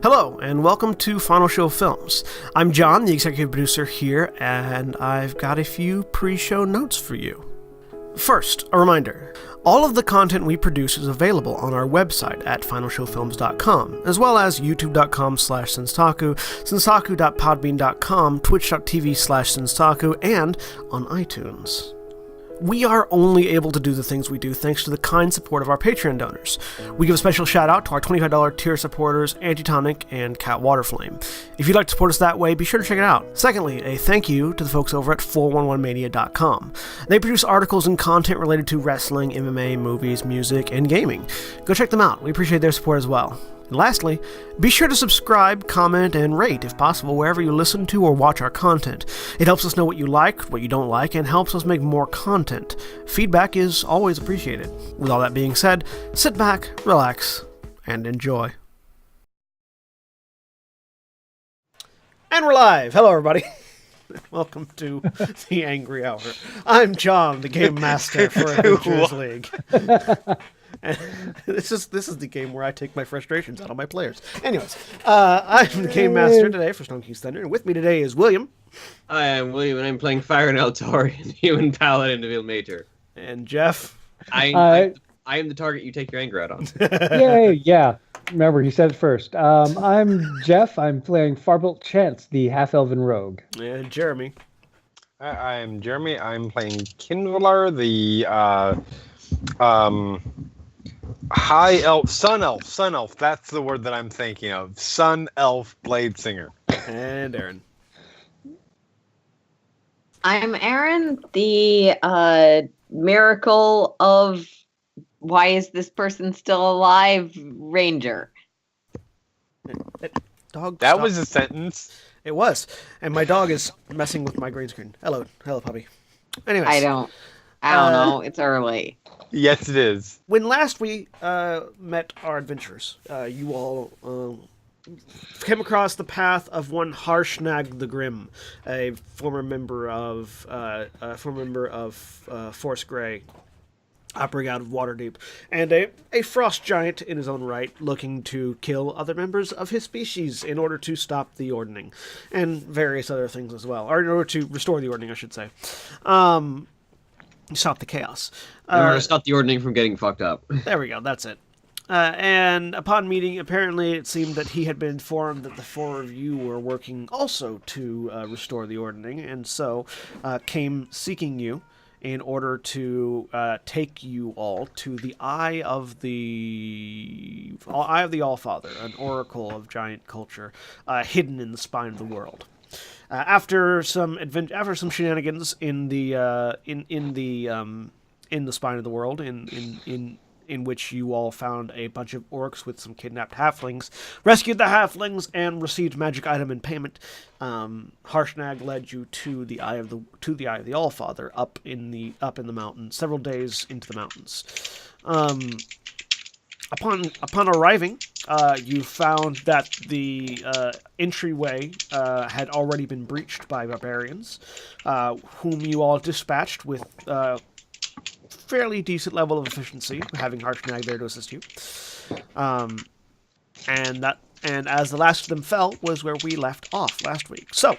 Hello, and welcome to Final Show Films. I'm John, the executive producer here, and I've got a few pre-show notes for you. First, a reminder. All of the content we produce is available on our website at finalshowfilms.com, as well as youtube.com/senstaku, senstaku.podbean.com, twitch.tv/senstaku, and on iTunes. We are only able to do the things we do thanks to the kind support of our Patreon donors. We give a special shout out to our $25 tier supporters, Antitonic and Cat Waterflame. If you'd like to support us that way, be sure to check it out. Secondly, a thank you to the folks over at 411mania.com. They produce articles and content related to wrestling, MMA, movies, music, and gaming. Go check them out. We appreciate their support as well. And lastly, be sure to subscribe, comment, and rate, if possible, wherever you listen to or watch our content. It helps us know what you like, what you don't like, and helps us make more content. Feedback is always appreciated. With all that being said, sit back, relax, and enjoy. And we're live! Hello, everybody. Welcome to the Angry Hour. I'm John, the Game Master for Adventures League. And this is the game where I take my frustrations out on my players. Anyways, I'm the Game Master today for Stone King's Thunder, and with me today is William. Hi, I'm William, and I'm playing Fire and Altari, Human Paladin, Deville Major. And Jeff. I am the target you take your anger out on. Yay, yeah. Remember, he said it first. I'm Jeff. I'm playing Farbolt Chance, the half-elven rogue. And Jeremy. I'm Jeremy. I'm playing Kindler, the high elf, sun elf. That's the word that I'm thinking of. Sun elf blade singer. And Aaron. I'm Aaron, the miracle of why is this person still alive ranger. Dog. That stop. was a sentence. It was. And my dog is messing with my green screen. Hello, puppy. Anyways. I don't know. It's early. Yes, it is. When last we met our adventurers, you all came across the path of one Harshnag the Grim, a former member of Force Grey, operating out of Waterdeep, and a frost giant in his own right, looking to kill other members of his species in order to stop the ordning, and various other things as well, or in order to restore the ordning, I should say. Stop the chaos. In order to stop the ordning from getting fucked up. There we go, that's it. And upon meeting, apparently it seemed that he had been informed that the four of you were working also to restore the ordning, and so came seeking you in order to take you all to the Eye of the Allfather, an oracle of giant culture, hidden in the spine of the world. After some shenanigans in the spine of the world, in which you all found a bunch of orcs with some kidnapped halflings, rescued the halflings, and received magic item in payment, Harshnag led you to the Eye of the Allfather, up in the mountains, several days into the mountains. Upon arriving, you found that the entryway had already been breached by barbarians, whom you all dispatched with fairly decent level of efficiency, having Harshnag there to assist you. And as the last of them fell was where we left off last week. So,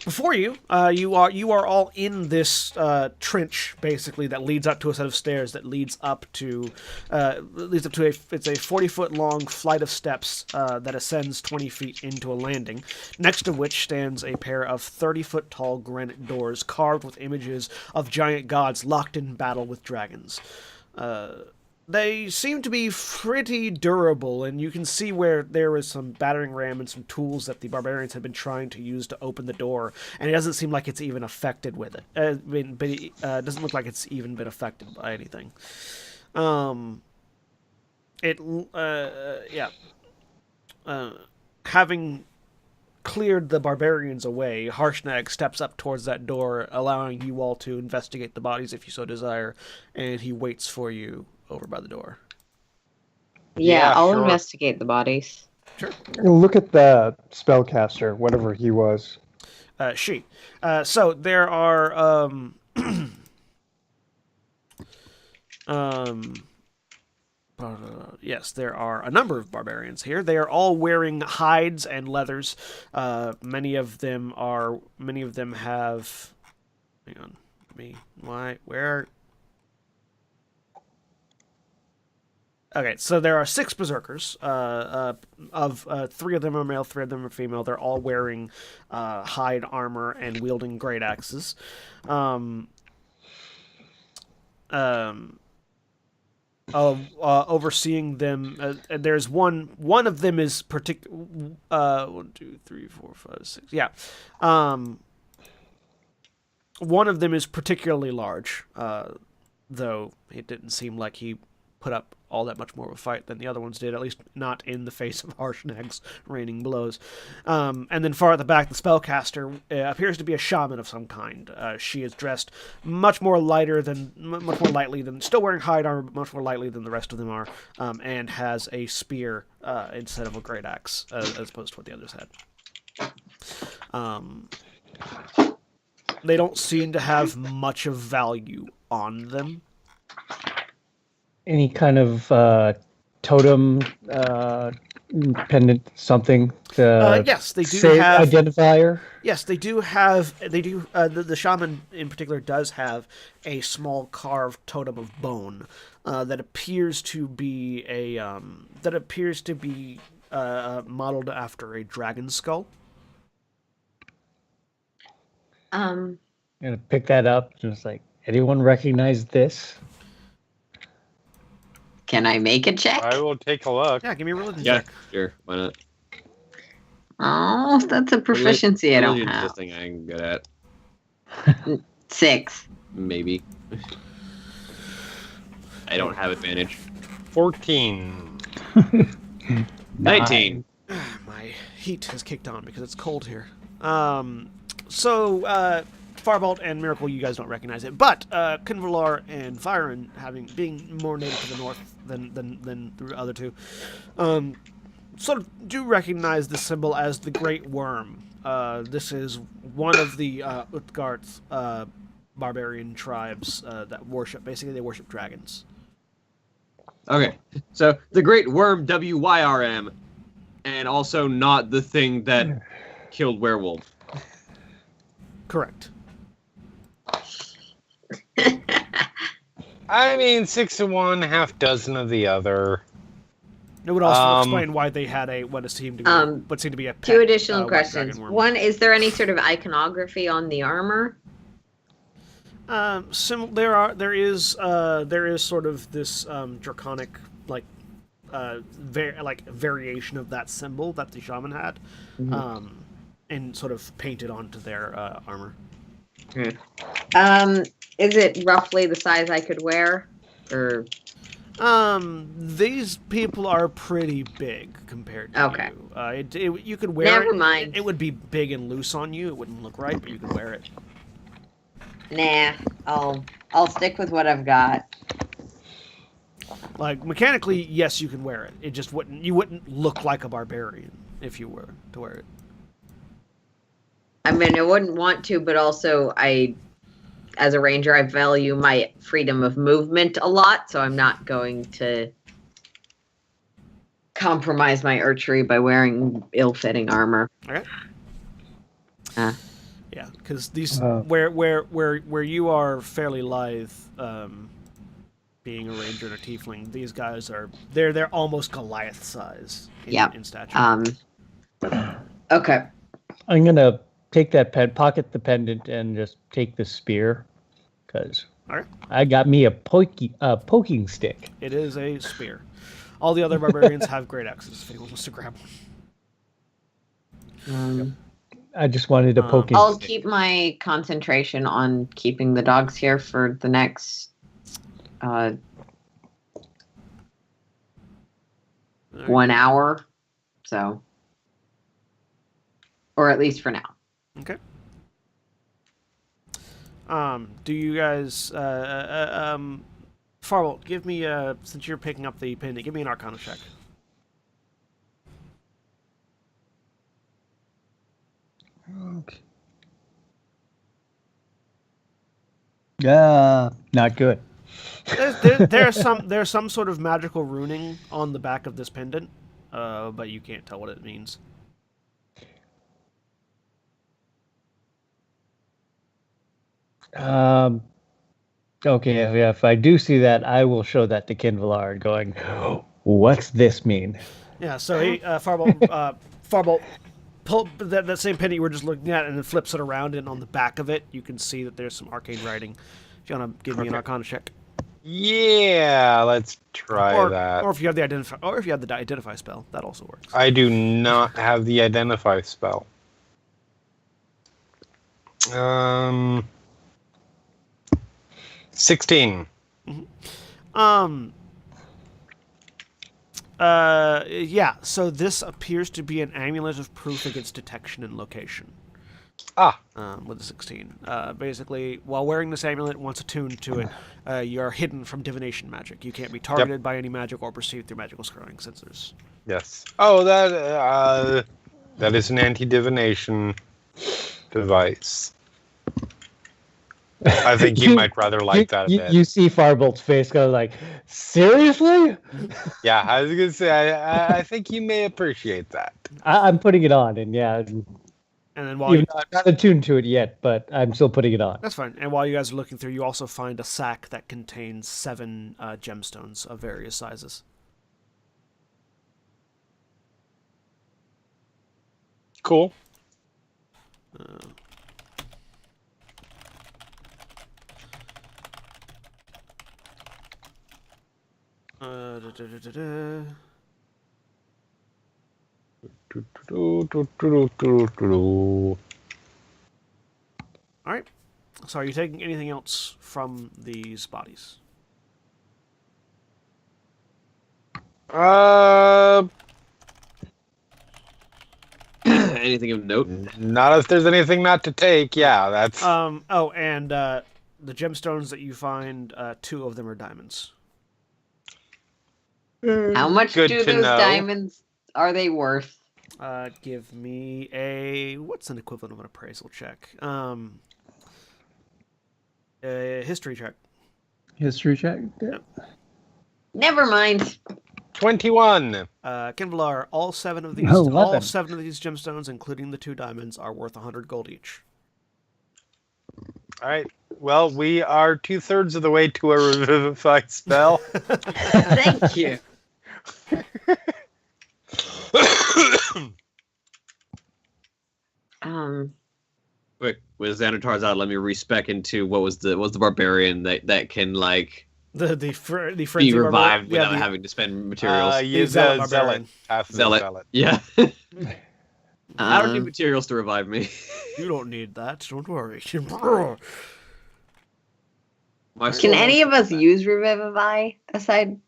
before you, you are all in this trench basically that leads up to a set of stairs that leads up to it's a 40-foot long flight of steps that ascends 20 feet into a landing, next to which stands a pair of 30-foot tall granite doors carved with images of giant gods locked in battle with dragons. They seem to be pretty durable, and you can see where there is some battering ram and some tools that the barbarians have been trying to use to open the door, and it doesn't seem like it's even affected with it. It doesn't look like it's even been affected by anything. Having cleared the barbarians away, Harshnag steps up towards that door, allowing you all to investigate the bodies if you so desire, and he waits for you over by the door. Yeah, I'll sure. investigate the bodies. Sure. Look at the spellcaster, whatever he was. She. So there are Yes, there are a number of barbarians here. They are all wearing hides and leathers. Many of them have. Hang on, where? Okay, so there are 6 berserkers. Of 3 of them are male, 3 of them are female. They're all wearing hide armor and wielding great axes. Overseeing them, there's one of them is 1, 2, 3, 4, 5, 6. Yeah, one of them is particularly large, though it didn't seem like he put up all that much more of a fight than the other ones did, at least not in the face of Harshnag's raining blows. And then far at the back, the spellcaster appears to be a shaman of some kind. She is dressed much more lightly than, still wearing hide armor, but much more lightly than the rest of them are, and has a spear instead of a great axe, as opposed to what the others had. They don't seem to have much of value on them. Any kind of totem, pendant, something to yes, they do say have identifier? Yes, they do have. They do. The shaman in particular does have a small carved totem of bone that appears to be modeled after a dragon skull. I'm gonna pick that up. Just like, anyone recognize this? Can I make a check? I will take a look. Yeah, give me a religion Yeah, check. sure. Why not? Oh, that's a proficiency I don't Religion's have. this thing I'm good at. 6. Maybe. I don't have advantage. 14. 19. My heat has kicked on because it's cold here. Farbolt and Miracle, you guys don't recognize it, but Kinvalar and Fyron, being more native to the north than the other two, sort of do recognize the symbol as the Great Worm. This is one of the Utgarth barbarian tribes that worship. Basically, they worship dragons. Okay, so the Great Worm, WYRM, and also not the thing that killed werewolf. Correct. I mean, 6 of one, half dozen of the other. It would also explain why they had what seemed to be a pet, 2 additional white questions. dragon worm. One, is there any sort of iconography on the armor? There is sort of this draconic variation of that symbol that the shaman had, and sort of painted onto their armor. Is it roughly the size I could wear, or? These people are pretty big compared to you. You could wear it. Never mind. It would be big and loose on you. It wouldn't look right, but you could wear it. Nah, I'll stick with what I've got. Like, mechanically, yes, you can wear it. It just you wouldn't look like a barbarian if you were to wear it. I mean, I wouldn't want to, but also as a ranger, I value my freedom of movement a lot, so I'm not going to compromise my archery by wearing ill-fitting armor. Okay. Yeah, because these where you are fairly lithe, being a ranger and a tiefling, these guys they're almost Goliath size in stature. Okay. I'm gonna take that pocket the pendant, and just take the spear, because I got me a poking stick. It is a spear. All the other barbarians have great axes. If anyone wants to grab one. I just wanted a poking I'll stick. keep my concentration on keeping the dogs here for the next 1 hour, so, or at least for now. Okay. Do you guys, Farwell, give me, since you're picking up the pendant, give me an Arcana check. Okay. Not good. There's some sort of magical runing on the back of this pendant, but you can't tell what it means. Okay, yeah, if I do see that, I will show that to Kinvalard going, what's this mean? Yeah, so he, Farbolt pull that same pendant you were just looking at and then flips it around, and on the back of it, you can see that there's some arcane writing. If you want to give me an Arcana check. Yeah, let's try that. Or if you have the identify spell, that also works. I do not have the identify spell. 16. Yeah, so this appears to be an amulet of proof against detection and location. With a 16. Basically, while wearing this amulet, once attuned to it, you're hidden from divination magic. You can't be targeted by any magic or perceived through magical scrying sensors. Yes. Oh, that is an anti-divination device. I think you might rather like that a bit. You see Farbolt's face go like, seriously? Yeah, I was gonna say I think you may appreciate that. I'm putting it on, and yeah. And then while I'm not attuned to it yet, but I'm still putting it on. That's fine. And while you guys are looking through, you also find a sack that contains 7 gemstones of various sizes. Cool. All right. So, are you taking anything else from these bodies? Anything of note? Not if there's anything not to take. Yeah, that's. Oh, and the gemstones that you find, 2 of them are diamonds. How much do those diamonds are they worth? Give me a what's an equivalent of an appraisal check? A history check. History check. Yep. Never mind. 21. Kinvalar, all 7 of these gemstones, including the 2 diamonds, are worth 100 gold each. All right. Well, we are 2/3 of the way to a revivify spell. Thank you. Wait, with Xanatar's out, let me respec into what was the barbarian that can like the be revived without having to spend materials. Use a zealot. Zealot. Yeah. I don't need materials to revive me. You don't need that. Don't worry. Can any of us use Revivify aside?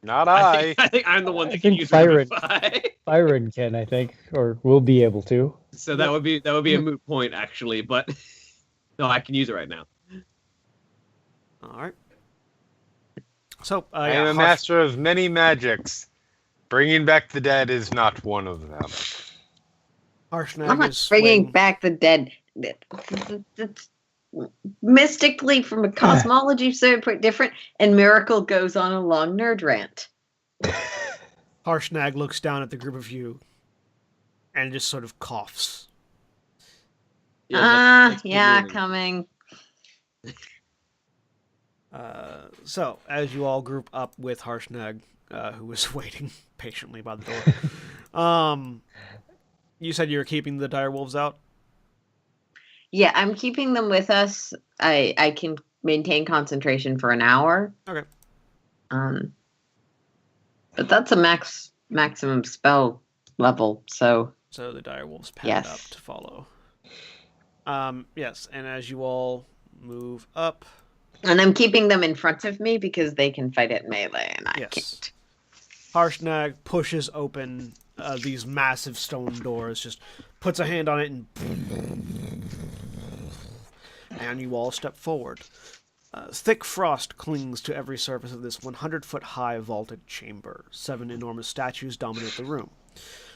Not I. I think I'm the one that can use Revivify. Byron can, I think, or will be able to. So that would be a moot point, actually. But no, I can use it right now. All right. So I am a master of many magics. Bringing back the dead is not one of them. Harshnag is bringing back the dead. Mystically, from a cosmology standpoint, different. And Miracle goes on a long nerd rant. Harshnag looks down at the group of you and just sort of coughs. Yeah, coming. So, as you all group up with Harshnag, who was waiting patiently by the door, you said you were keeping the direwolves out? Yeah, I'm keeping them with us. I can maintain concentration for an hour. Okay. But that's a maximum spell level, so... So the direwolves panned up to follow. Yes, and as you all move up... And I'm keeping them in front of me because they can fight at melee, and I can't. Harshnag pushes open these massive stone doors, just puts a hand on it, and you all step forward. Thick frost clings to every surface of this 100-foot-high vaulted chamber. 7 enormous statues dominate the room.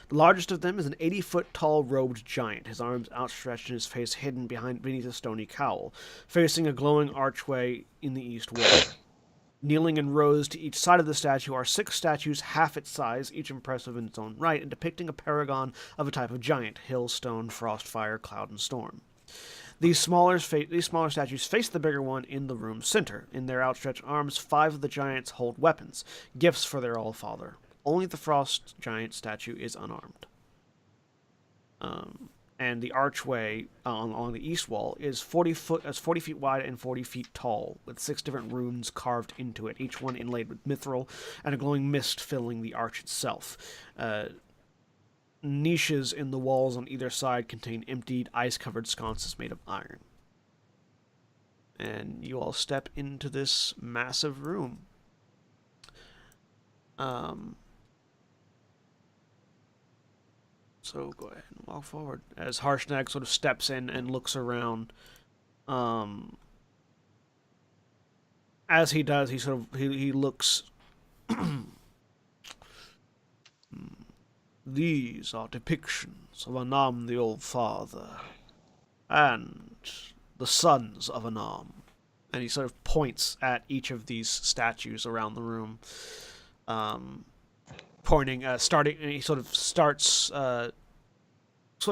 The largest of them is an 80-foot-tall robed giant, his arms outstretched and his face hidden beneath a stony cowl, facing a glowing archway in the east wall. Kneeling in rows to each side of the statue are 6 statues half its size, each impressive in its own right, and depicting a paragon of a type of giant: hill, stone, frost, fire, cloud, and storm. These smaller statues face the bigger one in the room's center. In their outstretched arms, 5 of the giants hold weapons, gifts for their All-Father. Only the frost giant statue is unarmed. And the archway along the east wall is 40 feet wide and 40 feet tall, with 6 different runes carved into it, each one inlaid with mithril, and a glowing mist filling the arch itself. Niches in the walls on either side contain emptied, ice-covered sconces made of iron. And you all step into this massive room. So go ahead and walk forward as Harshnag sort of steps in and looks around. As he does, he looks. These are depictions of Anam the All-Father and the sons of Anam. And he sort of points at each of these statues around the room, pointing, and he sort of starts, sort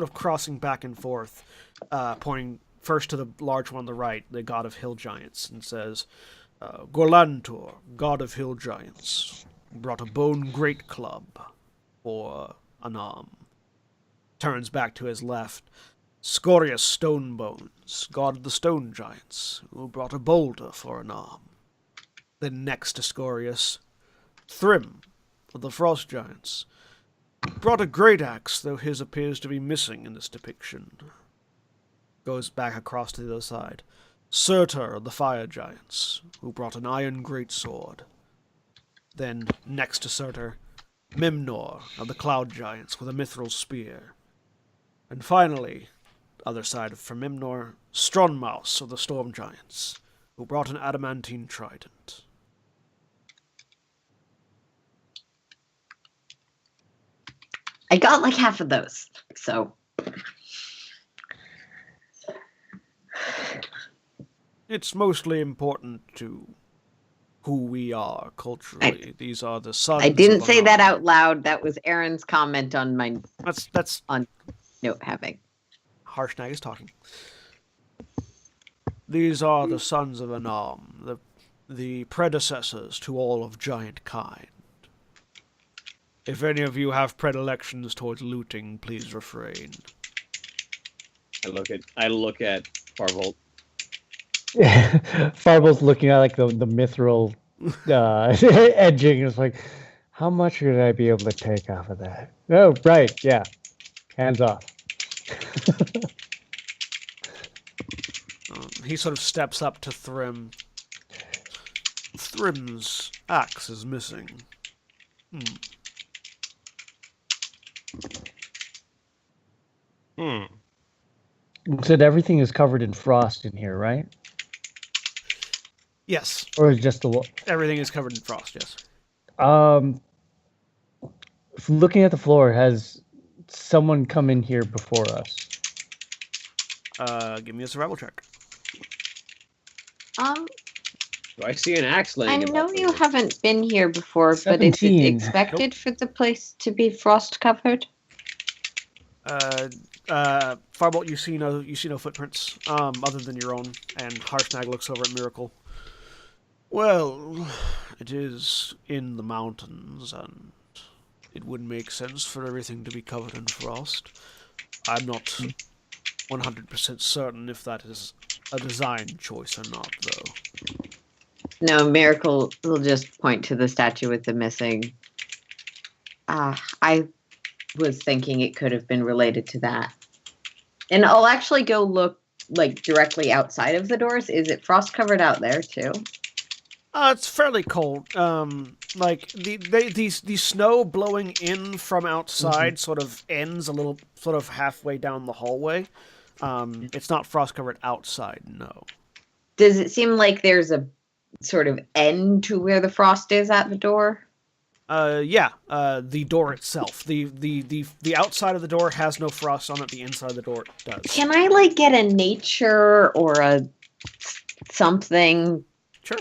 of crossing back and forth, pointing first to the large one on the right, the god of hill giants, and says, Gorlantor, god of hill giants, brought a bone great club for Anam. Turns back to his left. Scorius Stonebones, god of the stone giants, who brought a boulder for Anam. Then next to Scorius, Thrym of the frost giants, brought a great axe, though his appears to be missing in this depiction. Goes back across to the other side. Surtur of the fire giants, who brought an iron greatsword. Then next to Surtur, Mimnor of the cloud giants with a mithril spear. And finally, other side from Mimnor, Stronmaus of the storm giants, who brought an adamantine trident. I got like half of those, so. It's mostly important to who we are culturally. These are the sons. I didn't say that out loud. That was Aaron's comment on my. That's on note having. Harshnag is talking. These are the sons of Anam, the predecessors to all of giant kind. If any of you have predilections towards looting, please refrain. I look at Farvolt. Farbolt's looking at like the mithril edging. It's like, how much could I be able to take off of that? Oh, right, yeah. Hands off. He sort of steps up to Thrym. Thrym's axe is missing. You said everything is covered in frost in here, right? Yes. Or is it just the wall? Everything is covered in frost, yes. Looking at the floor, has someone come in here before us? Give me a survival check. Do I see an axe laying I about know you there? haven't been here before, but is it 17. expected for the place to be frost covered? Farbolt, you see no footprints, other than your own, and Harshnag looks over at Miracle. Well, it is in the mountains, and it would make sense for everything to be covered in frost. I'm not 100% certain if that is a design choice or not, though. No, Miracle will just point to the statue with the missing. I was thinking it could have been related to that. And I'll actually go look like directly outside of the doors. Is it frost covered out there too? It's fairly cold. Like the snow blowing in from outside sort of ends a little, sort of halfway down the hallway. It's not frost covered outside, no. Does it seem like there's a sort of end to where the frost is at the door? Yeah. The door itself. The outside of the door has no frost on it. The inside of the door does. Can I like get a nature or a something? Sure.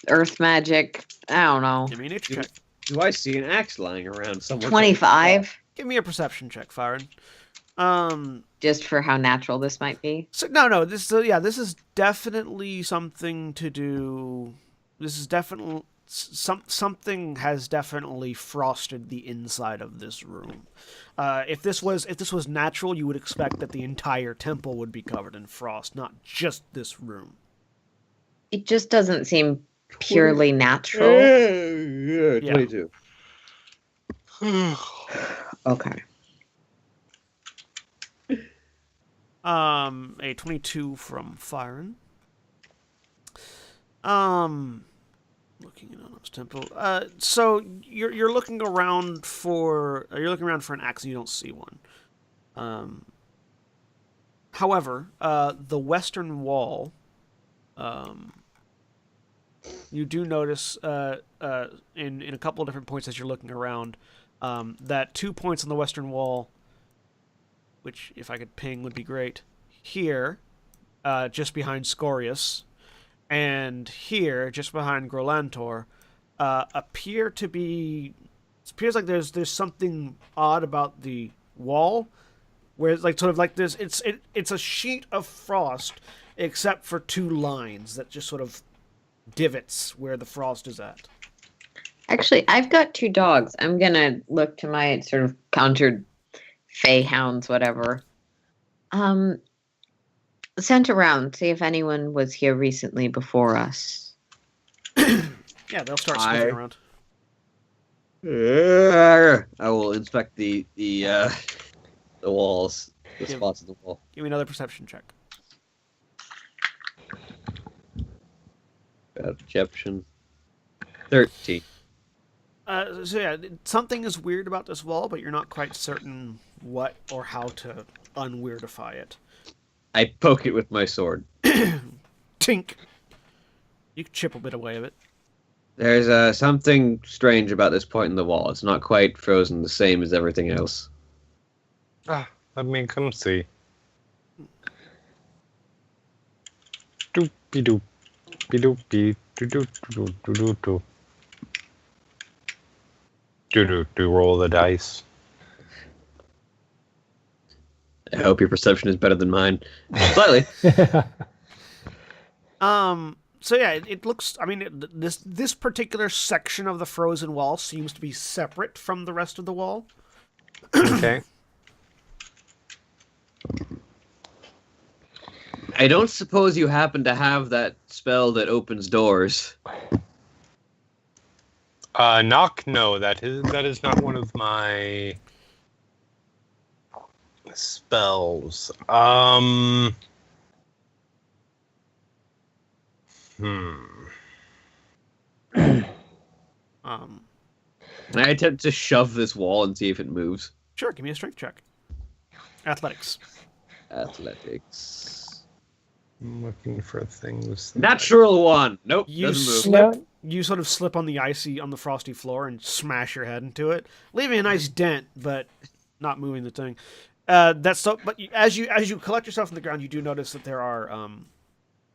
earth magic. I don't know. Give me a nature check. Do I see an axe lying around somewhere? 25. Give me a perception check, Firen. Just for how natural this might be. So no. This is definitely something to do. This is definitely something has definitely frosted the inside of this room. If this was natural, you would expect that the entire temple would be covered in frost, not just this room. It just doesn't seem purely natural. Yeah, 22. Okay. A 22 from Firen. Looking at Anonymous Temple. So you're looking around for an axe and you don't see one. However, the western wall, you do notice in a couple of different points as you're looking around, that 2 points on the western wall, which if I could ping would be great, here, just behind Scorius, and here, just behind Grolantor, appears like there's something odd about the wall, where it's like sort of like this. It's a sheet of frost, except for 2 lines that just sort of divots where the frost is at. Actually, I've got 2 dogs. I'm gonna look to my sort of conjured fey hounds, whatever. Sent around, see if anyone was here recently before us. Yeah, they'll start sniffing around. I will inspect the walls, the spots of the wall. Give me another perception check. Perception. 13. So yeah, something is weird about this wall, but you're not quite certain what or how to unweirdify it. I poke it with my sword. Tink. You can chip a bit away of it. There's something strange about this point in the wall. It's not quite frozen the same as everything else. Let me come see. Doopy doop. Doopy doop. Do roll the dice. I hope your perception is better than mine. Slightly. So yeah, it looks. I mean, this particular section of the frozen wall seems to be separate from the rest of the wall. Okay. I don't suppose you happen to have that spell that opens doors. Knock? No, that is not one of my spells. Can I attempt to shove this wall and see if it moves? Sure, give me a strength check. Athletics. Athletics. I'm looking for things. Natural 1. Nope. You doesn't move. slip. You sort of slip on the frosty floor and smash your head into it, leaving a nice dent, but not moving the thing. That's so. But as you collect yourself from the ground, you do notice that there are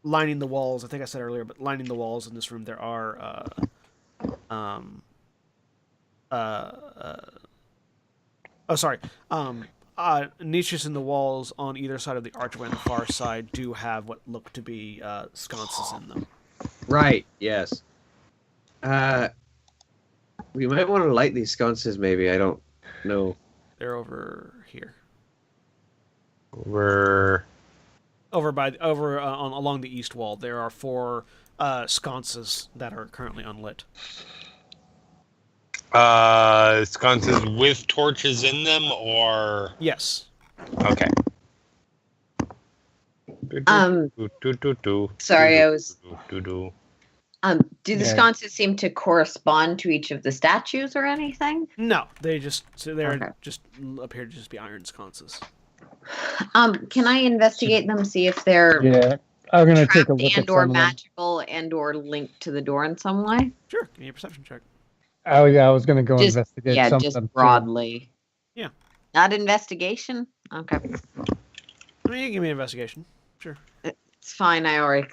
lining the walls. I think I said earlier, but lining the walls in this room, there are niches in the walls on either side of the archway on the far side do have what look to be sconces in them. Right. Yes. We might want to light these sconces. Maybe, I don't know. They're over here. Along the east wall. There are 4 sconces that are currently unlit. Sconces with torches in them, or Yes. okay. Sorry, I was. Do Do the sconces seem to correspond to each of the statues or anything? No, they just appear to just be iron sconces. Can I investigate them, see if they're I'm gonna take a look at and some or of them. magical and or linked to the door in some way? Sure, give me a perception check. Oh yeah, I was gonna go Just, investigate yeah, some of just them. broadly. Yeah. Not investigation? Okay. I mean, you can give me an investigation. Sure. It's fine, I already...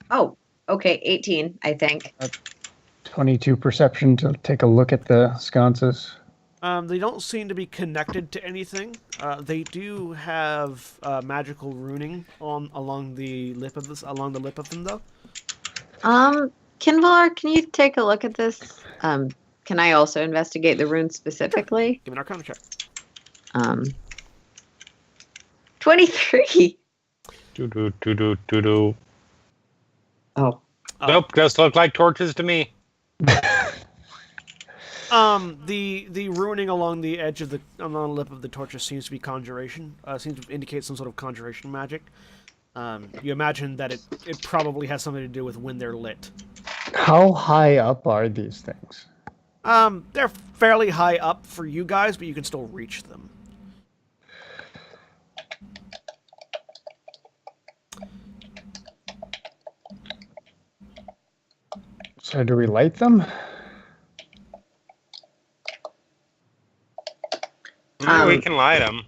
Oh, Okay, 18, I think. 22 perception to take a look at the sconces. They don't seem to be connected to anything. They do have magical runing along the lip of them, though. Kinvalar, can you take a look at this? Can I also investigate the runes specifically? Give me an Arcana check. 23. Do. Oh. Nope, just look like torches to me. The ruining along the lip of the torches seems to be conjuration. Seems to indicate some sort of conjuration magic. You imagine that it probably has something to do with when they're lit. How high up are these things? They're fairly high up for you guys, but you can still reach them. So do we light them? We can light them.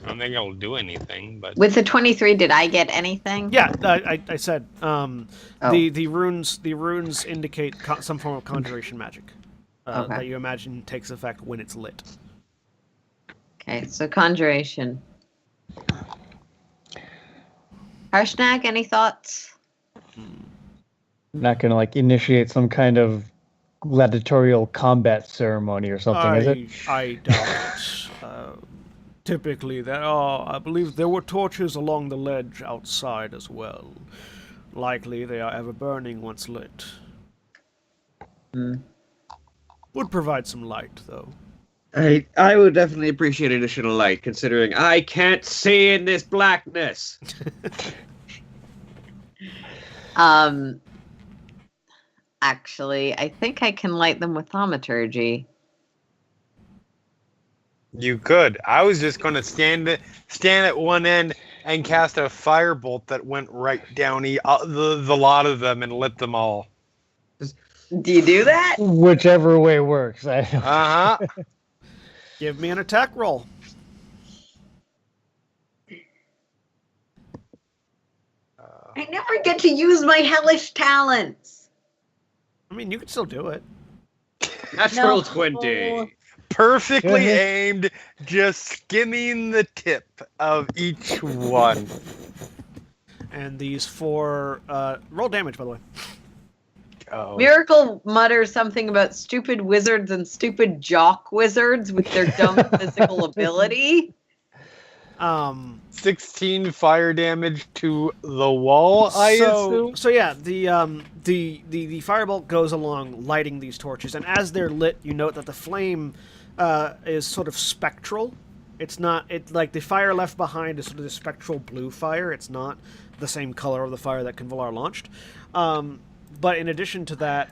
I don't think it'll do anything, but With the 23, did I get anything? Yeah, I said the runes indicate some form of conjuration magic Okay. that you imagine takes effect when it's lit. Okay, so conjuration. Harshnag, any thoughts? Not gonna like initiate some kind of gladiatorial combat ceremony or something, is it? I doubt it. Typically, I believe there were torches along the ledge outside as well. Likely they are ever burning once lit. Would provide some light, though. I would definitely appreciate additional light, considering I can't see in this blackness. Actually, I think I can light them with thaumaturgy. you could. I was just going to stand at one end and cast a firebolt that went right down the lot of them and lit them all. Do you do that? Whichever way works. Uh-huh. Give me an attack roll. I never get to use my hellish talents. I mean, you can still do it. Natural No. 20. Perfectly aimed, just skimming the tip of each one. And these 4 roll damage, by the way. Oh. Miracle mutters something about stupid wizards and stupid jock wizards with their dumb physical ability. 16 fire damage to the wall, I assume? So yeah, the firebolt goes along lighting these torches, and as they're lit, you note that the flame is sort of spectral. It's not like the fire left behind is sort of the spectral blue fire. It's not the same color of the fire that Kinvalar launched. But in addition to that,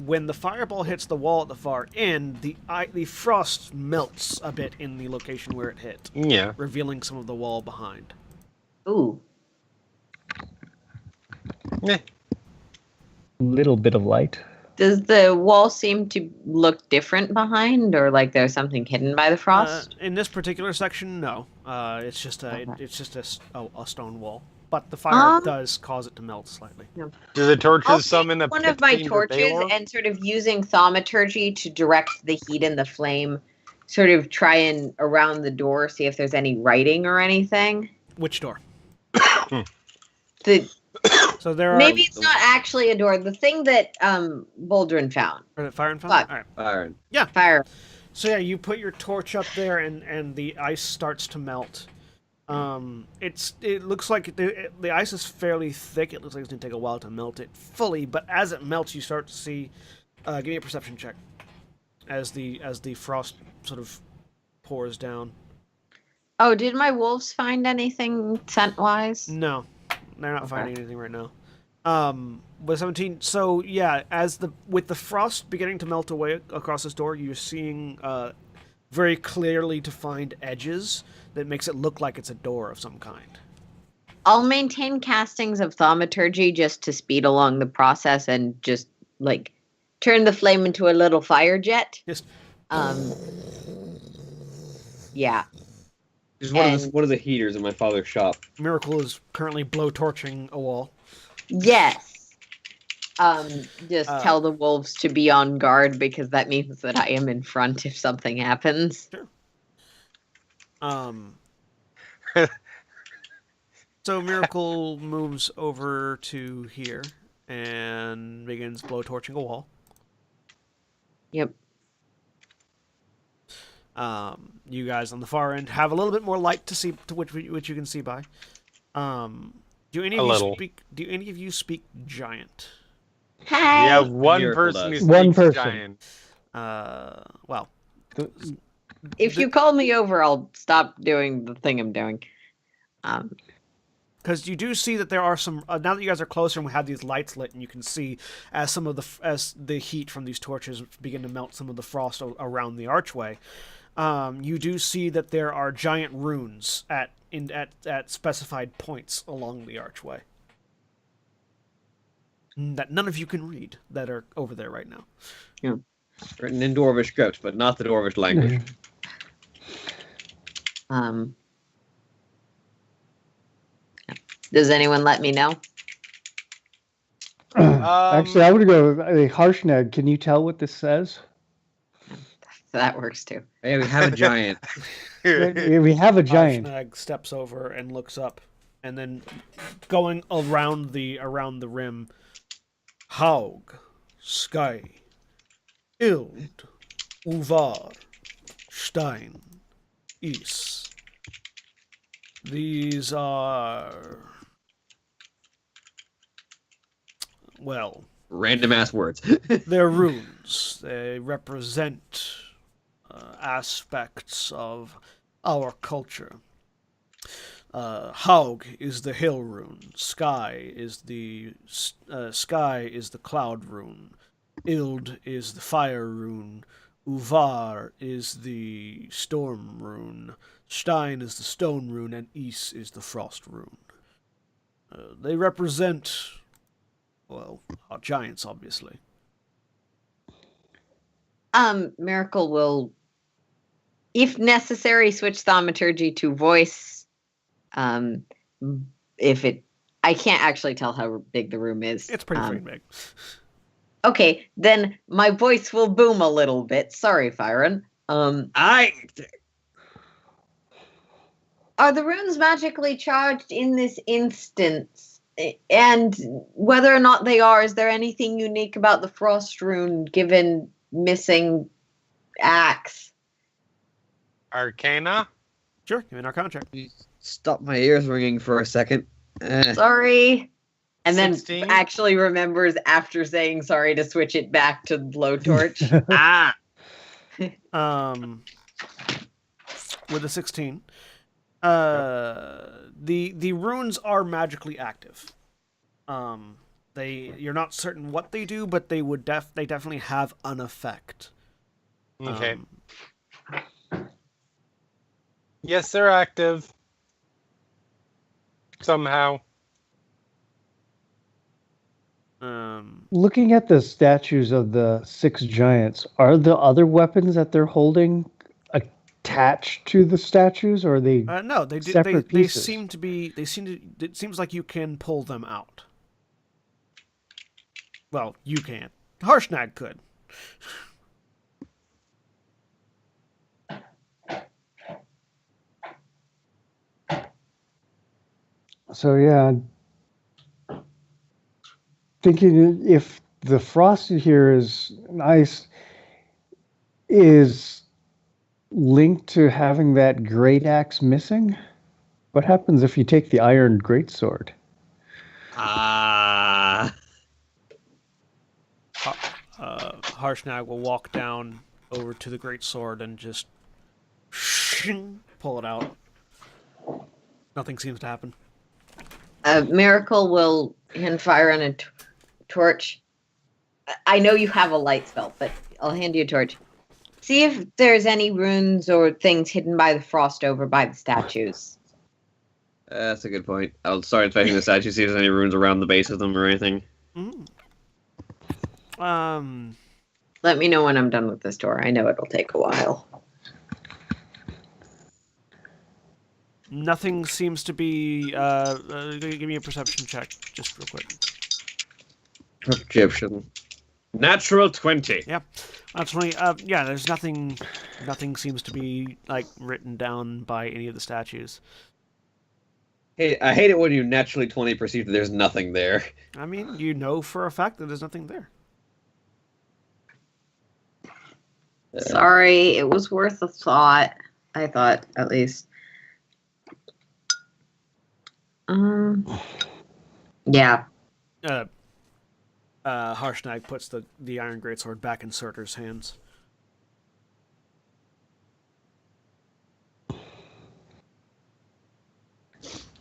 when the fireball hits the wall at the far end, the frost melts a bit in the location where it hit, Yeah. revealing some of the wall behind. Ooh. Meh. Little bit of light. Does the wall seem to look different behind, or like there's something hidden by the frost? In this particular section, no. It's just a stone wall, but the fire Um, does cause it to melt slightly. Do the torches I'll summon a take one of my Pithfinder torches Balor? and sort of using thaumaturgy to direct the heat and the flame, sort of try and around the door, see if there's any writing or anything. Which door? The So there are maybe it's not actually a door. The thing that Boldrin found. fire and fountain. Fuck. All right. Iron. Fire. So yeah, you put your torch up there, and the ice starts to melt. It looks like the ice is fairly thick. It looks like it's gonna take a while to melt it fully, but as it melts, you start to see. Give me a perception check, as the frost sort of pours down. Oh, did my wolves find anything scent-wise? No, they're not Okay. finding anything right now. With 17, so yeah, with the frost beginning to melt away across this door, you're seeing very clearly defined edges that makes it look like it's a door of some kind. I'll maintain castings of thaumaturgy just to speed along the process and just like turn the flame into a little fire jet. Just Yeah. Just one of the heaters in my father's shop. Miracle is currently blowtorching a wall. Yes. Just Uh, tell the wolves to be on guard because that means that I am in front if something happens. Um, so Miracle moves over to here and begins blowtorching a wall. Yep. You guys on the far end have a little bit more light to see, to which you can see by. Do any A of you little. speak? Do any of you speak giant? We Hey. have one Miracle person who does. speaks One person. giant. Well, The- If you call me over, I'll stop doing the thing I'm doing. because you do see that there are some. Now that you guys are closer and we have these lights lit, and you can see as as the heat from these torches begin to melt some of the frost around the archway. You do see that there are giant runes at specified points along the archway that none of you can read that are over there right now. Written in Dwarvish script, but not the Dwarvish language. Does anyone let me know? Actually, I would go with Harshnag. Can you tell what this says? That works too. Hey, we have a giant. We have a giant. Harshnag steps over and looks up, and then going around the rim. Haug, Sky, Ild, Uvar, Stein, Is. These are, well, Random ass words. they're runes. They represent aspects of our culture. Haug is the hill rune. Sky is the cloud rune. Ild is the fire rune. Uvar is the storm rune. Stein is the stone rune, and Is is the frost rune. They represent, well, our giants, obviously. Miracle will, if necessary, switch thaumaturgy to voice. If it, I can't actually tell how big the room is. It's pretty freaking big. Okay, then my voice will boom a little bit. Sorry, Fyron. Are the runes magically charged in this instance? And whether or not they are, is there anything unique about the frost rune given missing axe? Arcana? Sure, give me an Arcana check. Stop my ears ringing for a second. Sorry. And 16? then actually remembers after saying sorry to switch it back to blowtorch. With a 16. The runes are magically active. You're not certain what they do, but they would they definitely have an effect. Okay. Yes, they're active. Somehow. Looking at the statues of the 6 giants, are the other weapons that they're holding attached to the statues, or are they No, they do. separate They pieces? seem to be. They seem to. It seems like you can pull them out. Well, you can't. Harshnag could. So yeah, thinking if the frosted here is nice, is linked to having that great axe missing. What happens if you take the iron greatsword? Harshnag will walk down over to the great sword and just pull it out. Nothing seems to happen. Miracle will hand Fyron a torch. I know you have a light spell, but I'll hand you a torch. See if there's any runes or things hidden by the frost over by the statues. That's a good point. I'll start inspecting the statues, see if there's any runes around the base of them or anything. Let me know when I'm done with this tour. I know it'll take a while. Nothing seems to be. Give me a perception check, just real quick. Egyptian. Natural 20. That's funny. Yeah, there's nothing. Nothing seems to be like written down by any of the statues. Hey, I hate it when you naturally 20 perceive that there's nothing there. I mean, you know for a fact that there's nothing there. Sorry, it was worth a thought. I thought, at least. Yeah. Harshnag puts the iron greatsword back in Surtur's hands.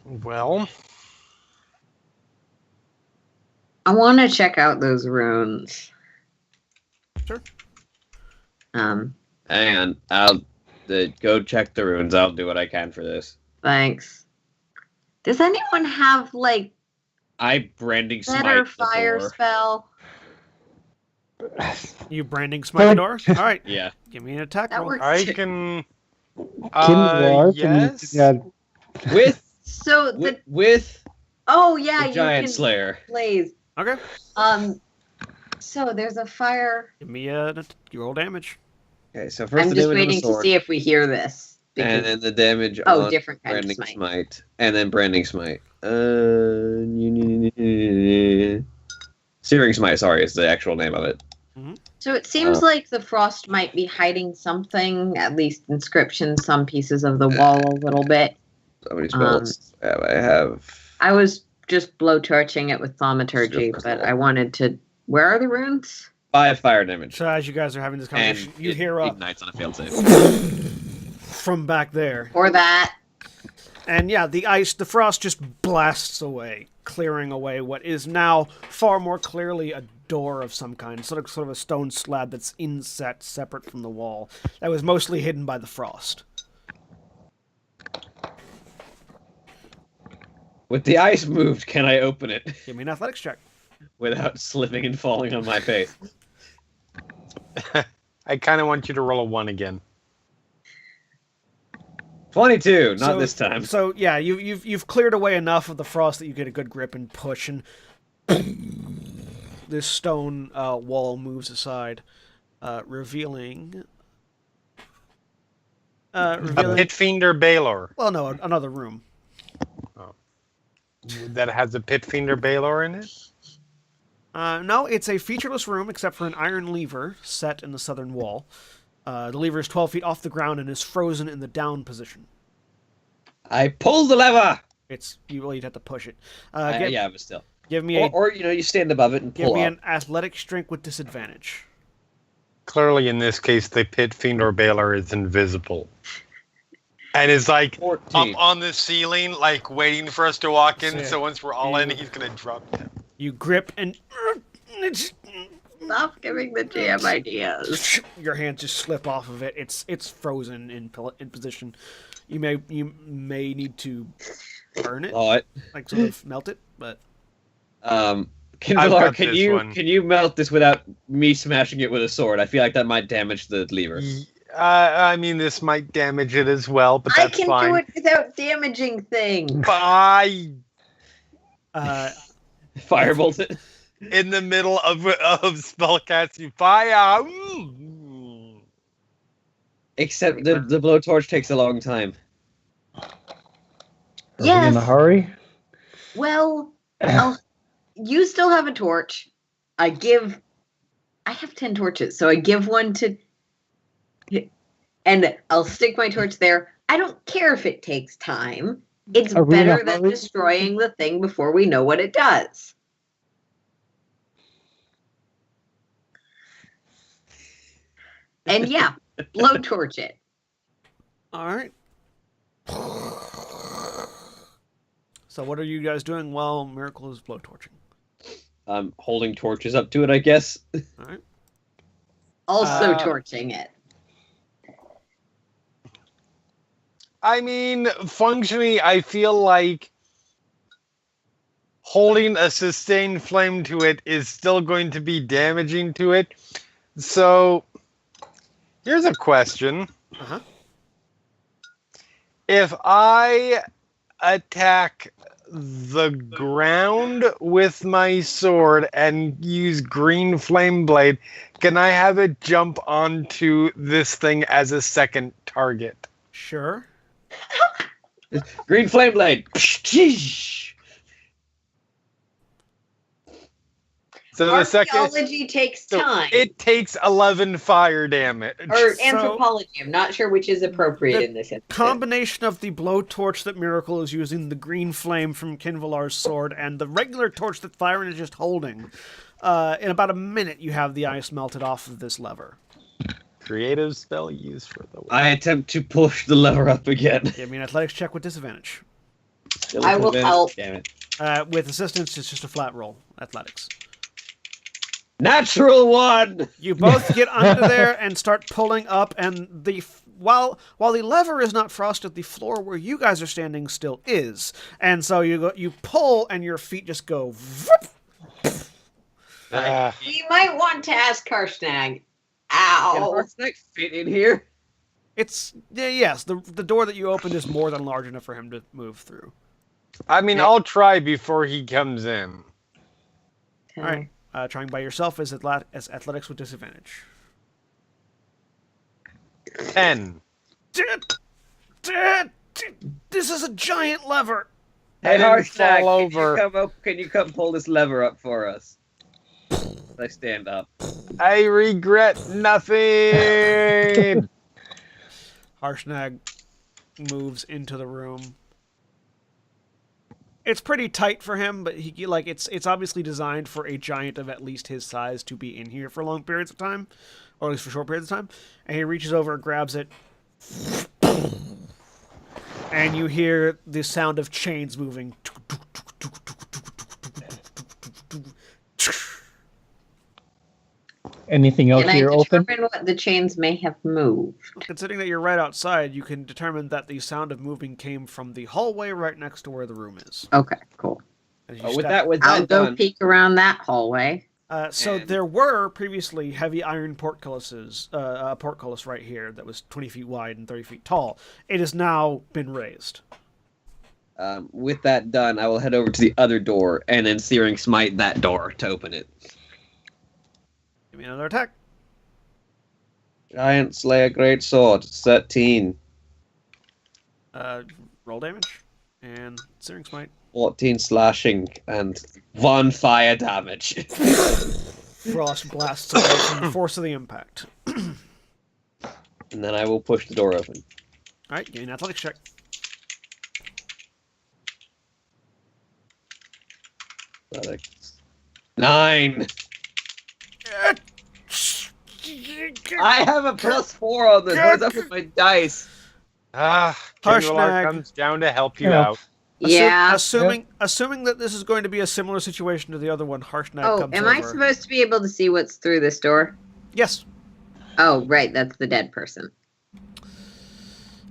Well, I want to check out those runes. Sure. Hang on, I'll go check the runes. I'll do what I can for this. Thanks. Does anyone have, like, I branding smite better the fire door. spell? You branding smite the door? All right. Yeah. Give me an attack That roll. works. I can. Yes. Yes. With So the with oh yeah, the you giant can slayer. blaze. Okay. So there's a fire. Give me a roll damage. Okay, so first I'm the just damage waiting on the to sword, see if we hear this. and then the damage Oh, on different kind of branding smite. smite, and then branding smite. Searing smite. Sorry, is the actual name of it. So it seems like the frost might be hiding something, at least inscriptions, some pieces of the wall a little bit. How many spells have I have? I was just blowtorching it with thaumaturgy, Just but I wanted to. Where are the runes? 5 fire damage. So as you guys are having this And conversation, you it hear ignites on a failed save. from back there, Or that? and yeah, the frost just blasts away, clearing away what is now far more clearly a door of some kind, sort of a stone slab that's inset separate from the wall that was mostly hidden by the frost. With the ice moved, can I open it Give me an athletics check. without slipping and falling on my face? I kind of want you to roll a 1 again. 22, not this time. So yeah, you've cleared away enough of the frost that you get a good grip and push, and this stone wall moves aside, revealing. A pit fiender Baylor Well, no, another room. that has a pit fiender Baylor in it. No, it's a featureless room except for an iron lever set in the southern wall. The lever is 12 feet off the ground and is frozen in the down position. I pull the lever! You'd have to push it. Yeah, but still. Give me Or you stand above it and give pull me up. an athletic strength with disadvantage. Clearly, in this case, the pit fiender Baylor is invisible. And is like 14. up on the ceiling, like waiting for us to walk in. So, So once we're all in, he's gonna drop down. You grip and Stop giving the GM ideas. your hands just slip off of it. It's frozen in position. You may need to burn it, Oh, like sort of melt it, but I've Kinvalar, got this one. can you melt this without me smashing it with a sword? I feel like that might damage the lever. I mean, this might damage it as well, but I that's can fine. do it without damaging things. Bye. Firebolt it. In the middle of spellcasting fire. Except the blowtorch takes a long time. Are we in a Yes. hurry? Well, you still have a torch. I have 10 torches, so I give one to, and I'll stick my torch there. I don't care if it takes time. It's Are we in a better than hurry? destroying the thing before we know what it does. And yeah, blowtorch it. all right. So what are you guys doing while Miracle is blowtorching? I'm holding torches up to it, I guess. All right. Also Uh, torching it. I mean, functionally, I feel like holding a sustained flame to it is still going to be damaging to it. So, here's a question. Uh-huh. If I attack the ground with my sword and use green flame blade, can I have it jump onto this thing as a second target? Sure. Green flame blade. So the second, Archaeology takes so time. it takes 11 fire damage. Or So- anthropology. I'm not sure which is appropriate in this instance. Combination of the blowtorch that Miracle is using, the green flame from Kinvalar's sword, and the regular torch that Fyron is just holding. In about a minute, you have the ice melted off of this lever. Creative spell used for the. I attempt to push the lever up again. Give me an athletics check with disadvantage. Still I will convinced. help. Damn it. With assistance, it's just a flat roll. Athletics. Natural one. You both get under there and start pulling up, and while the lever is not frosted, the floor where you guys are standing still is, and so you pull, and your feet just go. You might want to ask Karsnag. Can Ow. Arsenic fit in here? It's yes. The door that you opened is more than large enough for him to move through. I mean, I'll try before he comes in. All right. Trying by yourself is athletics with disadvantage. 10. This is a giant lever. Hey, didn't Harshnag, fall over. Can you come pull this lever up for us? I stand up. I regret nothing. Harshnag moves into the room. It's pretty tight for him, but it's obviously designed for a giant of at least his size to be in here for long periods of time, or at least for short periods of time. And he reaches over, grabs it, and you hear the sound of chains moving. Anything else Can I here open? determine what the chains may have moved? Considering that you're right outside, you can determine that the sound of moving came from the hallway right next to where the room is. Okay, cool. As you Oh, with step- that I'll go done, peek around that hallway. So And- there were previously heavy iron portcullis right here that was 20 feet wide and 30 feet tall. It has now been raised. with that done, I will head over to the other door and then Searing Smite that door to open it. Give me another attack. Giant Slayer Great Sword, 13. Roll damage. And Searing Smite. 14 slashing and 1 fire damage. Frost blasts away from the force of the impact. And then I will push the door open. Alright, give me an athletics check. Athletics. 9. I have a +4 on this. What's up with my dice? Kindler comes down to help you out. Yeah. Assuming that this is going to be a similar situation to the other one, Harshnag Oh, comes am over. I supposed to be able to see what's through this door? Yes. Oh, right, that's the dead person.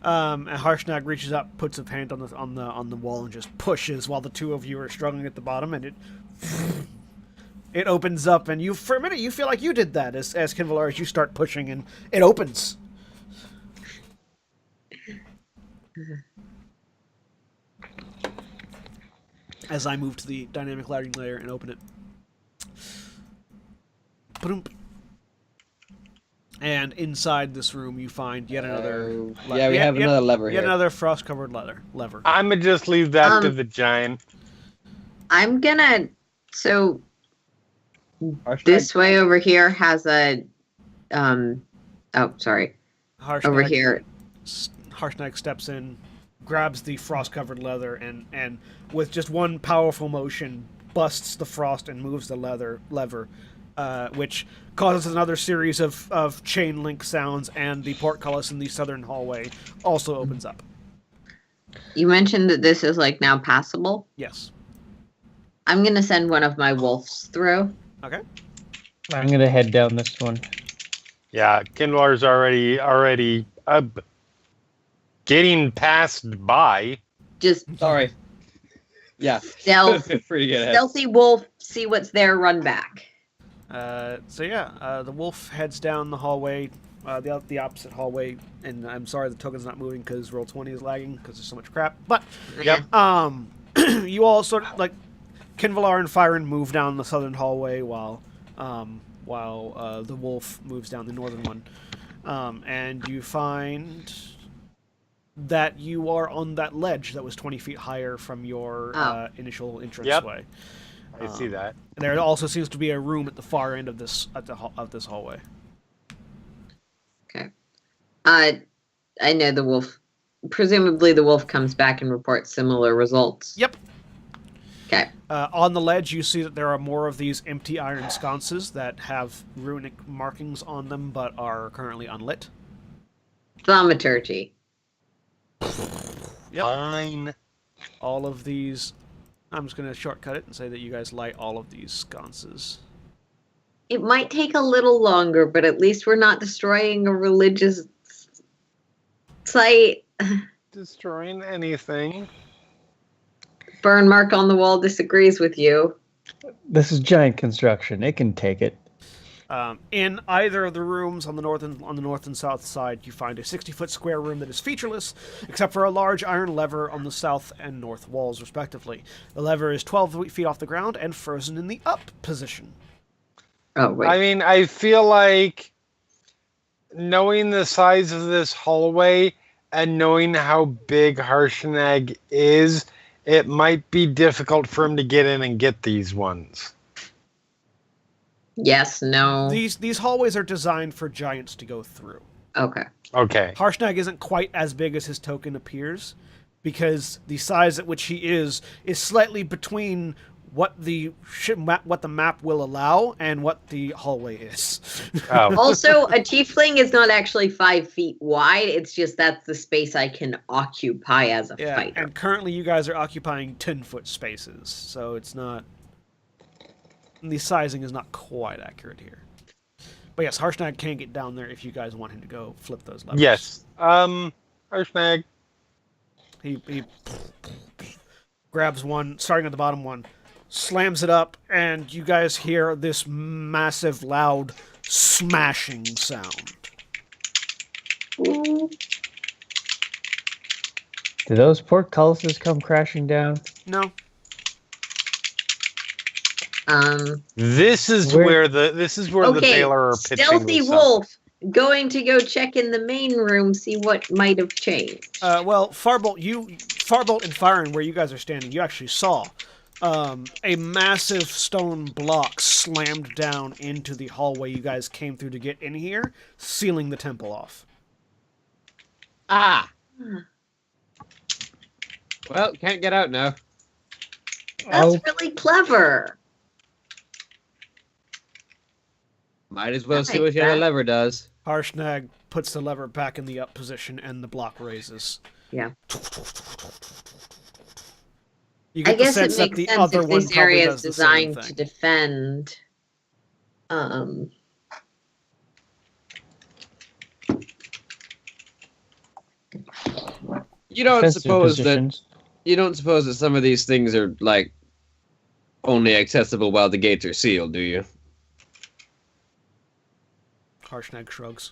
And Harshnag reaches up, puts a hand on the wall, and just pushes while the two of you are struggling at the bottom, and it opens up, and you for a minute you feel like you did that as Kinvalar, as you start pushing, and it opens. As I move to the dynamic lighting layer and open it. Ba-dum. And inside this room, you find yet another. Yeah, we have another lever Yet here. another frost-covered lever. I'm gonna just leave that to the giant. I'm gonna. So Harshnag, this way over here has a. Oh, sorry. Harshnag, Over here. Harshnag steps in, grabs the frost-covered leather, and with just one powerful motion, busts the frost and moves the lever, which causes another series of chain link sounds, and the portcullis in the southern hallway also opens up. You mentioned that this is like now passable. Yes. I'm gonna send one of my wolves through. Okay. I'm gonna head down this one. Yeah, Kindler's already getting passed by. Just Sorry. Yeah. stealth, Feel free to get ahead. stealthy wolf. See what's there. Run back. The wolf heads down the hallway, the opposite hallway, and I'm sorry the token's not moving because Roll20 is lagging because there's so much crap. But Yep. you all sort of like Kinvalar and Fyron move down the southern hallway while the wolf moves down the northern one, and you find that you are on that ledge that was 20 feet higher from your initial entranceway. I see that. And there also seems to be a room at the far end of this hallway. Okay. I know the wolf. Presumably, the wolf comes back and reports similar results. Yep. Okay. On the ledge, you see that there are more of these empty iron sconces that have runic markings on them, but are currently unlit. Thaumaturgy. Yep. Fine. All of these. I'm just going to shortcut it and say that you guys light all of these sconces. It might take a little longer, but at least we're not destroying a religious site. Destroying anything. Burn mark on the wall disagrees with you. This is giant construction. It can take it. In either of the rooms on the north and south side, you find a 60-foot square room that is featureless, except for a large iron lever on the south and north walls, respectively. The lever is 12 feet off the ground and frozen in the up position. Oh, wait. I mean, I feel like knowing the size of this hallway and knowing how big Harshnag is, it might be difficult for him to get in and get these ones. Yes, no. These hallways are designed for giants to go through. Okay. Okay. Harshnag isn't quite as big as his token appears, because the size at which he is slightly between what the map will allow and what the hallway is. Oh. Also, a tiefling is not actually 5 feet wide. It's just that's the space I can occupy as a fighter. And currently you guys are occupying 10-foot spaces, so it's not... The sizing is not quite accurate here. But yes, Harshnag can get down there if you guys want him to go flip those levers. Yes. Harshnag. He grabs one, starting at the bottom one, slams it up, and you guys hear this massive, loud, smashing sound. Ooh. Do those portcullises come crashing down? No. This is where the Baylor are pitching. Stealthy this wolf going to go check in the main room, see what might have changed. Well, Farbolt and Fyron, where you guys are standing, you actually saw a massive stone block slammed down into the hallway you guys came through to get in here, sealing the temple off. Ah! Well, can't get out now. That's really clever. Might as well I see like what the other that. lever does. Harshnag puts the lever back in the up position, and the block raises. Yeah. You I get the guess it sense that makes the sense other if one this probably area does is the same designed to thing. defend. You don't Defensive suppose positions. that some of these things are like only accessible while the gates are sealed, do you? Harshnag shrugs.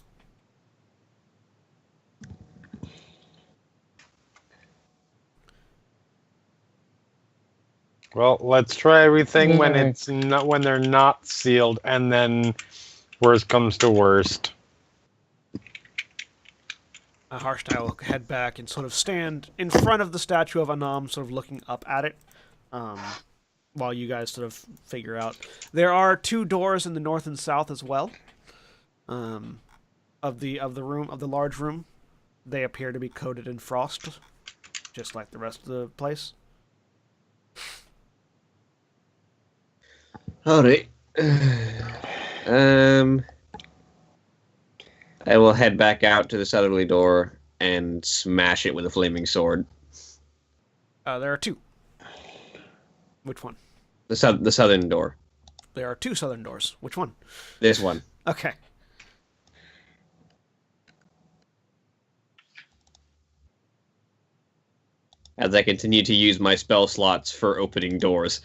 Well, let's try everything when Alright. when they're not sealed, and then worst comes to worst. Harshnag will head back and sort of stand in front of the statue of Anam, sort of looking up at it, while you guys sort of figure out. There are 2 doors in the north and south as well. Of the large room. They appear to be coated in frost, just like the rest of the place. Alright. I will head back out to the southerly door and smash it with a flaming sword. There are 2. Which one? The southern door. There are 2 southern doors. Which one? This one. Okay. As I continue to use my spell slots for opening doors.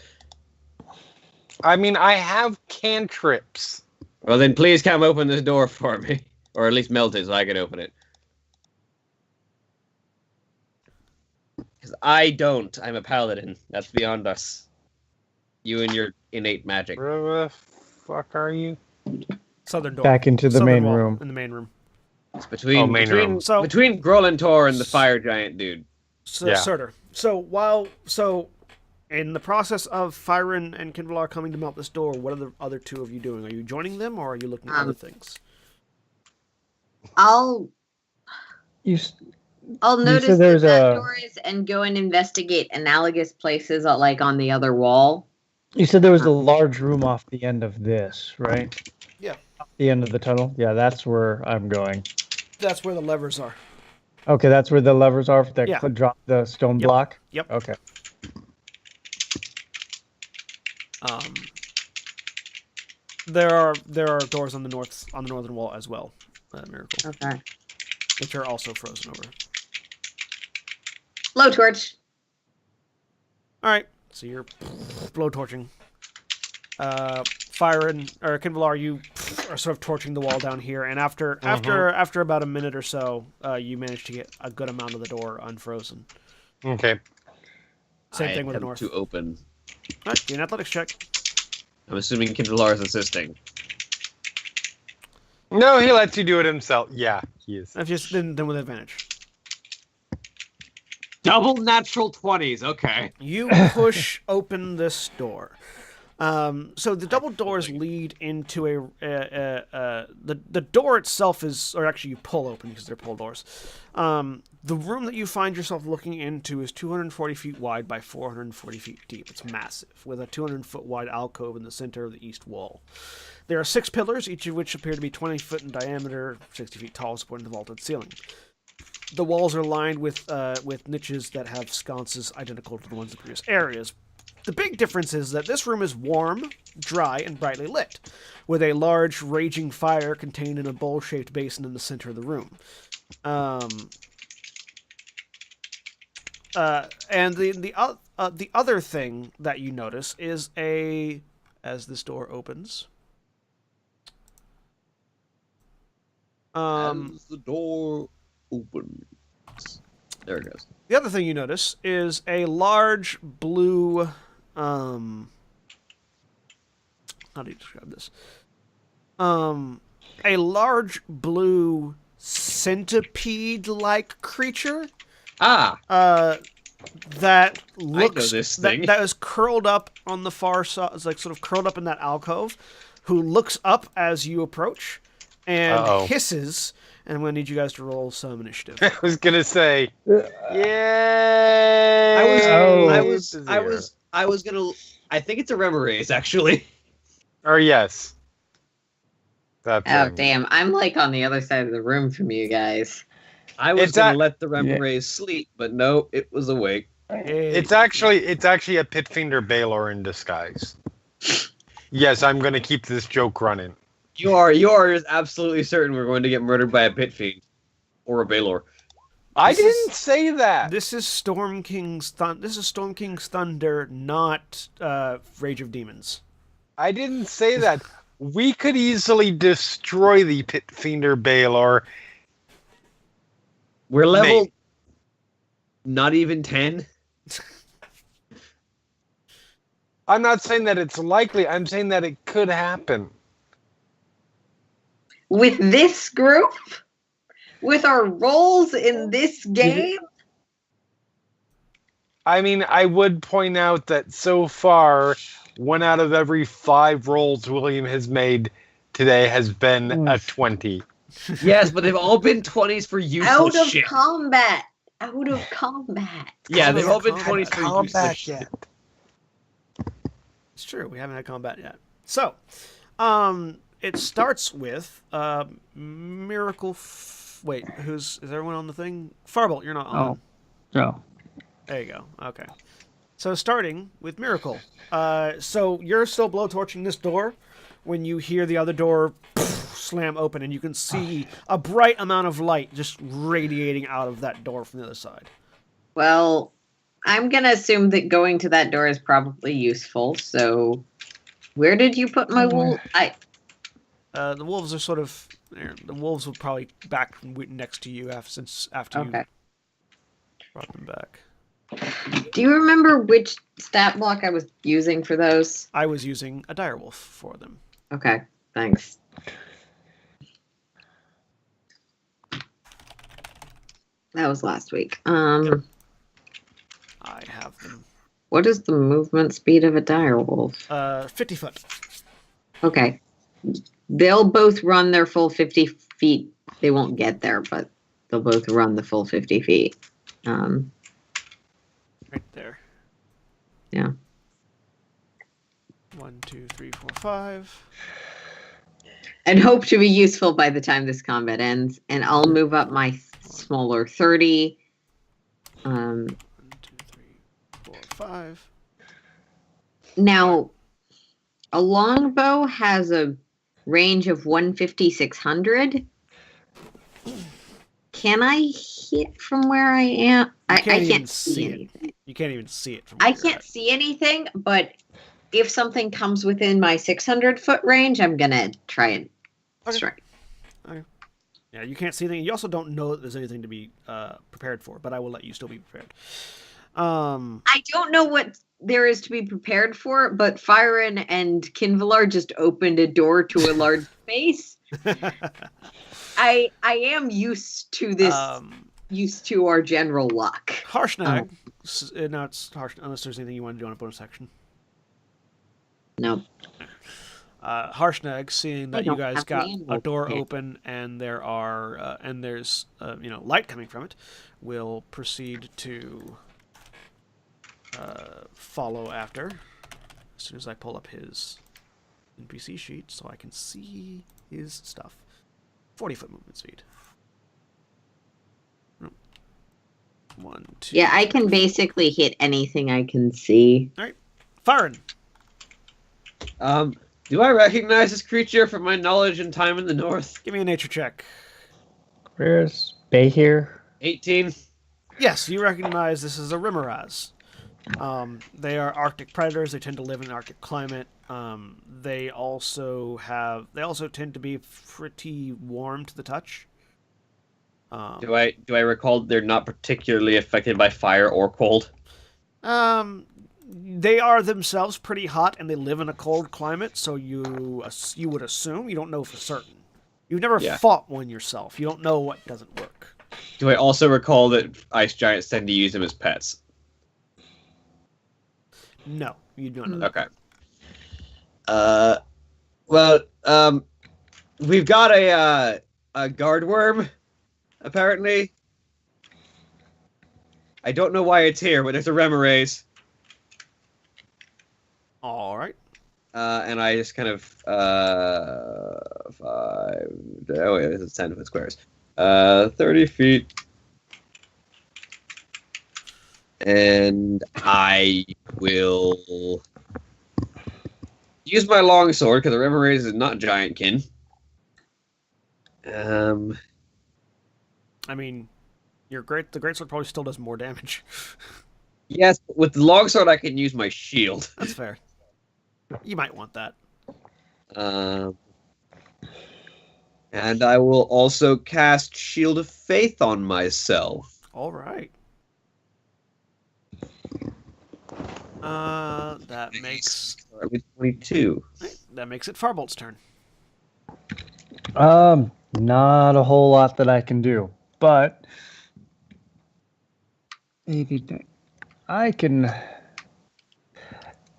I mean, I have cantrips. Well, then please come open this door for me. Or at least melt it so I can open it. Because I don't. I'm a paladin. That's beyond us. You and your innate magic. Where the fuck are you? Southern door. Back into the Southern main wall, room. In the main room. It's between main between room. So- between Grolantor and the fire giant dude. So, Yeah. Surtur. So in the process of Fyron and Kinvalar coming to melt this door, what are the other two of you doing? Are you joining them, or are you looking at other things? I'll You s- notice said that there's that a- door is and go and investigate analogous places like on the other wall. You said there was a large room off the end of this, right? Yeah. The end of the tunnel? Yeah, that's where I'm going. That's where the levers are. Okay, that's where the levers are that Yeah. drop the stone Yep. block? Yep. Okay. There are doors on the northern wall as well, Miracle, Okay. which are also frozen over. Blowtorch. All right, so you're blowtorching. Kinvalar, you are sort of torching the wall down here, and after about a minute or so, you manage to get a good amount of the door unfrozen. Okay. Same thing with the attempt north. to open. All right, do an athletics check. I'm assuming Kinvalar is assisting. No, he lets you do it himself. Yeah, he is. If you then with advantage. Double natural 20s. Okay. You push open this door. So the double doors lead into the door itself is, or actually you pull open because they're pull doors. The room that you find yourself looking into is 240 feet wide by 440 feet deep. It's massive, with a 200-foot wide alcove in the center of the east wall. There are 6 pillars, each of which appear to be 20 foot in diameter, 60 feet tall, supporting the vaulted ceiling. The walls are lined with niches that have sconces identical to the ones in previous areas. The big difference is that this room is warm, dry, and brightly lit, with a large raging fire contained in a bowl-shaped basin in the center of the room. And the other thing that you notice is as this door opens. As the door opens. There it goes. The other thing you notice is a large blue. How do you describe this? A large blue centipede-like creature. That looks this thing. that is curled up on the far side. It's like sort of curled up in that alcove. Who looks up as you approach and hisses. And I'm going to need you guys to roll some initiative. I was gonna say, yay! I was gonna. I think it's a Remerace, actually. Or yes. That Oh thing. damn! I'm like on the other side of the room from you guys. I was It's gonna a- let the Remerace sleep, but no, it was awake. It's actually a Pitfinger Baylor in disguise. Yes, I'm gonna keep this joke running. You are absolutely certain we're going to get murdered by a pit fiend or a Baylor. I This is- didn't say that. This is Storm King's Thunder, not Rage of Demons. I didn't say that. We could easily destroy the Pitfinger Baylor. We're level Mate. not even 10. I'm not saying that it's likely. I'm saying that it could happen. With this group, with our roles in this game, I mean, I would point out that so far, 1 out of every 5 rolls William has made today has been a 20. Yes, but they've all been 20s for useless out of shit. combat. Out of combat. Yeah, they've all been Combat. 20s for useless shit. It's true, we haven't had combat yet. So, it starts with Miracle. Wait, is everyone on the thing? Farbolt, you're not on. No. There you go. Okay. So starting with Miracle. So you're still blowtorching this door when you hear the other door slam open, and you can see a bright amount of light just radiating out of that door from the other side. Well, I'm gonna assume that going to that door is probably useful. So, where did you put my wool? The wolves are sort of. The wolves will probably back next to you after you Okay. brought them back. Do you remember which stat block I was using for those? I was using a direwolf for them. Okay, thanks. That was last week. Yep. I have them. What is the movement speed of a direwolf? 50 foot. Okay. They'll both run their full 50 feet. They won't get there, but they'll both run the full 50 feet. Right there. Yeah. 1, 2, 3, 4, 5. And hope to be useful by the time this combat ends. And I'll move up my smaller 30. 1, 2, 3, 4, 5. Now, a longbow has a range of 150, 600. Can I hit from where I am? I can't see anything. You can't even see it. From I can't see anything, but if something comes within my 600-foot range, I'm going to try and strike. Okay. Yeah, you can't see anything. You also don't know that there's anything to be prepared for, but I will let you still be prepared. I don't know what there is to be prepared for, but Fyron and Kinvalar just opened a door to a large space. I am used to this, used to our general luck. Harshnag. No, it's harsh unless there's anything you want to do on a bonus action. No. Harshnag, seeing that you guys got a door Okay. open and there's light coming from it, will proceed to follow after. As soon as I pull up his NPC sheet, so I can see his stuff. 40-foot movement speed. 1, 2. Yeah, I can basically hit anything I can see. All right, Farron. Do I recognize this creature from my knowledge and time in the north? Give me a nature check. Where's Bay here? 18. Yes, you recognize this is a Rimmeraz. They are Arctic predators. They tend to live in an Arctic climate. They also tend to be pretty warm to the touch. Do I recall they're not particularly affected by fire or cold? They are themselves pretty hot, and they live in a cold climate. So you would assume, you don't know for certain. You've never fought one yourself. You don't know what doesn't work. Do I also recall that ice giants tend to use them as pets? No, you don't know that. Okay. We've got a guard worm, apparently. I don't know why it's here, but there's a Remoraze. All right. And I just kind of 5. Oh wait, this is 10 foot squares. 30 feet. And I will use my longsword because the Remoraze is not giantkin. I mean, the greatsword probably still does more damage. Yes, but with the longsword I can use my shield. That's fair. You might want that. And I will also cast Shield of Faith on myself. All right. That makes 22. That makes it Farbolt's turn. Not a whole lot that I can do, but I can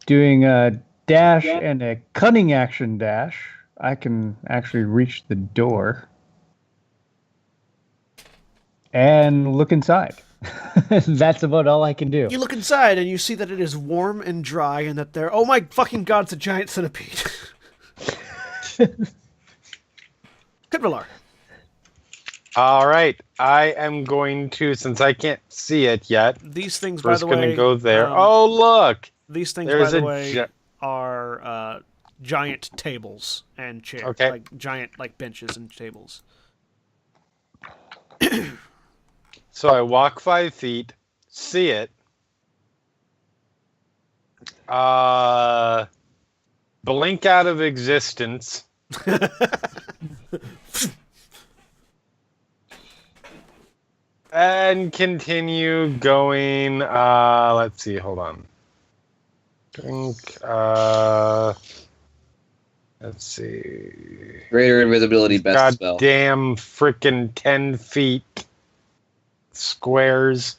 doing a dash and a cunning action dash. I can actually reach the door and look inside. That's about all I can do. You look inside and you see that it is warm and dry, and that there. Oh my fucking god! It's a giant centipede. Kudvalar. All right, I am going to, since I can't see it yet. These things, We're by just the going way. to go there. Oh, look! These things, There's by the a way, are giant tables and chairs. Okay. Like giant benches and tables. So I walk 5 feet, see it. Blink out of existence. And continue going. Let's see. Hold on. Drink. Let's see. Greater invisibility, best spell. Goddamn freaking 10 feet squares.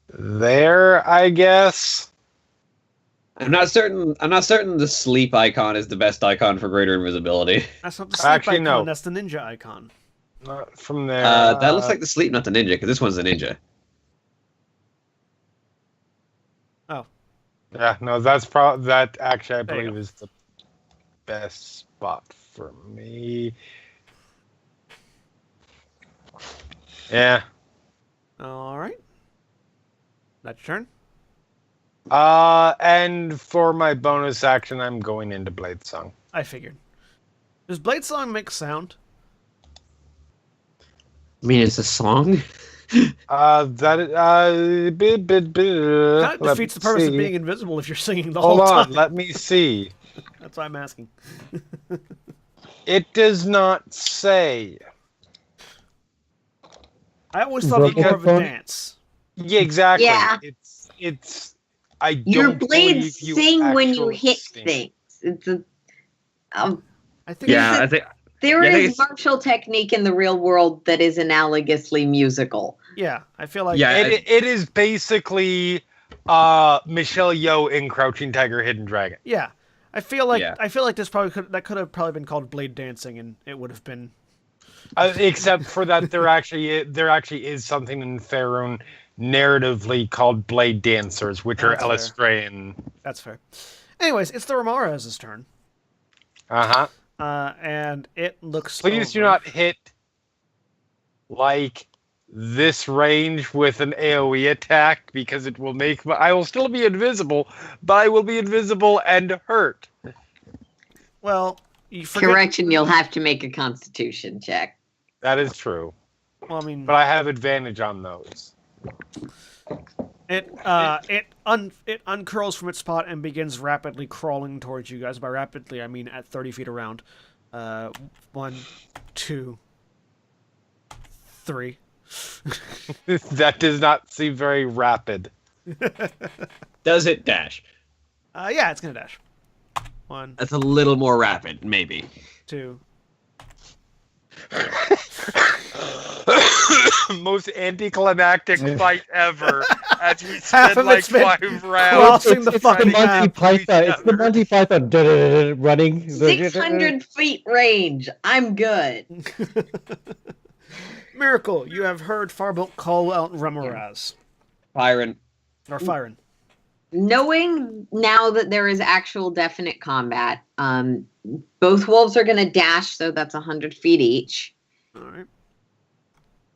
There, I guess. I'm not certain the sleep icon is the best icon for greater invisibility. That's not the sleep Actually, icon, no. that's the ninja icon. Not from there. That looks like the sleep, not the ninja, because this one's the ninja. Oh. Yeah, no, that actually I There you believe go. is the best spot for me. Yeah. All right. That's your turn. And for my bonus action, I'm going into Blade Song. I figured. Does Blade Song make sound? I mean, it's a song. Kind of defeats the purpose of being invisible if you're singing the Hold whole on, time. let me see. That's why I'm asking. It does not say. I always thought it was more of a Because- dance. Yeah, exactly. Yeah. It's. I don't Your blades believe you sing when you actually hit sing. things. It's a. I think Yeah, Is I it- think. There Yeah, I think is martial technique in the real world that is analogously musical. yeah, I feel like Yeah. It is basically Michelle Yeoh in Crouching Tiger, Hidden Dragon. yeah. I feel like Yeah. this could have probably been called blade dancing, and it would have been. Except for that, there actually is something in Faerun narratively called Blade Dancers, which are That's fair. Elistraean. That's fair. Anyways, it's the Ramirez's turn, and it looks. Please do over. not hit like this range with an AoE attack because it will make I will still be invisible, but I will be invisible and hurt. Well, you forget. Correction, you'll have to make a constitution check. That is true, Well, I mean, but I have advantage on those. it uncurls from its spot and begins rapidly crawling towards you guys. By rapidly, I mean at 30 feet around. 1, 2, 3. That does not seem very rapid. Does it dash? Yeah, it's gonna dash. 1, That's a little more rapid, maybe. 2. Most anticlimactic fight ever. As we Half spent of like it's been 5 rounds. crossing the it's fucking the Monty map. Python. It's the Monty Python running. 600 feet range. I'm good. Miracle, you have heard Farbolt call out Ramirez. Byron. Or Firen. Knowing now that there is actual definite combat, both wolves are going to dash, so that's 100 feet each. Alright.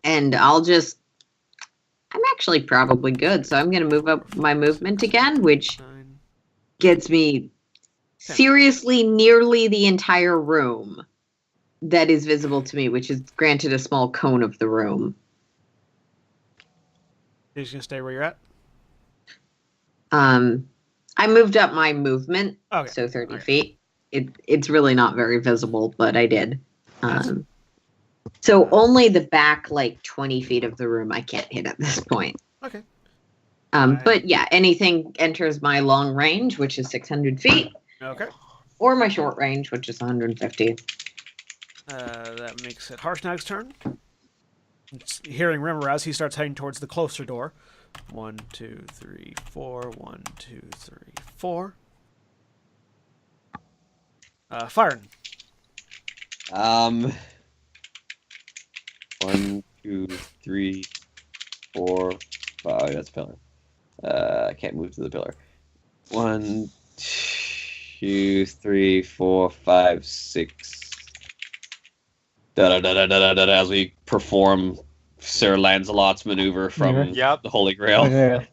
And I'm actually probably good, so I'm going to move up my movement again, which 9. gets me seriously nearly the entire room that is visible to me, which is granted a small cone of the room. You're just gonna stay where you're at? I moved up my movement, Okay. so 30 Okay. feet. It's really not very visible, but I did. So only the back, 20 feet of the room I can't hit at this point. Okay. But yeah, anything enters my long range, which is 600 feet, Okay. or my short range, which is 150. That makes it Harshnag's turn. Hearing Ramirez, he starts heading towards the closer door. 1, 2, 3, 4. 1, 2, 3, 4. Firen. 1, 2, 3, 4, 5. That's a pillar. I can't move to the pillar. 1, 2, 3, 4, 5, 6. As we perform Sir Lancelot's maneuver from Yep. the Holy Grail. Yeah.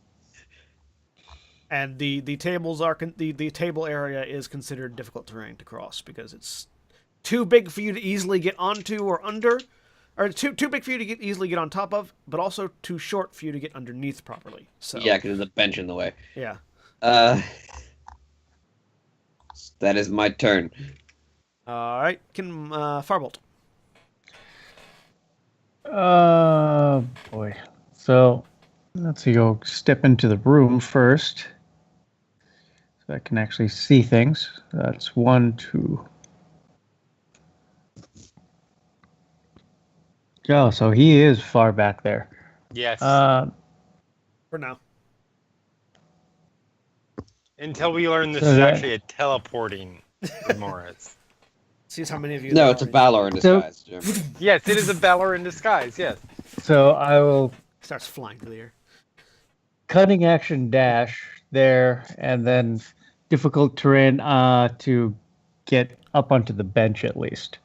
And the tables are the table area is considered difficult terrain to cross because it's too big for you to easily get onto or under, or too big for you to easily get on top of, but also too short for you to get underneath properly. So Yeah, because there's a bench in the way. yeah. That is my turn. All right, can Firebolt. Boy. So let's see. Go step into the room first, so I can actually see things. That's 1, 2. Oh, so he is far back there. Yes. For now. Until we learn this So is that- actually a teleporting Morris. Sees how many of you. No, there it's a are. Valor in disguise, Jim. Yes, it is a Valor in disguise. Yes. So I will Starts flying through the air. cutting action dash there, and then difficult terrain to get up onto the bench at least.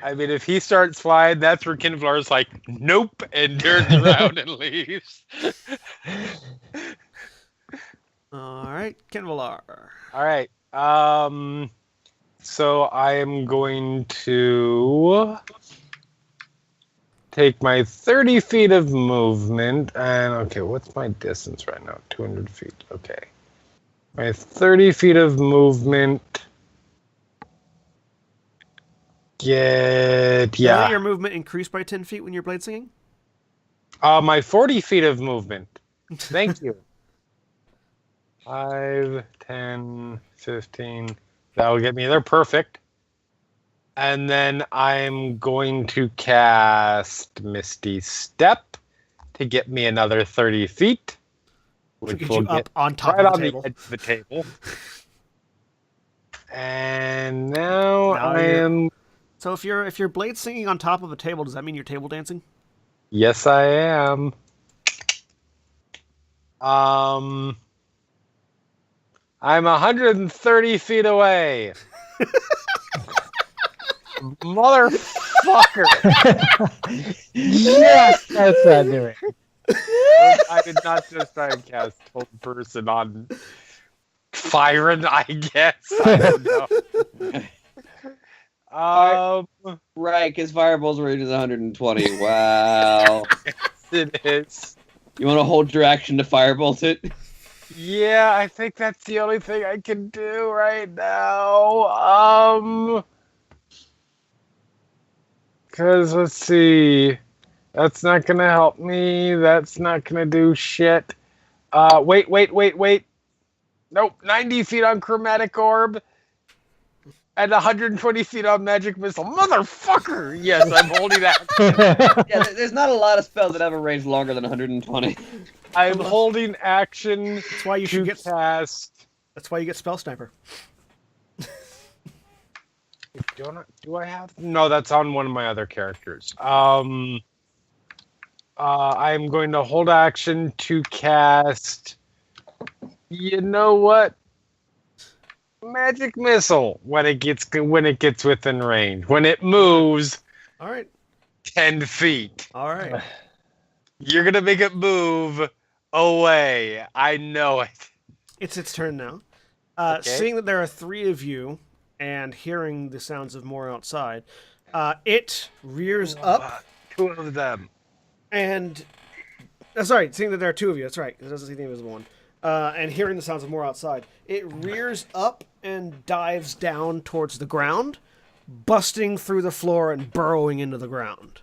I mean, if he starts flying, that's where Kinvlar's like, nope, and turns around and leaves. All right, Kenvalar. All right. So I am going to take my 30 feet of movement, and okay, what's my distance right now? 200 feet. Okay. My 30 feet of movement. Doesn't Yeah. your movement increase by 10 feet when you're blade singing? My 40 feet of movement. Thank you. 5, 10, 15. That'll get me there. Perfect. And then I'm going to cast Misty Step to get me another 30 feet. Which Get will you get up on top right of on the table. the edge of the table. And now Now I you're- am... So if you're blade singing on top of a table, does that mean you're table dancing? Yes, I am. I'm 130 feet away. Motherfucker! Yes, that's what I'm doing. I did not just try and cast Told Person on Firen, I guess. I don't know. Right, because Fireball's range is 120. Wow. It is. You want to hold your action to Firebolt it? Yeah, I think that's the only thing I can do right now. Because, let's see. That's not going to help me. That's not going to do shit. Wait. Nope, 90 feet on Chromatic Orb. And 120 feet on Magic Missile. Motherfucker! Yes, I'm holding that. Yeah, there's not a lot of spells that have a range longer than 120. I'm holding action That's why you to should get. cast. That's why you get Spell Sniper. Do I have? No, that's on one of my other characters. I'm going to hold action to cast. You know what? Magic Missile when it gets within range. When it moves All right. 10 feet, All right. you're gonna make it move away. I know it. It's its turn now. Okay. Seeing that there are 3 of you and hearing the sounds of more outside, it rears up 2 of them. and... sorry, seeing that there are 2 of you. That's right. It doesn't see the invisible one. And hearing the sounds of more outside, it rears up and dives down towards the ground, busting through the floor and burrowing into the ground.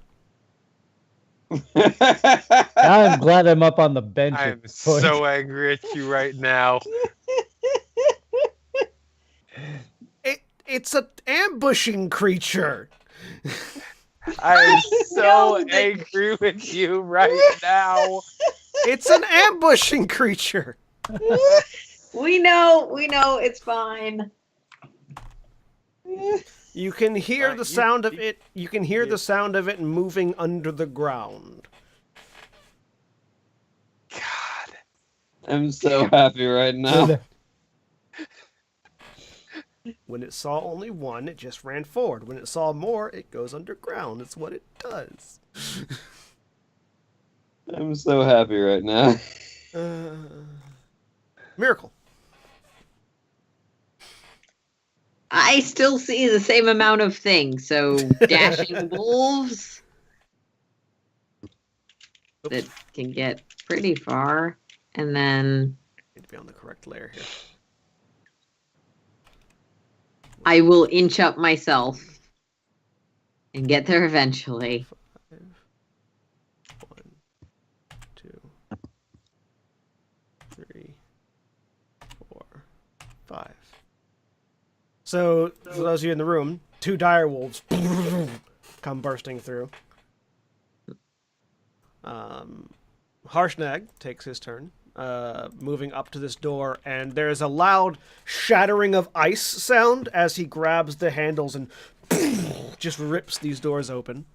I'm glad I'm up on the bench. I'm so angry at you right now. It's an ambushing creature. I'm so know that- angry with you right now. It's an ambushing creature. We know, it's fine. You can hear the sound of you- it. You can hear the sound of it moving under the ground. God. I'm so happy right now. When it saw only one, it just ran forward. When it saw more, it goes underground. It's what it does. I'm so happy right now. Miracle. I still see the same amount of things. So dashing wolves that can get pretty far, and then Need to be on the correct layer here. I will inch up myself and get there eventually. 5, 1, 2, 3, 4, 5. So, for those of you in the room, 2 dire wolves come bursting through. Harshnag takes his turn, moving up to this door, and there's a loud shattering of ice sound as he grabs the handles and just rips these doors open.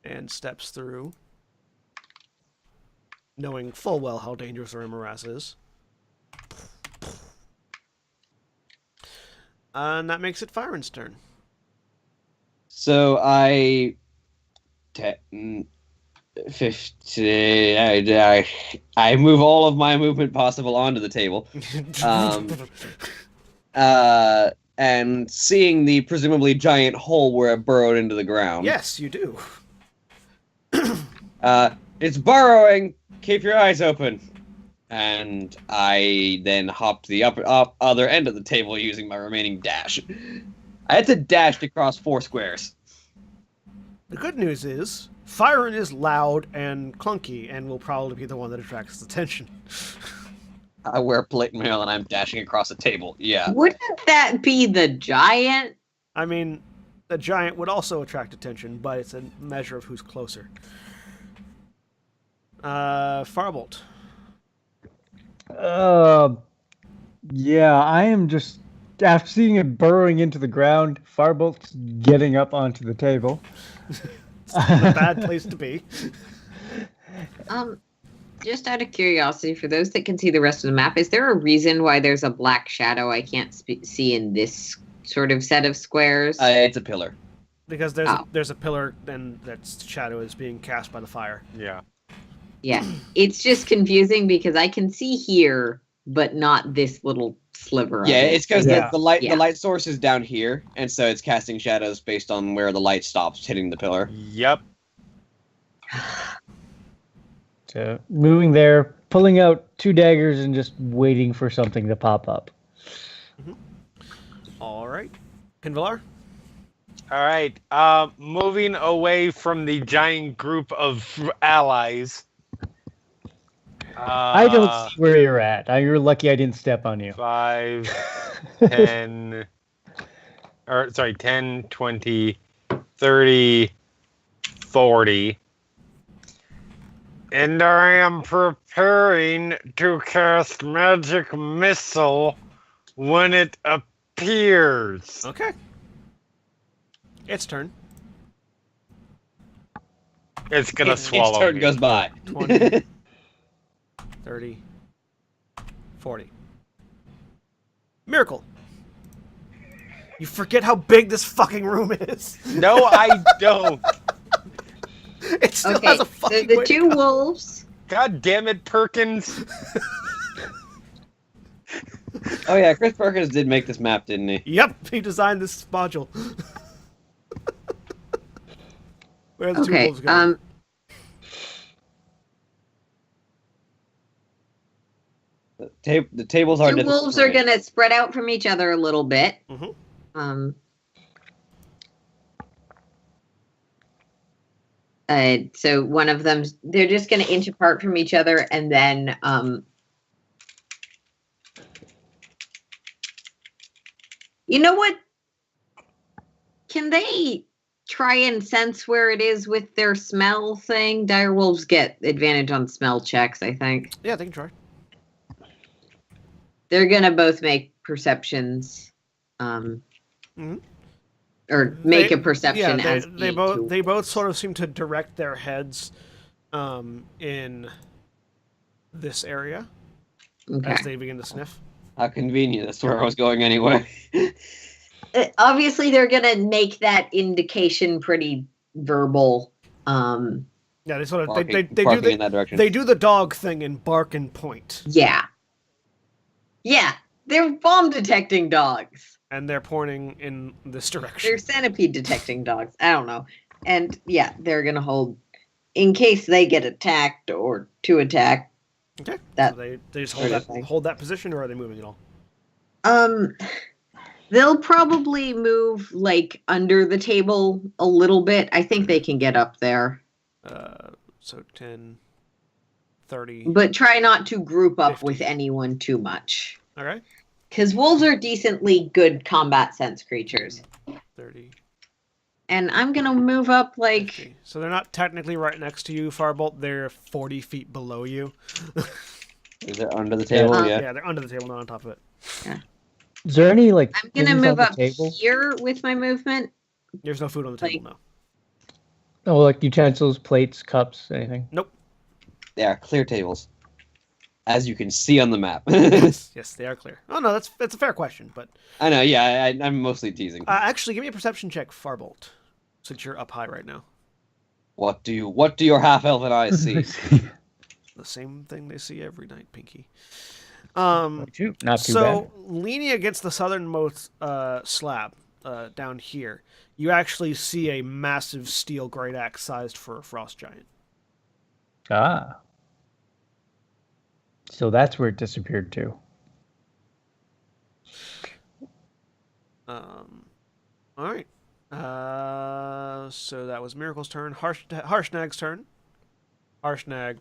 And steps through, knowing full well how dangerous a morass is. And that makes it Firen's turn. So I 50. I move all of my movement possible onto the table. And seeing the presumably giant hole where it burrowed into the ground. Yes, you do. It's burrowing. Keep your eyes open. And I then hopped the other end of the table using my remaining dash. I had to dash across 4 squares. The good news is, Firen is loud and clunky and will probably be the one that attracts attention. I wear plate mail and I'm dashing across a table. Yeah. Wouldn't that be the giant? I mean, the giant would also attract attention, but it's a measure of who's closer. Farbolt. Yeah, I am just, after seeing it burrowing into the ground, Farbolt's getting up onto the table. It's not a bad place to be. Just out of curiosity, for those that can see the rest of the map, is there a reason why there's a black shadow I can't see in this sort of set of squares? It's a pillar. Because there's a pillar and that shadow is being cast by the fire. Yeah. Yeah, it's just confusing because I can see here, but not this little sliver. Yeah, of it. it's because Yeah. the light source is down here, and so it's casting shadows based on where the light stops hitting the pillar. Yep. So, moving there, pulling out 2 daggers and just waiting for something to pop up. All right. Kinvalar? All right. Moving away from the giant group of allies. I don't see where you're at. You're lucky I didn't step on you. 5, 10, 10, 20, 30, 40. And I am preparing to cast Magic Missile when it appears. Okay. Its turn. It's going to Its swallow turn me. goes by. 20, 30, 40. Miracle. You forget how big this fucking room is. No, I don't. It still Okay, has a so fucking the way to 2 go. wolves. God damn it, Perkins. Oh yeah, Chris Perkins did make this map, didn't he? Yep, he designed this module. Where are the 2 Okay, wolves going? The tables are 2 different wolves are terrain. going to spread out from each other a little bit. Mhm. So one of them, they're just going to inch apart from each other, and then you know what? Can they try and sense where it is with their smell thing? Dire wolves get advantage on smell checks, I think. Yeah, they can try. They're going to both make perceptions. Mhm. Or make They- a perception yeah, as they both sort of seem to direct their heads in this area Okay. as they begin to sniff. How convenient. That's where I was going anyway. Obviously, they're going to make that indication pretty verbal. Yeah, they sort of Barking, they barking do in that direction. they do the dog thing and bark and point, Yeah. Yeah, they're bomb detecting dogs. and they're pointing in this direction. They're centipede detecting dogs. I don't know. And yeah, they're going to hold in case they get attacked or to attack. Okay. That So they just sort of thing. hold that position, or are they moving at all? They'll probably move like under the table a little bit. I think they can get up there. So 10, 30. But try not to group up 50. with anyone too much. Okay. Because wolves are decently good combat sense creatures. 30. And I'm going to move up like... 50. So they're not technically right next to you, Firebolt. They're 40 feet below you. Is it under the table? Yeah. Yeah, they're under the table, not on top of it. Yeah. Is there any like? I'm going to things on move the up table? here with my movement. There's no food on the table, no. Oh, like utensils, plates, cups, anything? Nope. They are clear tables, as you can see on the map. Yes, they are clear. Oh, no, that's a fair question, but... I know, yeah, I'm mostly teasing. Actually, give me a perception check, Firebolt, since you're up high right now. What do your half-elven eyes see? The same thing they see every night, Pinky. Not too So, leaning against the southernmost slab down here, you actually see a massive steel great axe sized for a frost giant. bad. Ah. So that's where it disappeared to. All right. So that was Miracle's turn. Harshnag's turn. Harshnag.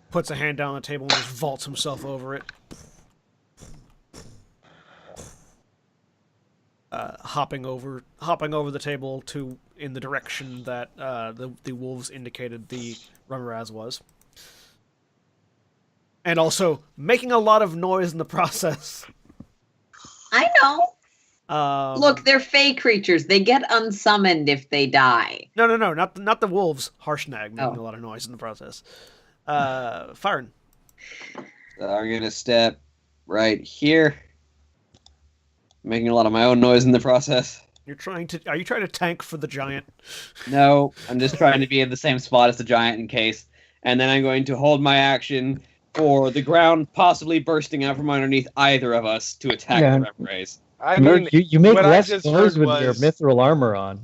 Puts a hand down on the table and just vaults himself over it. Hopping over the table in the direction that the wolves indicated the Rummaraz was. And also making a lot of noise in the process. I know. Look, they're fey creatures. They get unsummoned if they die. No, not the wolves. Harshnag making a lot of noise in the process. Firen. I'm gonna step right here, making a lot of my own noise in the process. Are you trying to tank for the giant? No, I'm just trying to be in the same spot as the giant in case. And then I'm going to hold my action for the ground possibly bursting out from underneath either of us to attack the Rep Rays. I mean, you make what less I just noise heard with your was- mithril armor on.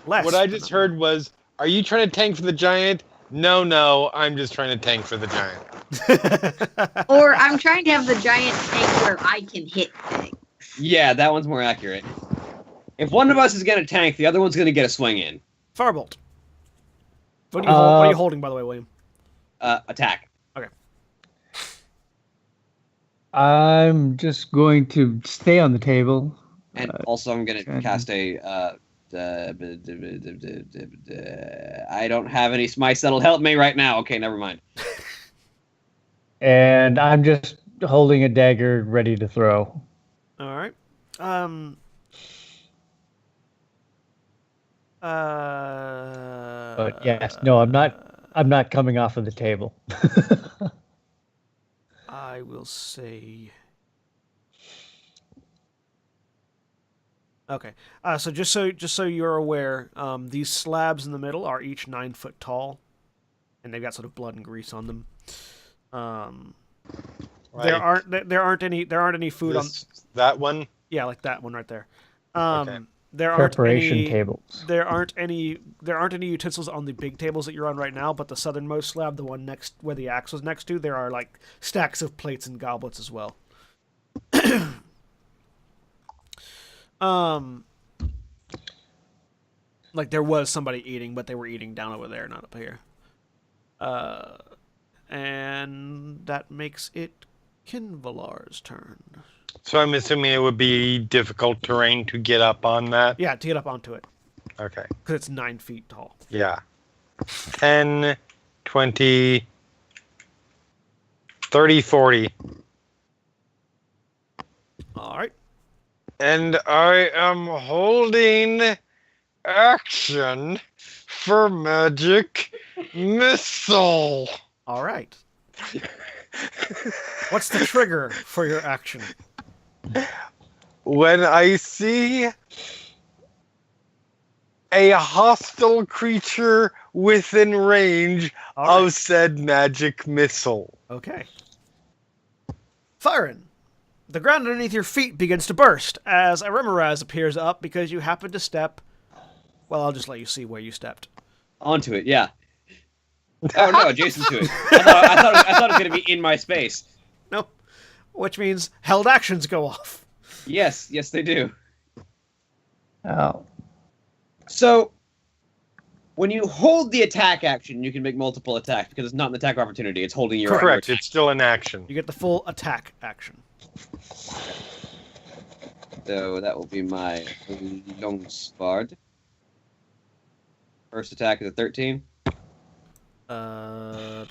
Less. What I just heard was, are you trying to tank for the giant? No, I'm just trying to tank for the giant. Or I'm trying to have the giant tank where I can hit things. Yeah, that one's more accurate. If one of us is going to tank, the other one's going to get a swing in. Firebolt. What are you holding, by the way, William? Attack. Okay. I'm just going to stay on the table. And also I'm going to cast a... I don't have any smites that'll help me right now. Okay, never mind. And I'm just holding a dagger ready to throw. All right. But yes, no, I'm not coming off of the table. I will say. Okay. So just so you're aware, these slabs in the middle are each 9 foot tall, and they've got sort of blood and grease on them. There aren't any food on that one. Yeah, like that one right there. Okay. There aren't Preparation any tables. There aren't any utensils on the big tables that you're on right now, but the southernmost slab, the one next where the axe was next to, there are like stacks of plates and goblets as well. Like there was somebody eating, but they were eating down over there, not up here. And that makes it Kinvalar's turn. So I'm assuming it would be difficult terrain to get up on that. Yeah, to get up onto it. Okay. Because it's 9 feet tall. Yeah. 10, 20, 30, 40. All right. And I am holding action for magic missile. All right. What's the trigger for your action? When I see a hostile creature within range All right. of said magic missile. Okay. Firen, the ground underneath your feet begins to burst as a Remoraz appears up because you happen to step. Well, I'll just let you see where you stepped. Onto it, yeah. Oh no, adjacent to it. I thought it was going to be in my space. No, which means held actions go off. Yes, they do. Oh. So, when you hold the attack action, you can make multiple attacks because it's not an attack opportunity. It's holding your Correct. your It's still in action. You get the full attack action. So that will be my long sword. First attack is a 13. I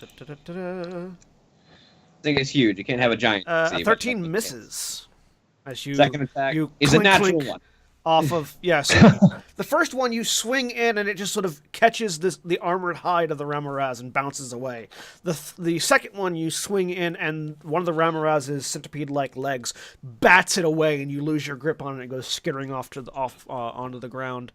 think it's huge. You can't have a giant. A 13 misses. As you Second attack you is a clink, natural clink one. off of so the first one you swing in and it just sort of catches the armored hide of the Ramaraz and bounces away. The second one you swing in and one of the Ramaraz's centipede-like legs bats it away and you lose your grip on it and it goes skittering onto the ground.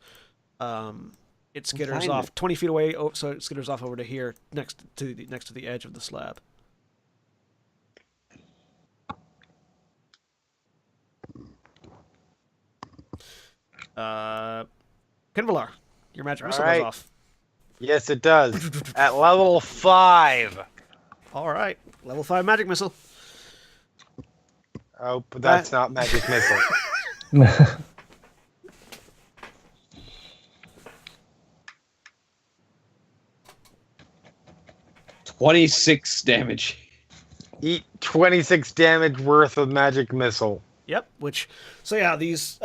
It skitters off 20 feet away, so it skitters off over to here next to the edge of the slab. Kinvalar, your magic missile goes off. Yes, it does. At level 5. All right, level 5 magic missile. Oh, but that's not magic missile. 26 damage. Eat 26 damage worth of magic missile. Yep. These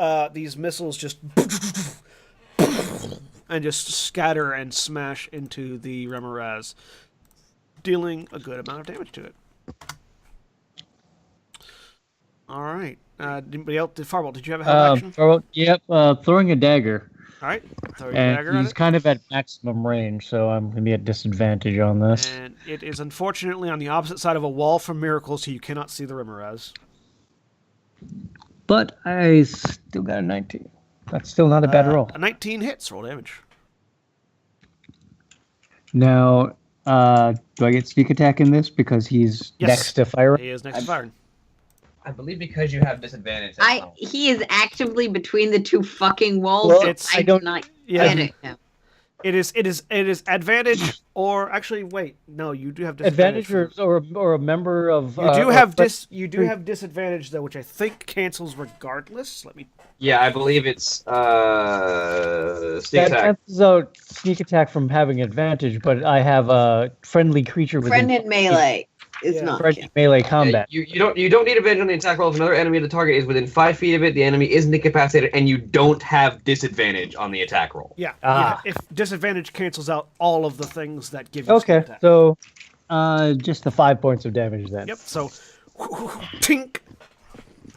missiles just and just scatter and smash into the Ramaraz, dealing a good amount of damage to it. All right. Anybody else? Farwell, did you have a held action? Farwell, yep. Throwing a dagger. All right. Throw your dagger And at he's it. kind of at maximum range, so I'm going to be at disadvantage on this. And it is unfortunately on the opposite side of a wall from Miracle, so you cannot see the Ramaraz. But I still got a 19. That's still not a bad roll. A 19 hits. Roll damage. Now, do I get sneak attack in this because he's Yes. next to fire? He is next to firing. I believe because you have disadvantage. He is actively between the two fucking walls. Well, so I I don't- do not Yeah. get it. No. It is advantage, or actually, wait, no, you do have disadvantage. Advantage or a member of... You do have disadvantage though, which I think cancels regardless. Let me. Yeah, I believe it's sneak That attack. cancels out sneak attack from having advantage, but I have a friendly creature with Friend in melee is Yeah. not. friendly melee combat. You don't need advantage on the attack roll if another enemy of the target is within 5 feet of it. The enemy isn't incapacitated, and you don't have disadvantage on the attack roll. Yeah, Ah. yeah. If disadvantage cancels out all of the things that give you. Okay, sneak attack. so just the 5 points of damage then. Yep. So, tink.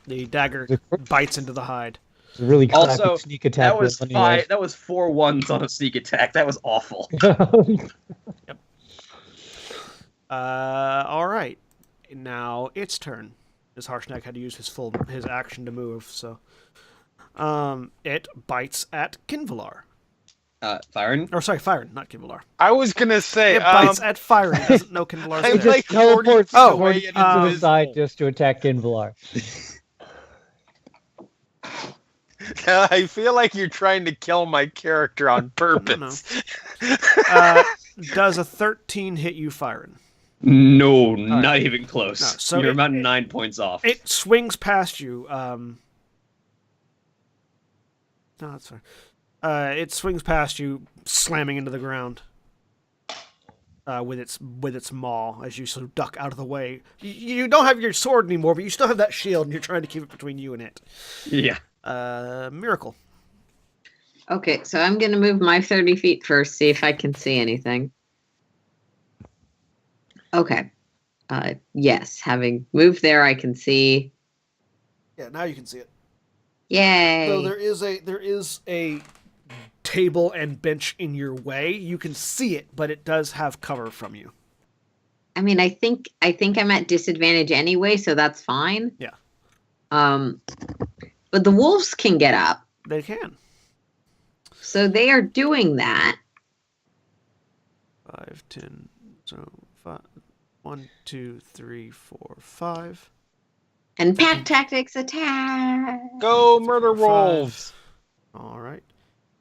The dagger bites into the hide. It's a really crappy Also, sneak attack. That was roll anyway. 5. That was 4 ones on a sneak attack. That was awful. All right. Now it's turn. As Harshnag had to use his action to move, so it bites at Kinvalar. Firen? Or sorry, Firen, not Kinvalar. I was going to say, It bites at Firen. It doesn't know Kinvalar's I'm there. like 40 teleports feet away to and the invisible. side just to attack Kinvalar. I feel like you're trying to kill my character on purpose. Does a 13 hit you, Firen? No, not even close. No, so You're it- about 9 points off. It swings past you. No, that's fine. It swings past you, slamming into the ground. With its maw as you sort of duck out of the way. You don't have your sword anymore, but you still have that shield, and you're trying to keep it between you and it. Yeah. Miracle. Okay, so I'm going to move my 30 feet first, see if I can see anything. Okay. Yes, having moved there, I can see. Yeah, now you can see it. Yay! Though there is a table and bench in your way. You can see it, but it does have cover from you. I mean, I think I'm at disadvantage anyway, so that's fine. Yeah. But the wolves can get up, They can. so they are doing that. 5, 10, so 5. 1, 2, 3, 4, 5. And pack tactics attack. Go murder 5. wolves. All right.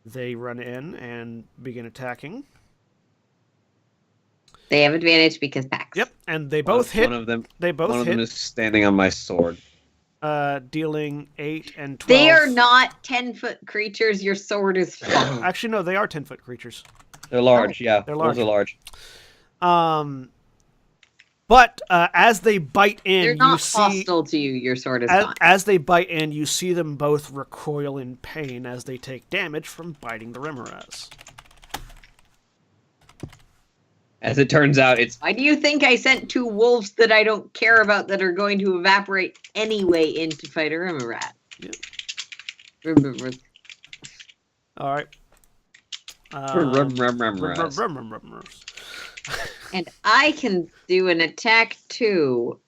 They run in and begin attacking. They have advantage because packs. Yep, and they both hit. One of them. They both One of them hit, is standing on my sword. dealing 8 and 12. They are not 10-foot creatures. Your sword is fine. Actually, no, they are 10-foot creatures. They're large. Yeah, They're those are large. But as they bite in, They're not you see hostile to you. Your sword is fine. as they bite in, you see them both recoil in pain as they take damage from biting the Remoraz. As it turns out, it's Why do you think I sent 2 wolves that I don't care about that are going to evaporate anyway in to fight a Remoraz? Yep. All right. And I can do an attack too.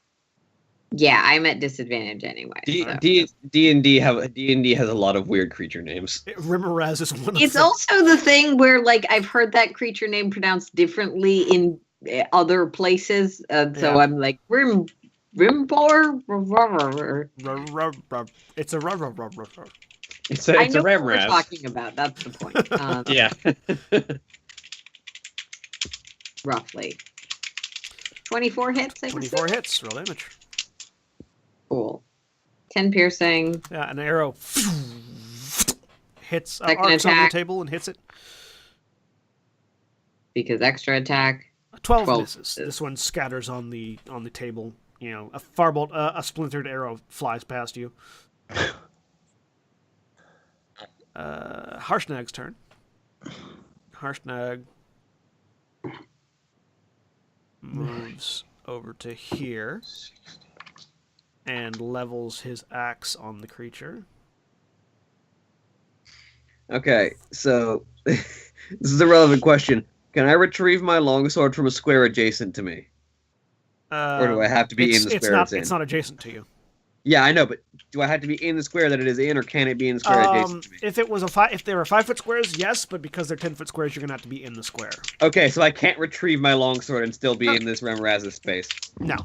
Yeah, I'm at disadvantage anyway. D&D has a lot of weird creature names. Remoraz is one of It's them. also the thing where, like, I've heard that creature name pronounced differently in other places. So Yeah. I'm like, Rimbor? It's a It's I a know what we're Ramraz. talking about. That's the point. Yeah. Roughly. 24 hits, I guess. 24 hits, roll damage. Cool. 10 piercing. Yeah, an arrow hits, Second arcs over the attack. table and hits it. Because extra attack. 12 12 misses. misses. This one scatters on the table. You know, a firebolt, a splintered arrow flies past you. Harshnag's turn. Harshnag moves over to here and levels his axe on the creature. Okay, so this is a relevant question. Can I retrieve my longsword from a square adjacent to me? Or do I have to be in the square it's in? It's not adjacent to you. Yeah, I know, but do I have to be in the square that it is in, or can it be in the square adjacent to me? If it was if they were 5-foot squares, yes, but because they're 10-foot squares, you're gonna have to be in the square. Okay, so I can't retrieve my longsword and still be in this Remoraz's space No.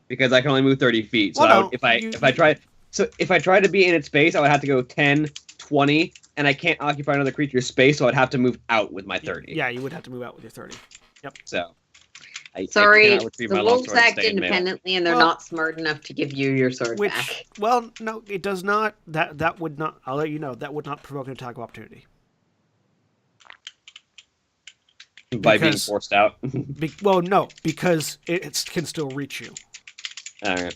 because I can only move 30 feet. So Well, no, if I tried to be in its space, I would have to go 10, 20, and I can't occupy another creature's space, so I'd have to move out with my 30. Yeah, you would have to move out with your 30. So I Sorry, cannot retrieve the my wolves longsword and act stay in melee. independently, and they're Well- not smart enough to give you your sword back. Well, no, it does not. That would not. I'll let you know. That would not provoke an attack of opportunity. By being because- forced out. Well, no, because it can still reach you. All right.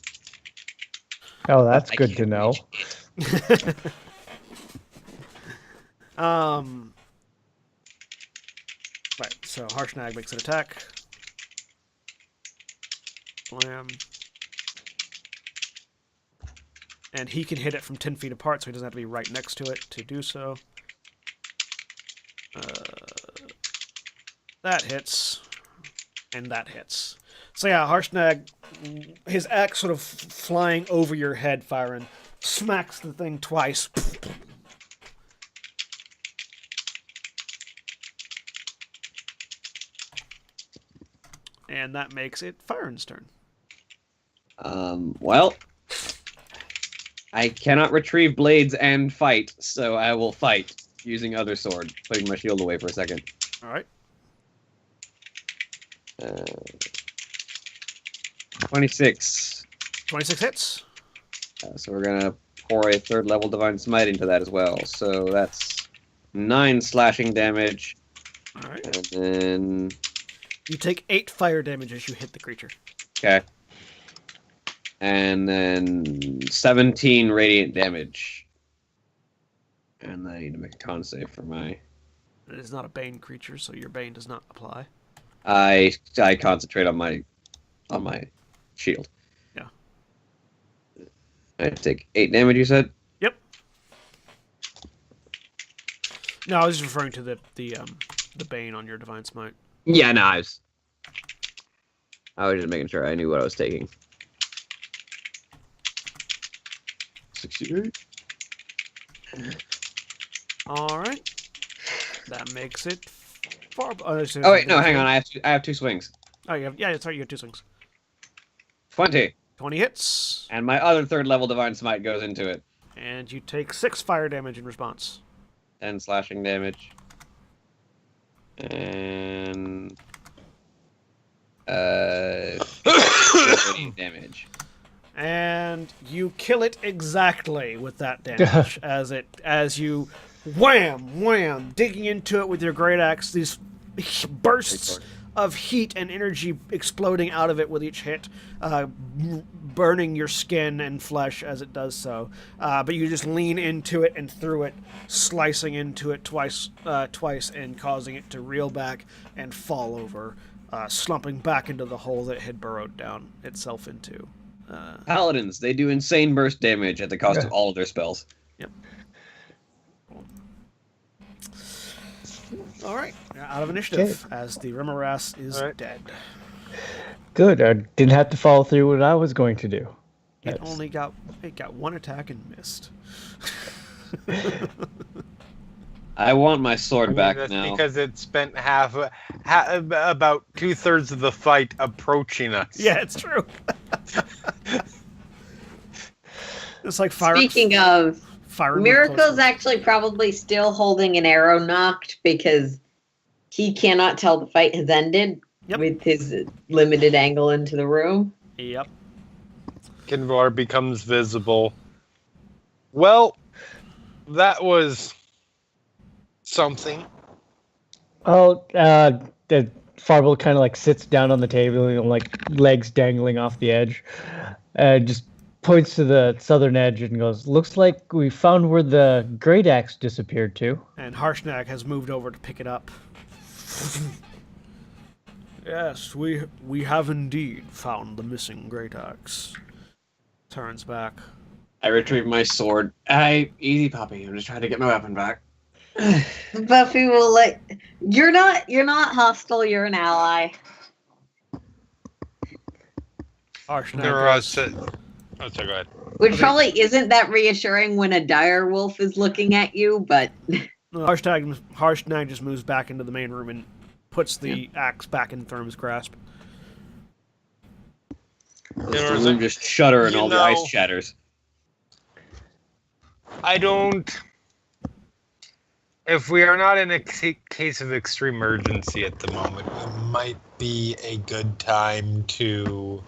Oh, that's I good to can't know. reach it. Right. So Harshnag makes an attack. Blam. And he can hit it from 10 feet apart, so he doesn't have to be right next to it to do so. That hits. And that hits. So yeah, Harshnag, his axe sort of flying over your head, Firen, smacks the thing twice. And that makes it Firen's turn. Well, I cannot retrieve blades and fight, so I will fight using other sword, putting my shield away for a second. All right. 26. 26 hits. So we're gonna pour a 3rd level Divine Smite into that as well. So that's 9 slashing damage, All right. and then You take 8 fire damage as you hit the creature. okay, and then 17 radiant damage. And I need to make a con save for my. It is not a Bane creature, so your Bane does not apply. I concentrate on my shield. Yeah. I take 8 damage. You said. Yep. No, I was just referring to the Bane on your Divine Smite. Yeah, no, I was just making sure I knew what I was taking. 68. All right. That makes it far. Oh wait, no, hang on. I have 2 swings. Oh, yeah, sorry, you have 2 swings. 20, 20 hits, and my other 3rd level Divine Smite goes into it. and you take 6 fire damage in response. 10 slashing damage. And radiant damage. And you kill it exactly with that damage as you wham, digging into it with your great axe. These bursts of heat and energy exploding out of it with each hit, burning your skin and flesh as it does so. But you just lean into it and through it, slicing into it twice, and causing it to reel back and fall over, slumping back into the hole that it had burrowed down itself into. Paladins, they do insane burst damage at the cost of all of their spells. Yep. All right, out of initiative, as the Remoras is dead. Good. I didn't have to follow through what I was going to do. It got one attack and missed. I want my sword back that's now. because it spent about 2/3 of the fight approaching us. Yeah, it's true. It's like fire. Speaking of, fire Miracle's actually probably still holding an arrow knocked because he cannot tell the fight has ended with his limited angle into the room. Yep. Kinvar becomes visible. Well, that was something. Oh, the Farble kind of like sits down on the table, and like legs dangling off the edge. Just points to the southern edge and goes, "Looks like we found where the great axe disappeared to." And Harshnag has moved over to pick it up. Yes, we have indeed found the missing great axe. Turns back. I retrieve my sword. Easy, puppy. I'm just trying to get my weapon back. Buffy will you're not Harshnag hostile, you're an ally. Sorry, go ahead. Which probably isn't that reassuring when a dire wolf is looking at you, but Harshnag just moves back into the main room and puts the axe back in Therm's grasp. The room just shudder and all the ice shatters. If we are not in a case of extreme urgency at the moment, it might be a good time to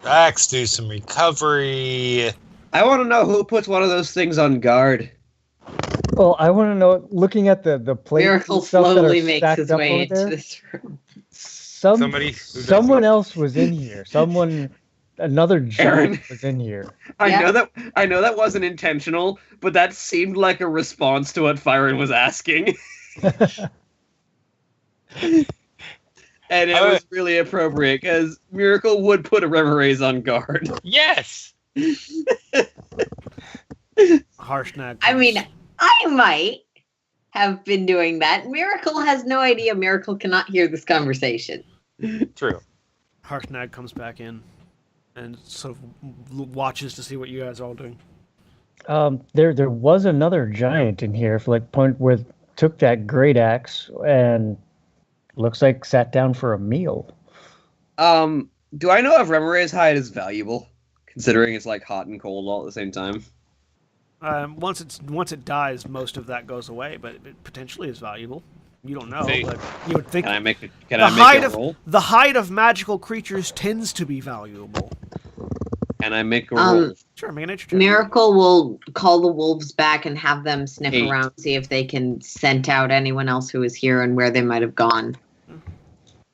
relax, do some recovery. I want to know who puts one of those things on guard. Well, I want to know, looking at the plates Miracle and stuff slowly that are makes stacked his up way over into there, this room. someone else was in here. Another giant was in here. I know that wasn't intentional, but that seemed like a response to what Fyron was asking. And it was really appropriate, because Miracle would put a Remoraise on guard. Yes! Harshnag. I mean, I might have been doing that. Miracle has no idea Miracle cannot hear this conversation. True. Harshnag comes back in and sort of watches to see what you guys are all doing. There was another giant in here, for like point where took that great axe and looks like sat down for a meal. Do I know if Remoraise hide is valuable, considering it's like hot and cold all at the same time? Once it dies, most of that goes away, but it potentially is valuable. You don't know, but you would think. Can I make a roll? The hide of magical creatures tends to be valuable. Can I make a roll? Sure, make a nature check. Miracle will call the wolves back and have them sniff around, see if they can scent out anyone else who is here and where they might have gone.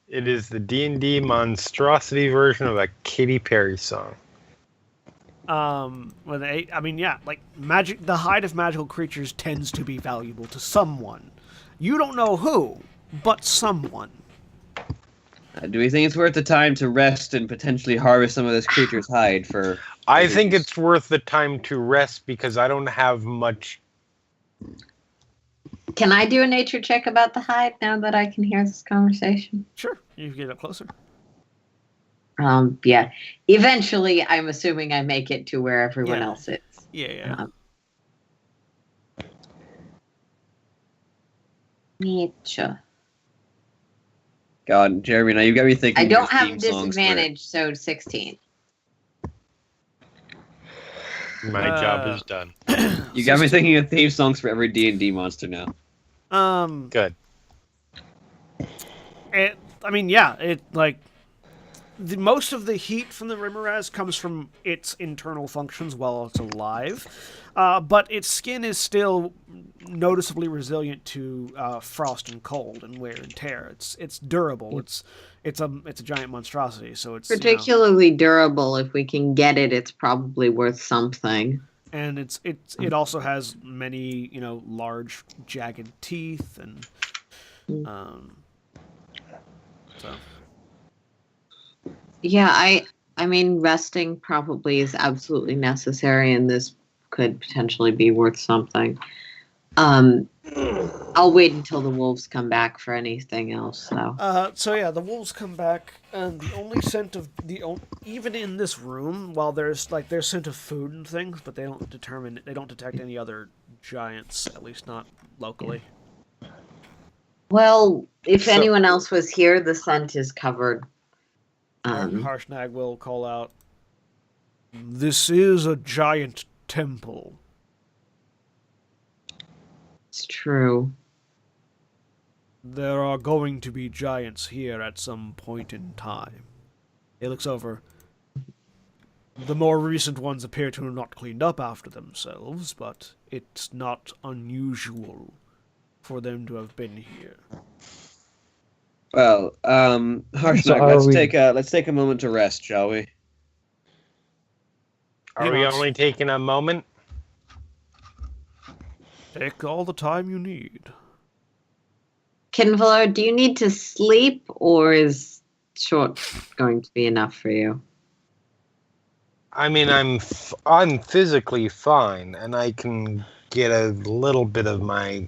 It is the D&D monstrosity version of a Katy Perry song. Magic. The hide of magical creatures tends to be valuable to someone. You don't know who, but someone. Do we think it's worth the time to rest and potentially harvest some of this creature's hide for... I think it's worth the time to rest because I don't have much... Can I do a nature check about the hide now that I can hear this conversation? Sure, you can get up closer. Yeah. Eventually, I'm assuming I make it to where everyone else is. Yeah. Nature. God, Jeremy, now you've got me thinking. I don't have disadvantage, so 16. My job is done. You got me thinking of theme songs for every D&D monster now. Good. Most of the heat from the Rimmeraz comes from its internal functions while it's alive, but its skin is still noticeably resilient to frost and cold and wear and tear. It's durable. It's a giant monstrosity, so it's particularly durable. If we can get it, it's probably worth something. And it also has many large jagged teeth and so. Yeah, I mean, resting probably is absolutely necessary, and this could potentially be worth something. I'll wait until the wolves come back for anything else, though. The wolves come back, and the only scent of even in this room, while there's scent of food and things, but they don't detect any other giants, at least not locally. Well, if anyone else was here, the scent is covered. Harshnag will call out, "This is a giant temple." It's true. There are going to be giants here at some point in time. He looks over. The more recent ones appear to have not cleaned up after themselves, but it's not unusual for them to have been here. Well, Harshnag, let's take a moment to rest, shall we? Are we only taking a moment? Take all the time you need. Kinvalor, do you need to sleep, or is short going to be enough for you? I mean, I'm physically fine, and I can get a little bit of my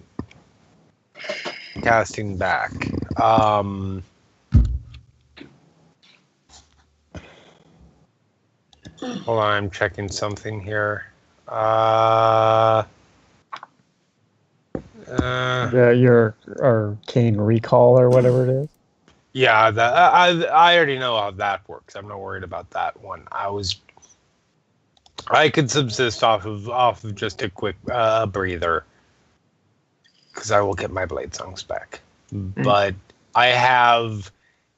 casting back. Hold on, I'm checking something here. Your arcane recall or whatever it is. Yeah, I already know how that works. I'm not worried about that one. I could subsist off of just a quick breather, because I will get my blade songs back. But I have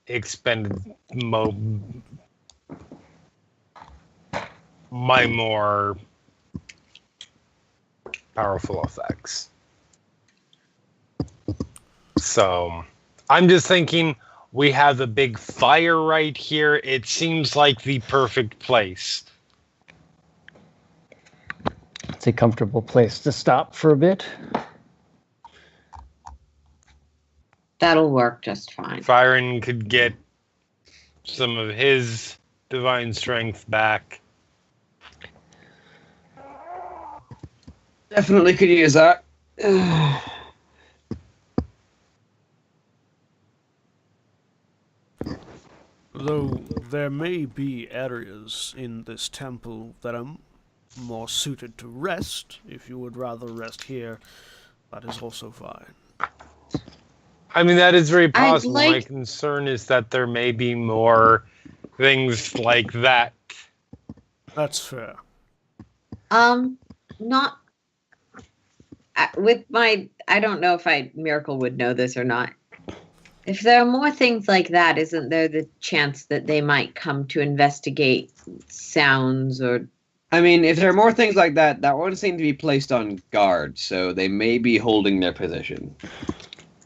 expended my more powerful effects. So I'm just thinking, we have a big fire right here. It seems like the perfect place. It's a comfortable place to stop for a bit. That'll work just fine. Fyron could get some of his divine strength back. Definitely could use that. Though there may be areas in this temple that are more suited to rest. If you would rather rest here, that is also fine. I mean, that is very possible. My concern is that there may be more things like that. That's fair. Not with my. I don't know if Miracle would know this or not. If there are more things like that, isn't there the chance that they might come to investigate sounds or? I mean, if there are more things like that, that won't seem to be placed on guard, so they may be holding their position.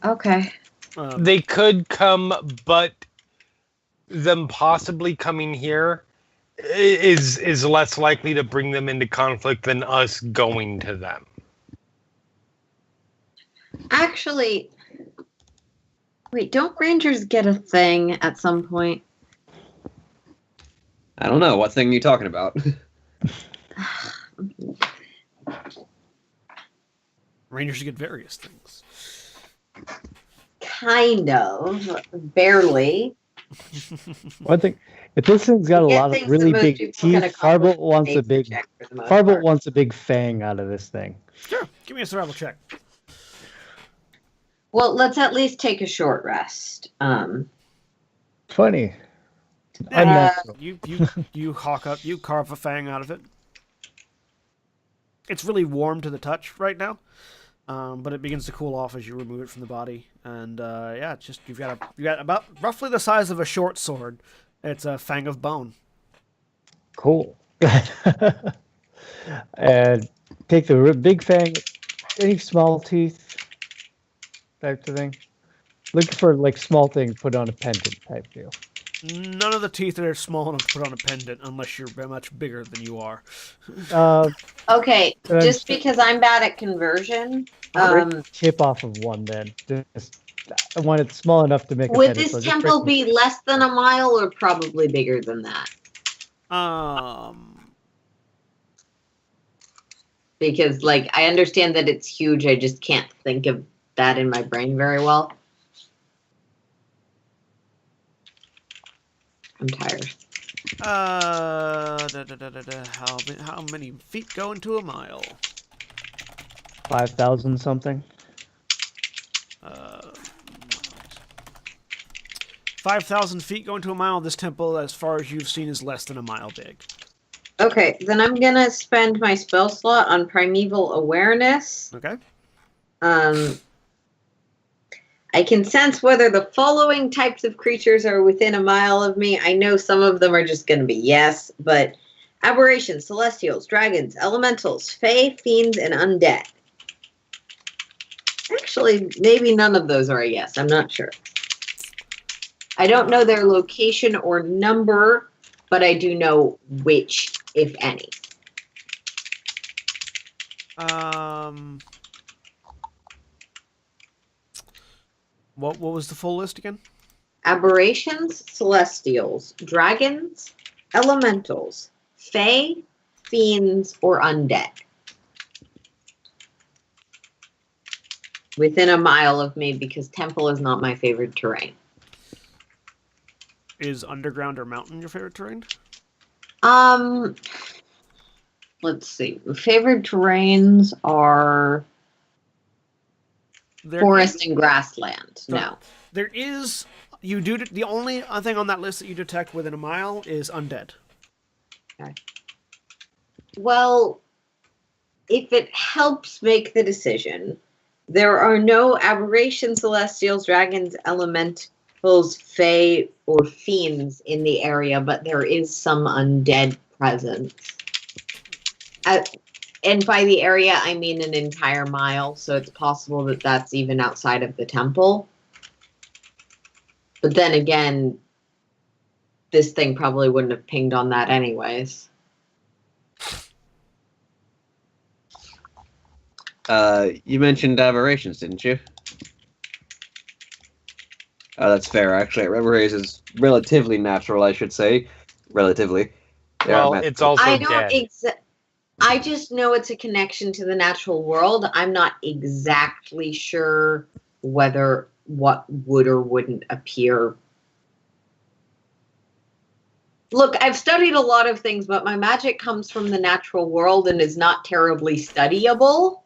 Okay. They could come, but them possibly coming here is less likely to bring them into conflict than us going to them. Actually, wait, don't rangers get a thing at some point? I don't know. What thing are you talking about? Rangers get various things. Kind of. Barely. One thing, if this thing's got a lot of really big teeth, Farbolt wants a big fang out of this thing. Sure. Give me a survival check. Well, let's at least take a short rest. 20. You hawk up, you carve a fang out of it. It's really warm to the touch right now. but it begins to cool off as you remove it from the body. And yeah, it's just you've got about roughly the size of a short sword. It's a fang of bone. Cool. And take the big fang, any small teeth type of thing. Looking for like small things put on a pendant type deal. None of the teeth are small enough to put on a pendant unless you're much bigger than you are. Okay, I'm just just- because I'm bad at conversion, Chip off of one then. Just, I want it small enough to make a would pendant. this so just temple break- be less than a mile or probably bigger than that? Because, like, I understand that it's huge. I just can't think of that in my brain very well. I'm tired. How many feet go into a mile? 5,000 something. 5,000 feet go into a mile. This temple, as far as you've seen, is less than a mile big. Okay, then I'm gonna spend my spell slot on Primeval Awareness. Okay. I can sense whether the following types of creatures are within a mile of me. I know some of them are just going to be yes, but aberrations, celestials, dragons, elementals, fae, fiends, and undead. Actually, maybe none of those are a yes. I'm not sure. I don't know their location or number, but I do know which, if any. What was the full list again? Aberrations, celestials, dragons, elementals, fae, fiends, or undead. Within a mile of me, because temple is not my favorite terrain. Is underground or mountain your favorite terrain? Let's see. Favorite terrains are forest and grassland. No. There is the only thing on that list that you detect within a mile is undead. Okay. Well, if it helps make the decision, there are no aberrations, celestials, dragons, elementals, fae, or fiends in the area, but there is some undead presence. And by the area, I mean an entire mile, so it's possible that that's even outside of the temple. But then again, this thing probably wouldn't have pinged on that anyways. You mentioned aberrations, didn't you? That's fair, actually. Aberrations is relatively natural, I should say. Relatively. They Well, aren't it's magical. also I don't dead. I just know it's a connection to the natural world. I'm not exactly sure whether what would or wouldn't appear. Look, I've studied a lot of things, but my magic comes from the natural world and is not terribly studyable.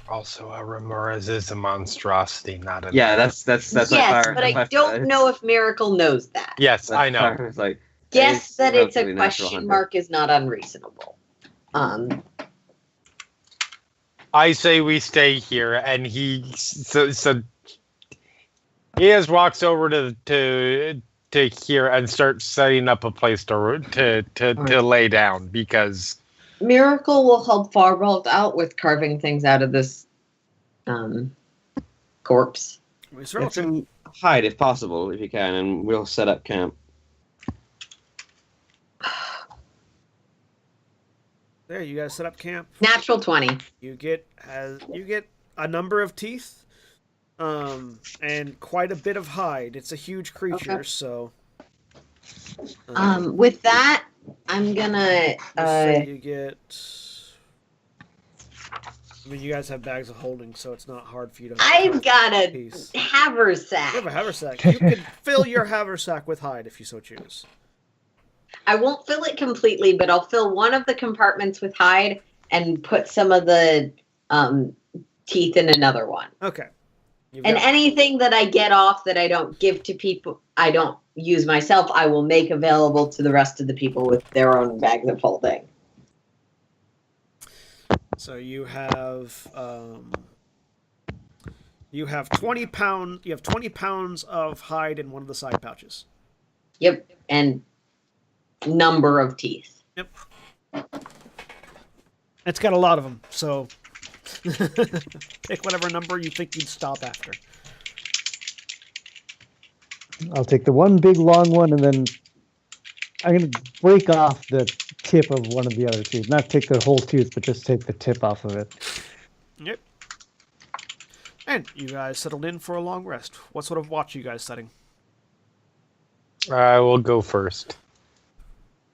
Also, a Remora's is a monstrosity, not a... Yeah, that's Yes, fire. but I don't know if Miracle knows that. Yes, I know. It's like, Guess that it's a relatively natural question hunter. mark is not unreasonable. I say we stay here, and he so he just walks over to here and starts setting up a place to lay down because Miracle will help Farbolt out with carving things out of this corpse. Get some hide if possible, if you can, and we'll set up camp. There, you guys set up camp. Natural 20. You get a number of teeth, and quite a bit of hide. It's a huge creature, Okay. so. With that, I'm gonna. So you get. I mean, you guys have bags of holding, so it's not hard for you to. I've got a piece. haversack. You have a haversack. You can fill your haversack with hide if you so choose. I won't fill it completely, but I'll fill one of the compartments with hide and put some of the teeth in another one. Okay. And anything that I get off that I don't give to people, I don't use myself, I will make available to the rest of the people with their own bags of holding. So you have 20 pounds of hide in one of the side pouches. Yep, and number of teeth. Yep. It's got a lot of them, so pick whatever number you think you'd stop after. I'll take the one big long one, and then I'm going to break off the tip of one of the other teeth. Not take the whole tooth, but just take the tip off of it. Yep. And you guys settled in for a long rest. What sort of watch are you guys setting? I will go first.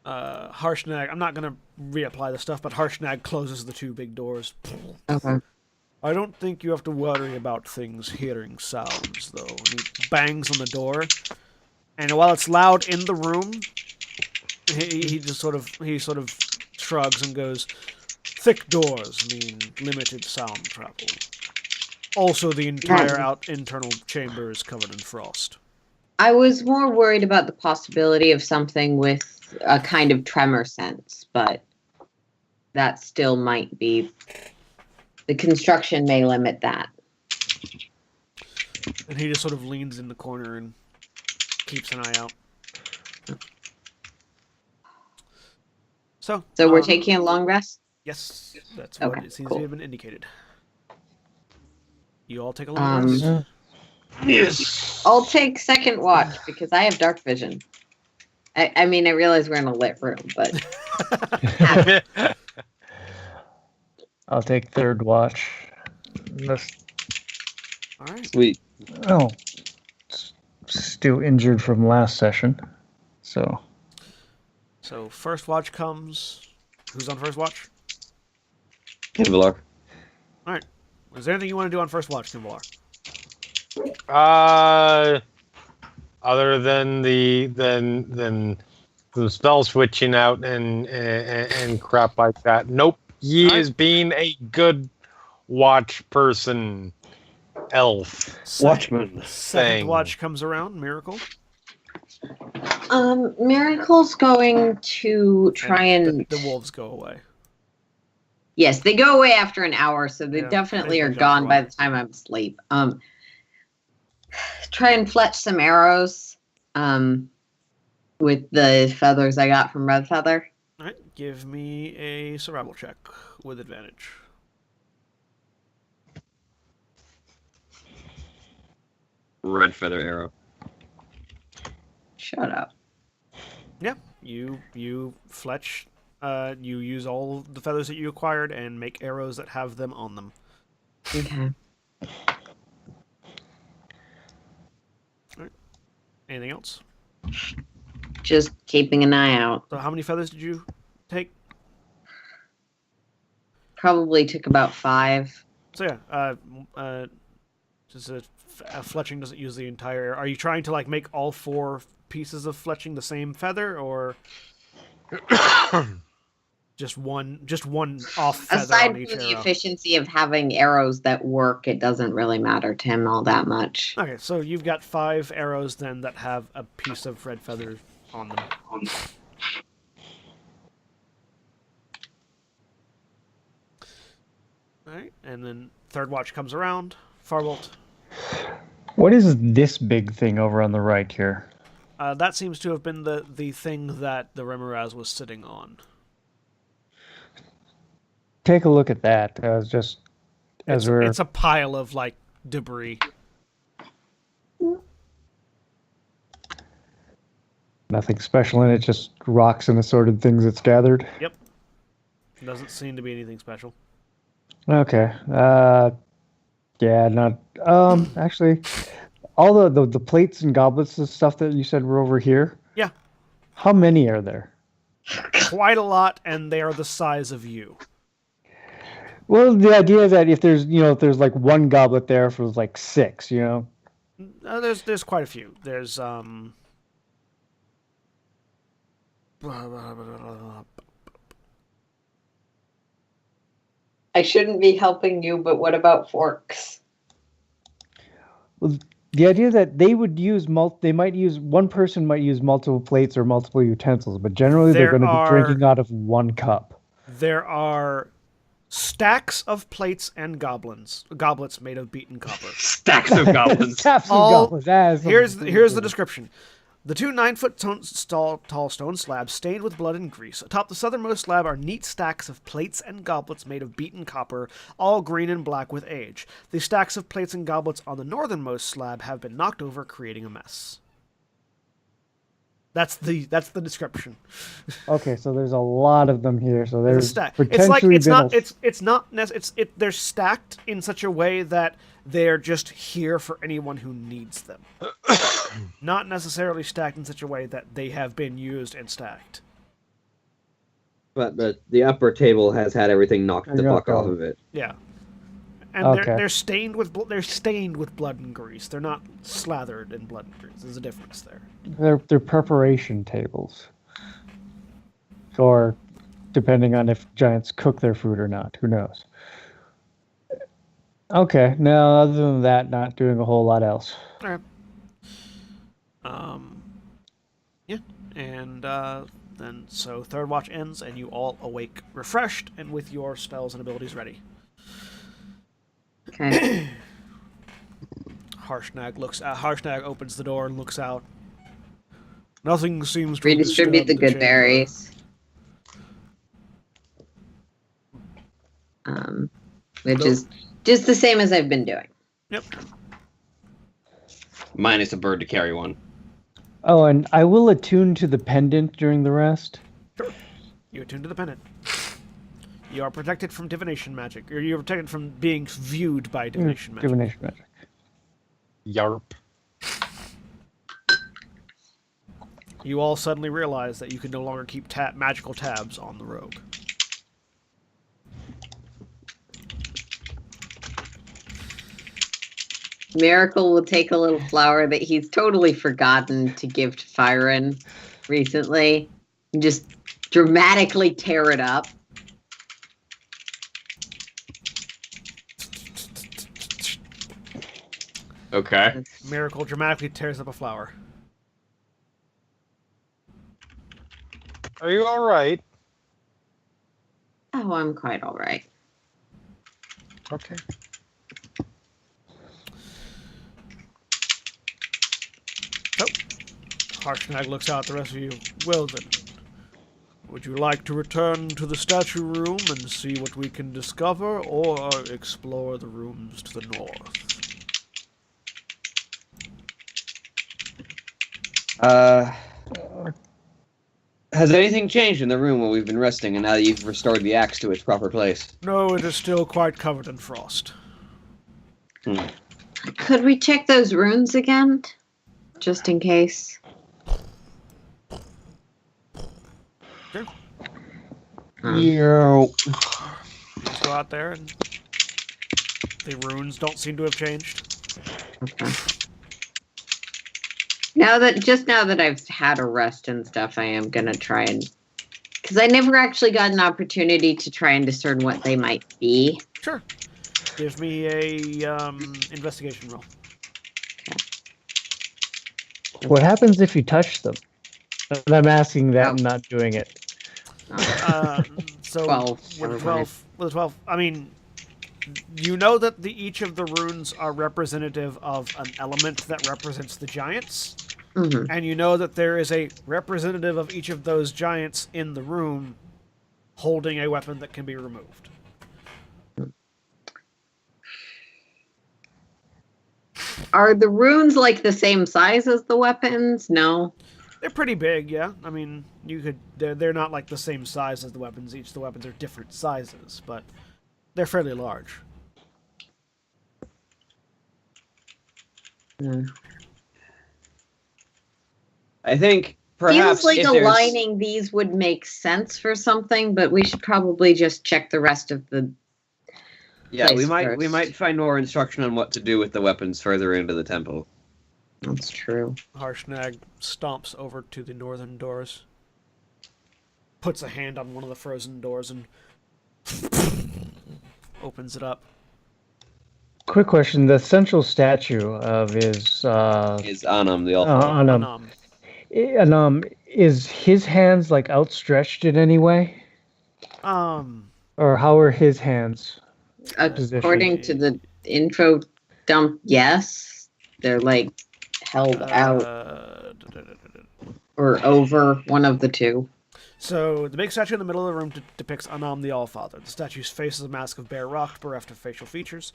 Harshnag, I'm not going to reapply the stuff, but Harshnag closes the two big doors. Okay. I don't think you have to worry about things hearing sounds, though. And he bangs on the door, and while it's loud in the room, he sort of shrugs and goes, "Thick doors mean limited sound travel. Also, the entire internal chamber is covered in frost." I was more worried about the possibility of something with a kind of tremor sense, but that still might be... The construction may limit that. And he just sort of leans in the corner and keeps an eye out. So we're taking a long rest? Yes, that's what Okay, it seems cool. to have been indicated. You all take a long rest? Yes. I'll take second watch because I have dark vision. I mean, I realize we're in a lit room, but I'll take third watch. All right. Sweet. Oh, still injured from last session. So First watch comes. Who's on first watch? Kimvalar. All right. Is there anything you want to do on first watch, Kimvalar? Other than the spell switching out and crap like that. Nope. He is being a good watch person. Elf. Watchman. Second Thing. watch comes around. Miracle. Miracle's going to try and... The wolves go away. Yes, they go away after an hour, so they Yeah, definitely they've are been gone gone for a by while. the time I'm asleep. Try and fletch some arrows with the feathers I got from Red Feather. All right. Give me a survival check with advantage. Red feather arrow. Shut up. Yeah. You fletch. You use all the feathers that you acquired and make arrows that have them on them. Okay. Anything else? Just keeping an eye out. So how many feathers did you take? Probably took about 5. So yeah, just fletching doesn't use the entire. Are you trying to like make all 4 pieces of fletching the same feather, or just one off feather Aside on each from the arrow? efficiency of having arrows that work, it doesn't really matter to him all that much. Okay, so you've got 5 arrows then that have a piece of red feather on them. All right, and then third watch comes around. Farbolt. what is this big thing over on the right here? That seems to have been the thing that the Remoraz was sitting on. Take a look at that. Just as It's a pile of like debris. nothing special in it, just rocks and assorted things it's gathered. Yep. Doesn't seem to be anything special. Okay. Yeah, not actually all the plates and goblets and stuff that you said were over here. Yeah. How many are there? Quite a lot, and they are the size of you. Well, the idea is that if there's like one goblet there for like 6, There's quite a few. There's I shouldn't be helping you, but what about forks? Well, the idea that they would use one person might use multiple plates or multiple utensils, but generally they're There going to are- be drinking out of one cup. There are Stacks of plates and goblets made of beaten copper. Stacks of goblins. Taps of All- goblins. That is Here's something the to- description. The 2 9-foot tall stone slabs stained with blood and grease. Atop the southernmost slab are neat stacks of plates and goblets made of beaten copper, all green and black with age. The stacks of plates and goblets on the northernmost slab have been knocked over, creating a mess. That's the description. Okay, so there's a lot of them here. So there's Stack. potentially They're stacked in such a way that they're just here for anyone who needs them. Not necessarily stacked in such a way that they have been used and stacked. But the upper table has had everything knocked the fuck off of it. Yeah. And Okay. they're stained with blood and grease. They're not slathered in blood and grease. There's a difference there. they're preparation tables, or depending on if giants cook their food or not. Who knows? Okay. No, other than that, not doing a whole lot else. All right. Yeah, and then so third watch ends, and you all awake refreshed and with your spells and abilities ready. Okay. Harshnag opens the door and looks out. Nothing seems to Redistribute the disturb good chamber. berries. Which is just the same as I've been doing. Yep. Minus a bird to carry one. Oh, and I will attune to the pendant during the rest. You attune to the pendant. You are protected from divination magic, or you're protected from being viewed by divination magic. Divination magic. Yarp. You all suddenly realize that you can no longer keep magical tabs on the rogue. Miracle will take a little flower that he's totally forgotten to give to Fyron recently and just dramatically tear it up. Okay. Miracle dramatically tears up a flower. Are you all right? Oh, I'm quite all right. Okay. Oh. Harshnag looks out at the rest of you. Well then, would you like to return to the statue room and see what we can discover, or explore the rooms to the north? Has anything changed in the room where we've been resting, and now that you've restored the axe to its proper place? No, it is still quite covered in frost. Could we check those runes again? Just in case. Sure. Yeah. Let's go out there, and the runes don't seem to have changed. Okay. Now that I've had a rest and stuff, I am gonna try and, because I never actually got an opportunity to try and discern what they might be. Sure. Give me a investigation roll. What happens if you touch them? And I'm asking that and not doing it. So 12. with 12, I mean, you know that each of the runes are representative of an element that represents the giants, Mm-hmm. and you know that there is a representative of each of those giants in the room holding a weapon that can be removed. Are the runes like the same size as the weapons? No. They're pretty big, yeah. I mean, they're not like the same size as the weapons. Each of the weapons are different sizes, but they're fairly large. Mm. I think perhaps Feels like if there's- aligning these would make sense for something, but we should probably just check the rest of the. Yeah, we place first. might find more instruction on what to do with the weapons further into the temple. That's true. Harshnag stomps over to the northern doors, puts a hand on one of the frozen doors, and opens it up. Quick question: the central statue of Is Anam the Alpha? is his hands like outstretched in any way? Or how are his hands? According to the info dump, yes, they're like held out or over, one of the two. So, the big statue in the middle of the room depicts Anam the Allfather. The statue's face is a mask of bare rock, bereft of facial features.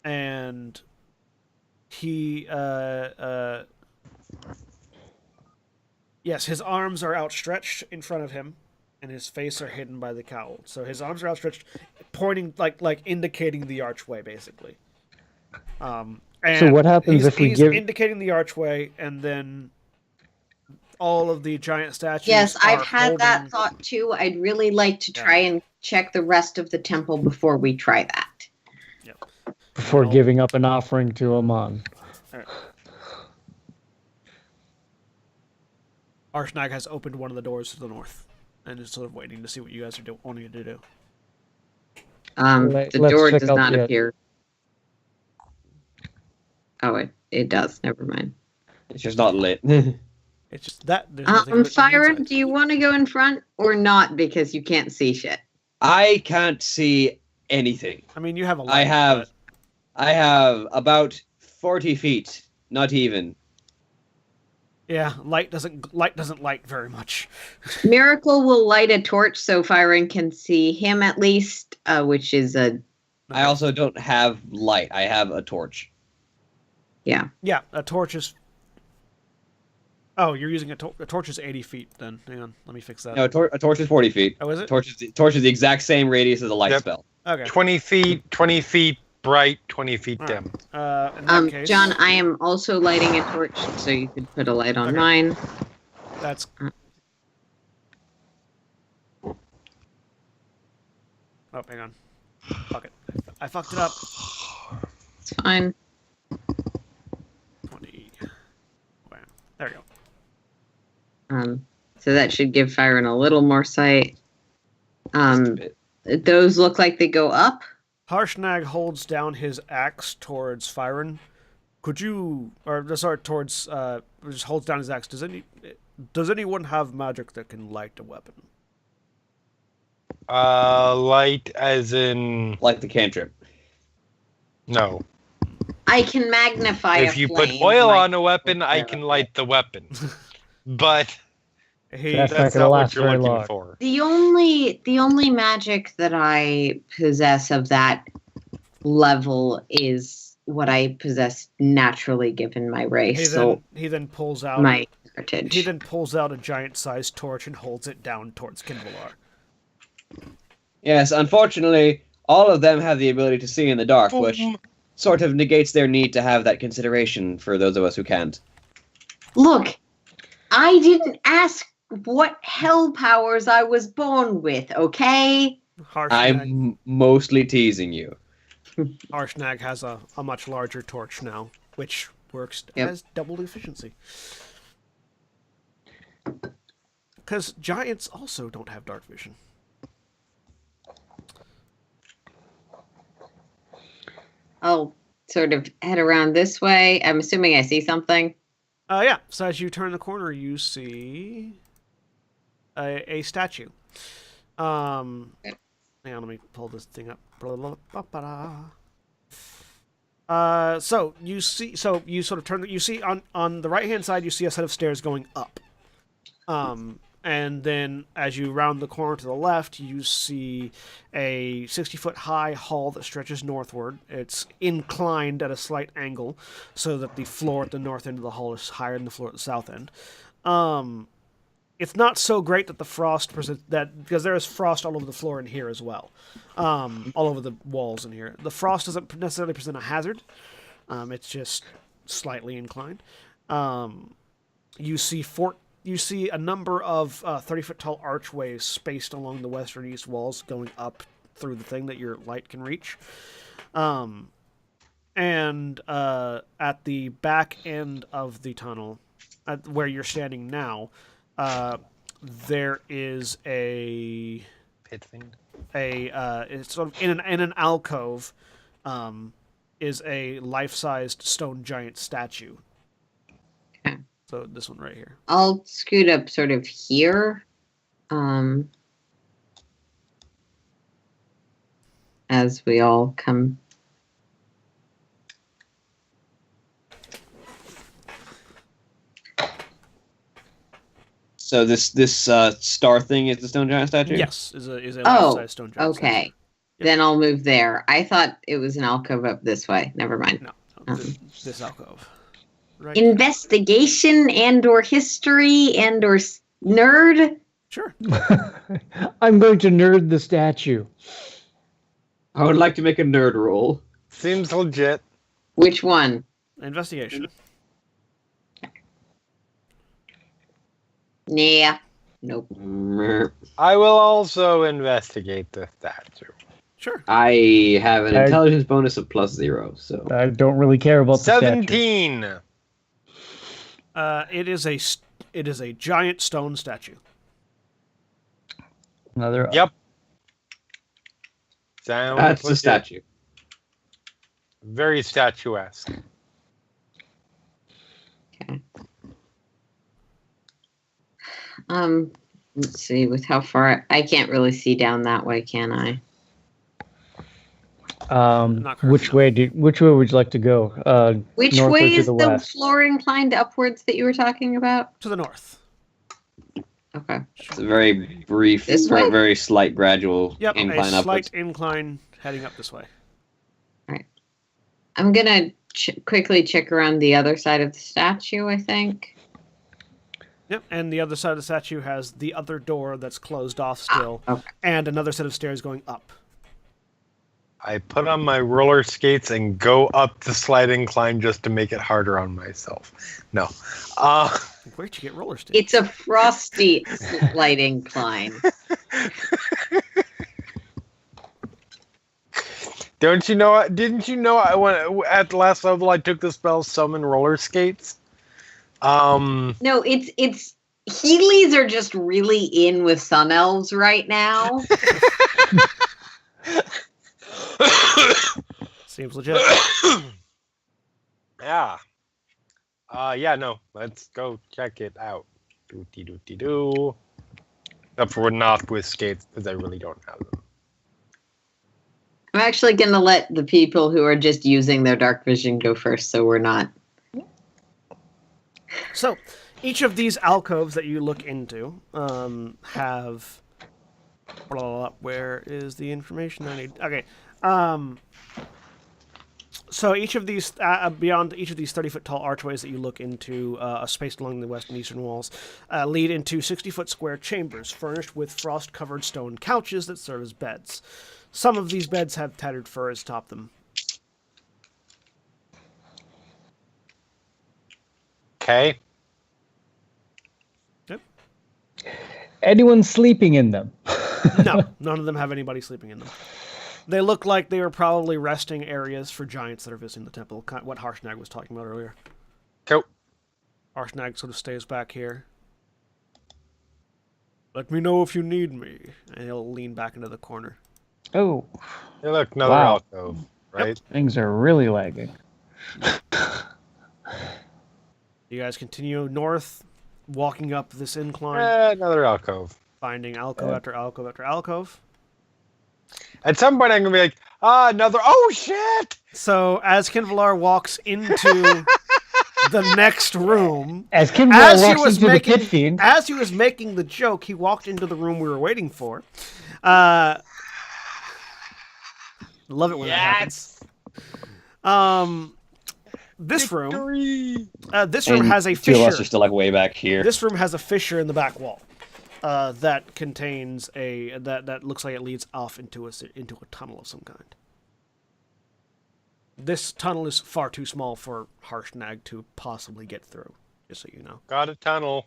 And he, yes, his arms are outstretched in front of him, and his face are hidden by the cowl. So his arms are outstretched, pointing, like indicating the archway, basically. And so what happens if we he's give... indicating the archway, and then all of the giant statues. Yes, I've are had that holding- thought too. I'd really like to try and check the rest of the temple before we try that. Before giving up an offering to Amon. All right. Arshnag has opened one of the doors to the north, and is sort of waiting to see what you guys are wanting to do. The Let's door check does out not the- appear. Oh, it does. Never mind. It's just not lit. It's just that there's nothing lit on the Fyron, inside. do you want to go in front or not because you can't see shit? I can't see anything. I mean, you have a light. I have about 40 feet, not even. Yeah, light doesn't light very much. Miracle will light a torch so Fyron can see him at least, which is a... I also don't have light. I have a torch. Yeah. Yeah, a torch is... Oh, you're using a torch is 80 feet then. Hang on, let me fix that. No, a torch is 40 feet. Oh, is it? Torch is the exact same radius as a light spell. Okay. 20 feet bright, 20 feet dim. In that case, John, I am also lighting a torch, so you could put a light on mine. That's... Oh, hang on. Fuck it. I fucked it up. It's fine. 20. Wow. There we go. So that should give Fyron a little more sight. Those look like they go up. Harshnag holds down his axe towards Fyron. Could you, or sorry, towards, just holds down his axe. Does anyone have magic that can light a weapon? Light as in... Like the cantrip. No. I can magnify If a you put flame, oil like- on a weapon, I can light the weapon. But That's that's not gonna not what last you're very looking long. for. The only magic that I possess of that level is what I possess naturally given my race. He then pulls out my heritage. He then pulls out a giant-sized torch and holds it down towards Kindvalar. Yes, unfortunately, all of them have the ability to see in the dark, which sort of negates their need to have that consideration for those of us who can't. Look, I didn't ask what hell powers I was born with, okay? I'm mostly teasing you. Harshnag has a much larger torch now, which works as double efficiency. Because giants also don't have dark vision. I'll sort of head around this way. I'm assuming I see something. Yeah, so as you turn the corner, you see a statue. Hang on, let me pull this thing up. So you see, you sort of turn. You see on the right hand side, you see a set of stairs going up. And then as you round the corner to the left, you see a 60-foot high hall that stretches northward. It's inclined at a slight angle so that the floor at the north end of the hall is higher than the floor at the south end. It's not so great that the frost because there is frost all over the floor in here as well, all over the walls in here. The frost doesn't necessarily present a hazard. It's just slightly inclined. You see a number of 30-foot tall archways spaced along the west and east walls going up through the thing that your light can reach. And at the back end of the tunnel, where you're standing now, there is it's sort of in an alcove, is a life-sized stone giant statue. So this one right here. I'll scoot up sort of here. as we all come. So this star thing is the stone giant statue? Yes, is a Oh, life-size stone giant okay. statue. Yep. Then I'll move there. I thought it was an alcove up this way. Never mind. No, this alcove. Right. Investigation and/or history and/or nerd. Sure. I'm going to nerd the statue. I would like to make a nerd roll. Seems legit. Which one? Investigation. Nah. Nope. I will also investigate the statue. Sure. I have an intelligence bonus of +0, so I don't really care about the statue. 17. It is a giant stone statue. Another. Yep. Sounds that's the legit. statue. Very statuesque. Okay. Let's see. With how far I can't really see down that way, can I? Which way would you like to go? Which north or way to is the the west? floor inclined upwards that you were talking about? To the north. Okay. It's a very brief, This way? very slight, gradual Yep, incline a slight upwards. incline heading up this way. I'm gonna quickly check around the other side of the statue. I think. Yep, and the other side of the statue has the other door that's closed off still, Okay. and another set of stairs going up. I put on my roller skates and go up the slight incline just to make it harder on myself. No. Where'd you get roller skates? It's a frosty slight incline. Didn't you know I went at the last level I took the spell summon roller skates? No, it's Heelys are just really in with sun elves right now. Seems legit. Yeah. Yeah, no. Let's go check it out. Doo-dee-doo-dee-doo. Except for not with skates, because I really don't have them. I'm actually going to let the people who are just using their dark vision go first, so we're not. So, each of these alcoves that you look into have... Blah, blah, blah, where is the information I need? Okay. So each of these, beyond each of these 30-foot tall archways that you look into, a space along the west and eastern walls, lead into 60-foot square chambers furnished with frost-covered stone couches that serve as beds. Some of these beds have tattered furs atop them. Okay. Yep. Anyone sleeping in them? No, none of them have anybody sleeping in them. They look like they are probably resting areas for giants that are visiting the temple, what Harshnag was talking about earlier. Cool. Harshnag sort of stays back here. Let me know if you need me. And he'll lean back into the corner. Oh, Hey, look, another Wow. alcove, right? things are really lagging. You guys continue north, walking up this incline, Another alcove. finding alcove after alcove after alcove. At some point, I'm gonna be like, another. Oh shit! So as Kinvalar walks into the next room, As Kim as he walks was into the making pit fiend, as he was making the joke, he walked into the room we were waiting for. Love it when that happens. This room has a Two of us fissure. are still like way back here. This room has a fissure in the back wall that contains that looks like it leads off into a tunnel of some kind. This tunnel is far too small for Harshnag to possibly get through. Just so you know. Got a tunnel.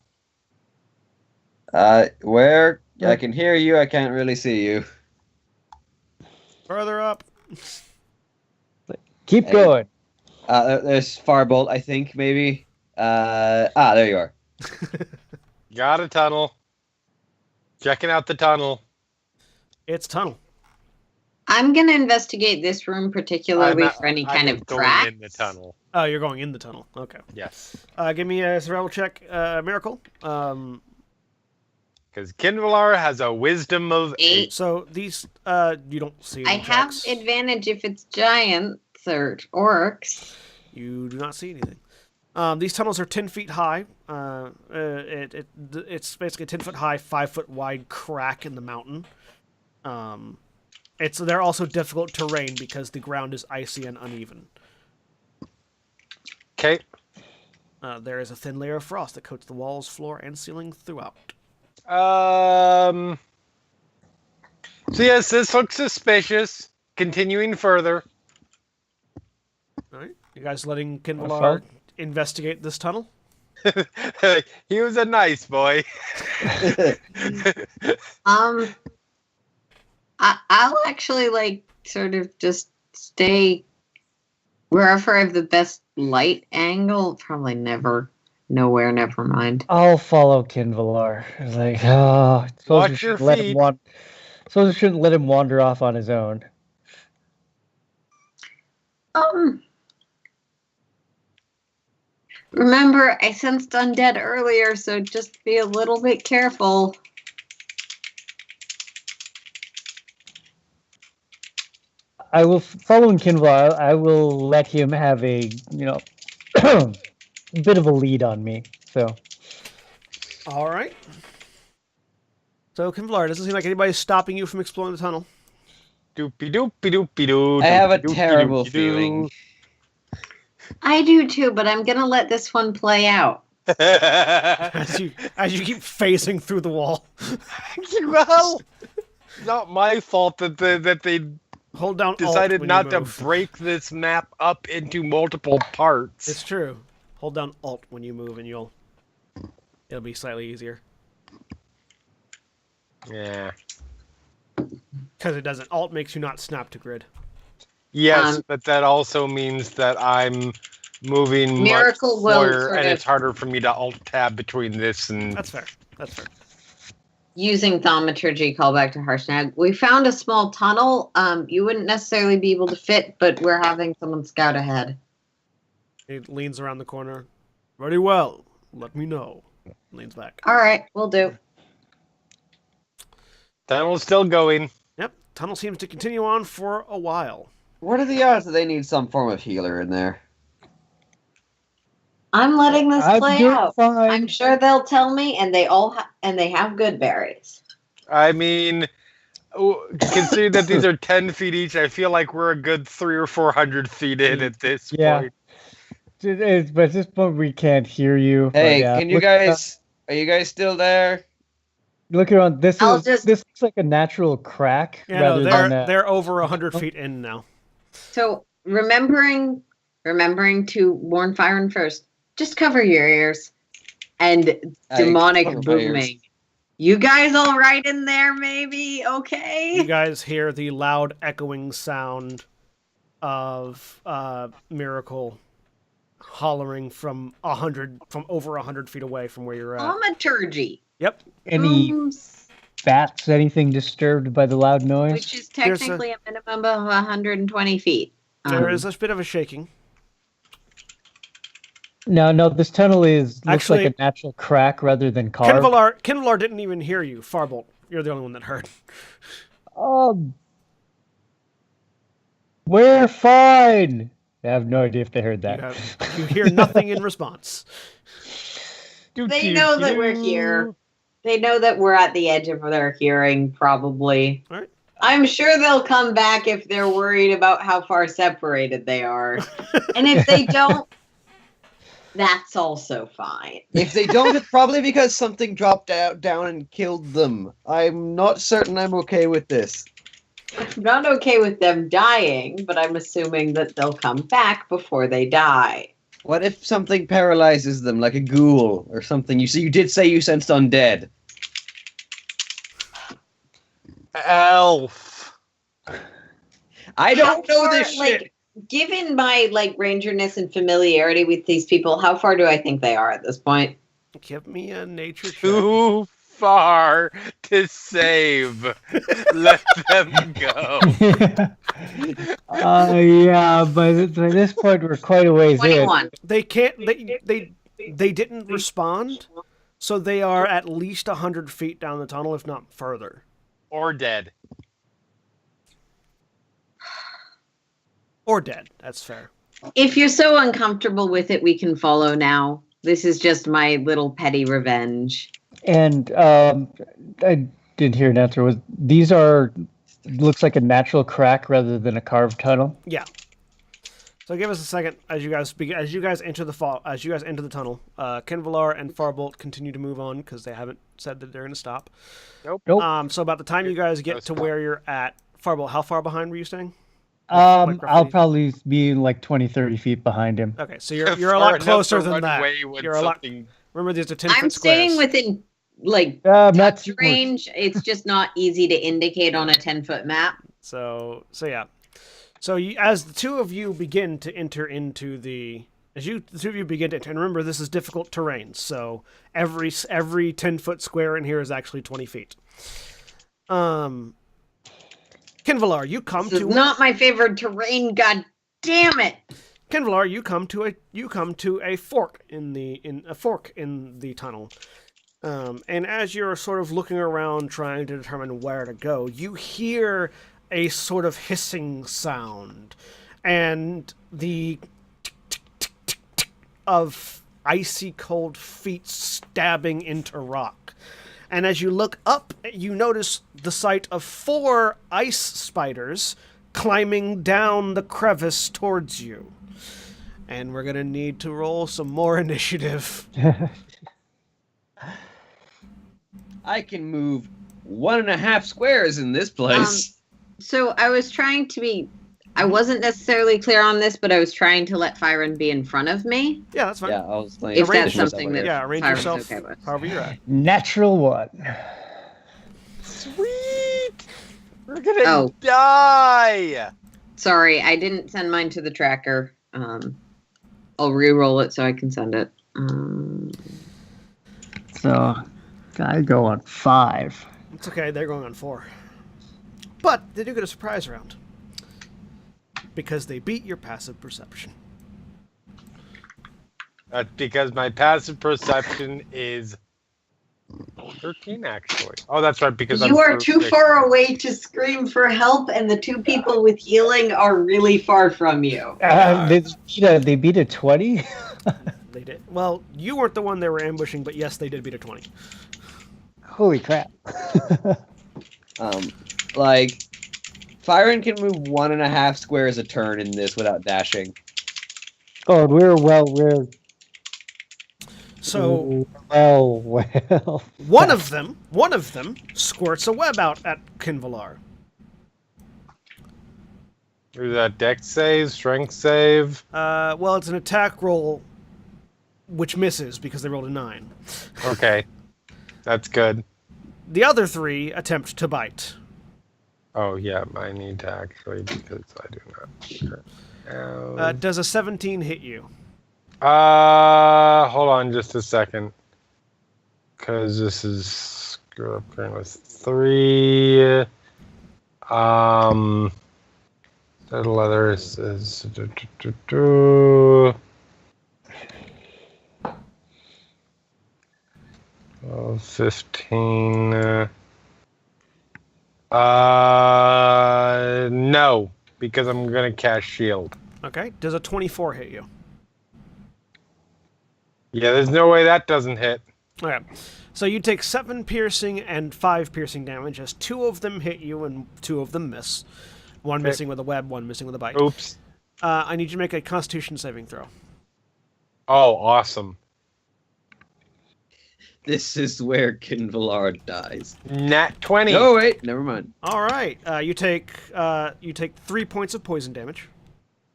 Where? I can hear you. I can't really see you. Further up. keep going. There's Firebolt, I think, maybe. There you are. Got a tunnel. Checking out the tunnel. It's tunnel. I'm going to investigate this room particularly I'm for any kind I'm of going tracks. in the tunnel. Oh, you're going in the tunnel. Okay. Yes. Give me a survival check, Miracle. Because Kinvalar has a wisdom of 8. So these, you don't see I any have tracks. advantage if it's giants or orcs. You do not see anything. These tunnels are 10 feet high. It's basically a 10-foot high, 5-foot wide crack in the mountain. They're also difficult terrain because the ground is icy and uneven. Okay. There is a thin layer of frost that coats the walls, floor, and ceiling throughout. So yes, this looks suspicious. Continuing further. All right, you guys letting Kinvalar investigate this tunnel? He was a nice boy. I'll actually sort of just stay wherever I have the best light angle. Probably nowhere, never mind. I'll follow Kinvalar. It's like, Watch your feet. Suppose we shouldn't let him wander off on his own. Remember, I sensed undead earlier, so just be a little bit careful. I will, following Kinvalar, I will let him have a, bit of a lead on me. So. All right. So, Kinvalar, doesn't seem like anybody's stopping you from exploring the tunnel. Doopy doopy doopy doo. I have a terrible feeling. I do too, but I'm gonna let this one play out. As you keep phasing through the wall. Well, not my fault that they Hold down decided Alt when not you to move. break this map up into multiple parts. It's true. Hold down Alt when you move, and it'll be slightly easier. Yeah. Because it doesn't. Alt makes you not snap to grid. Yes, but that also means that I'm moving Miracle much will slower, sort and of- it's harder for me to alt tab between this and. That's fair. That's fair. Using thaumaturgy, callback to Harshnag. We found a small tunnel. You wouldn't necessarily be able to fit, but we're having someone scout ahead. He leans around the corner. Very well. Let me know. Leans back. All right, we'll do. Tunnel's still going. Yep. Tunnel seems to continue on for a while. What are the odds that they need some form of healer in there? I'm letting this I'm play doing out. fine. I'm sure they'll tell me, and they all they have good berries. I mean, considering that these are 10 feet each, I feel like we're a good 300 or 400 feet in at this point. But at this point, we can't hear you. Hey, but, can you guys? Are you guys still there? Look around. This I'll this looks like a natural crack Yeah, no, rather than. they're over 100 feet in now. So remembering to warn Fyron first. Just cover your ears. And demonic cover my ears. booming. You guys all right in there, maybe? Okay. You guys hear the loud echoing sound of Miracle hollering from over 100 feet away from where you're at. Thaumaturgy. Yep. Any bats? Anything disturbed by the loud noise? Which is technically a minimum of 120 feet. There is a bit of a shaking. No. This tunnel looks Actually, like a natural crack rather than carved. Kinvalar didn't even hear you. Farbolt, you're the only one that heard. We're fine. I have no idea if they heard that. You hear nothing in response. They know that we're here. They know that we're at the edge of their hearing, probably. All right. I'm sure they'll come back if they're worried about how far separated they are. And if they don't, that's also fine. If they don't, it's probably because something dropped down and killed them. I'm not certain I'm okay with this. I'm not okay with them dying, but I'm assuming that they'll come back before they die. What if something paralyzes them, like a ghoul or something? You did say you sensed undead. Elf. I don't know How this far, shit. Given my rangerness and familiarity with these people, how far do I think they are at this point? Give me a nature check. Too far to save. Let them go. Yeah, by this point we're quite a ways in. 21. They can't. They didn't respond, So they are at least 100 feet down the tunnel, if not further. Or dead. Or dead. That's fair. If you're so uncomfortable with it, we can follow now. This is just my little petty revenge. And I did hear an answer. These are looks like a natural crack rather than a carved tunnel. Yeah. So give us a second as you guys enter the tunnel. Ken Villar and Farbolt continue to move on because they haven't said that they're going to stop. Nope. So about the time you guys get to where you're at, Farbolt, how far behind were you staying? I'll probably be like 20, 30 feet behind him. Okay, so you're a lot closer than that. You're a lot. Remember, these are 10-foot I'm squares. staying within That's touch range. It's just not easy to indicate on a 10-foot map. So yeah. So as the two of you begin to enter into the two of you begin to enter, and remember this is difficult terrain, so every 10-foot square in here is actually 20 feet. Ken Villar, you come This is not my favorite terrain. God damn it! Ken Villar, you come to a fork in the tunnel. And as you're sort of looking around trying to determine where to go, you hear a sort of hissing sound, and the tick of icy cold feet stabbing into rock. And as you look up, you notice the sight of 4 ice spiders climbing down the crevice towards you. And we're going to need to roll some more initiative. I can move 1.5 squares in this place. So I was trying to be... I wasn't necessarily clear on this, but I was trying to let Fyron be in front of me. Yeah, that's fine. Yeah, I was playing. If that's something that arrange Fyron's yourself okay with. however you're at. Natural 1. Sweet. We're gonna die. Sorry, I didn't send mine to the tracker. I'll re-roll it so I can send it. So I go on 5. It's okay, they're going on 4. But they do get a surprise round. Because they beat your passive perception. That's because my passive perception is 13, actually. Oh, that's right, because You are too far away to scream for help, and the 2 people with healing are really far from you. They beat a 20? They did. Well, you weren't the one they were ambushing, but yes, they did beat a 20. Holy crap. Fyron can move 1.5 squares a turn in this without dashing. Oh, we're So well. one of them squirts a web out at Kinvalar. Is that dex save, strength save? Well, it's an attack roll, which misses because they rolled a 9. Okay, that's good. The other 3 attempt to bite. Oh yeah, I need to actually because I do not. Does a 17 hit you? Hold on just a second, because this is screw up going with 3. The leather is 15. No, because I'm gonna cast shield. Okay. Does a 24 hit you? Yeah, there's no way that doesn't hit. Okay. So you take 7 piercing and 5 piercing damage as 2 of them hit you and 2 of them miss. One missing with a web, one missing with a bite. Oops. I need you to make a Constitution saving throw. Oh, awesome. This is where Kinvalar dies. Nat 20. Oh wait, never mind. All right. You take 3 points of poison damage.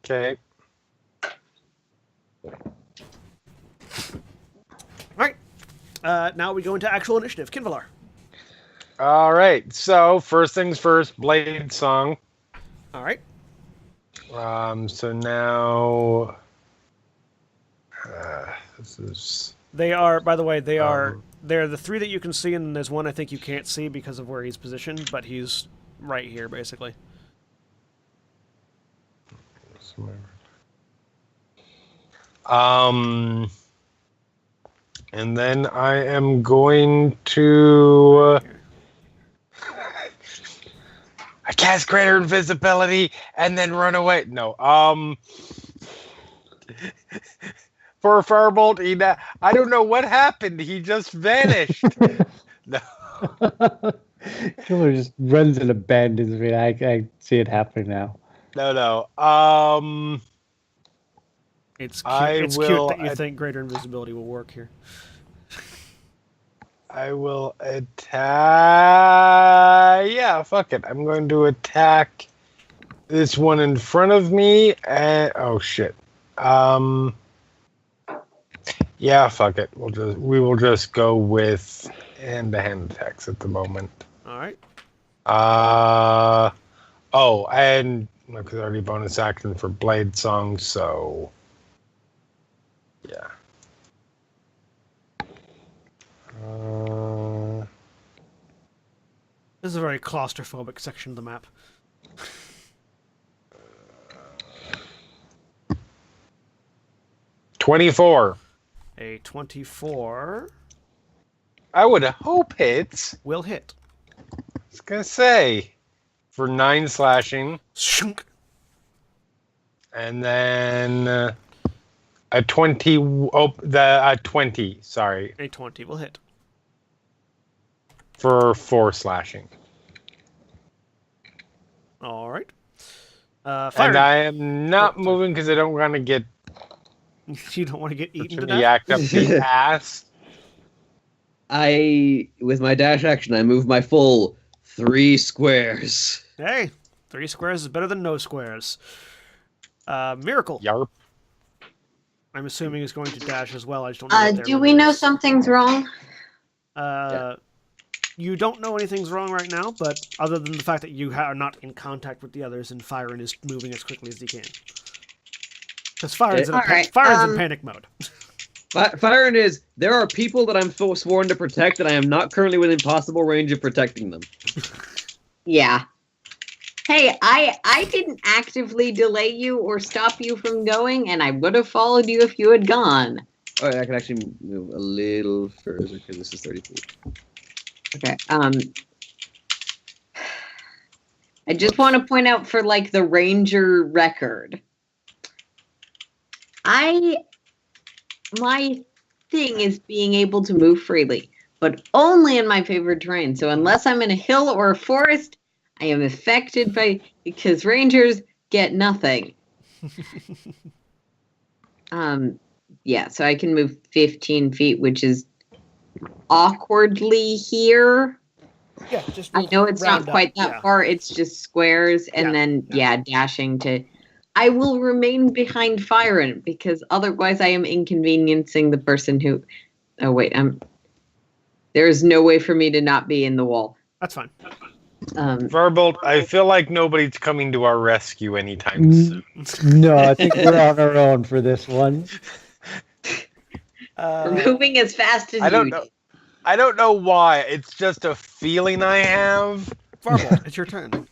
Okay. All right. Now we go into actual initiative. Kinvalar. All right. So first things first, Blade Song. All right. So now this is. They are, by the way, they're the 3 that you can see, and there's one I think you can't see because of where he's positioned, but he's right here, basically. And then I am going to... I cast greater invisibility and then run away. No, for a firebolt, I don't know what happened. He just vanished. No. Killer just runs and abandons me. I see it happening now. No. It's I cute will that you think greater invisibility will work here. I will attack. Yeah, fuck it. I'm going to attack this one in front of me. And oh shit. Yeah, fuck it. We will just go with hand-to-hand attacks at the moment. All right. Oh, and because I already bonus action for Blade Song, so yeah. This is a very claustrophobic section of the map. 24. A 24 I would hope hits. will hit. I was gonna say for 9 slashing, Shunk. and then a 20. Oh, the 20. Sorry, A 20 will hit. for 4 slashing. All right. And Fire. I am not moving because I don't want to get You don't want to get eaten to the death? act up the ass. With my dash action, I move my full 3 squares. Hey, 3 squares is better than no squares. Miracle. Yarp. I'm assuming is going to dash as well. I just don't know. What their Do we limit know is. something's wrong? You don't know anything's wrong right now, but other than the fact that you are not in contact with the others and Firen is moving as quickly as he can. Because Firen's, Alright, in panic mode. Firen is, there are people that I'm sworn to protect, and I am not currently within possible range of protecting them. Yeah. Hey, I didn't actively delay you or stop you from going, and I would have followed you if you had gone. Oh, I can actually move a little further because this is 30 feet. Okay. I just want to point out for like the ranger record. My thing is being able to move freely, but only in my favorite terrain. So unless I'm in a hill or a forest, I am affected because rangers get nothing. Yeah, so I can move 15 feet, which is awkwardly here. Yeah, just I know it's not round quite up, that yeah. far. It's just squares and then dashing to. I will remain behind Firen because otherwise I am inconveniencing the person who. Oh wait, there is no way for me to not be in the wall. That's fine. Firebolt, I feel like nobody's coming to our rescue anytime soon. No, I think we're on our own for this one. We're moving as fast as I don't you know. do. I don't know why. It's just a feeling I have. Firebolt, it's your turn.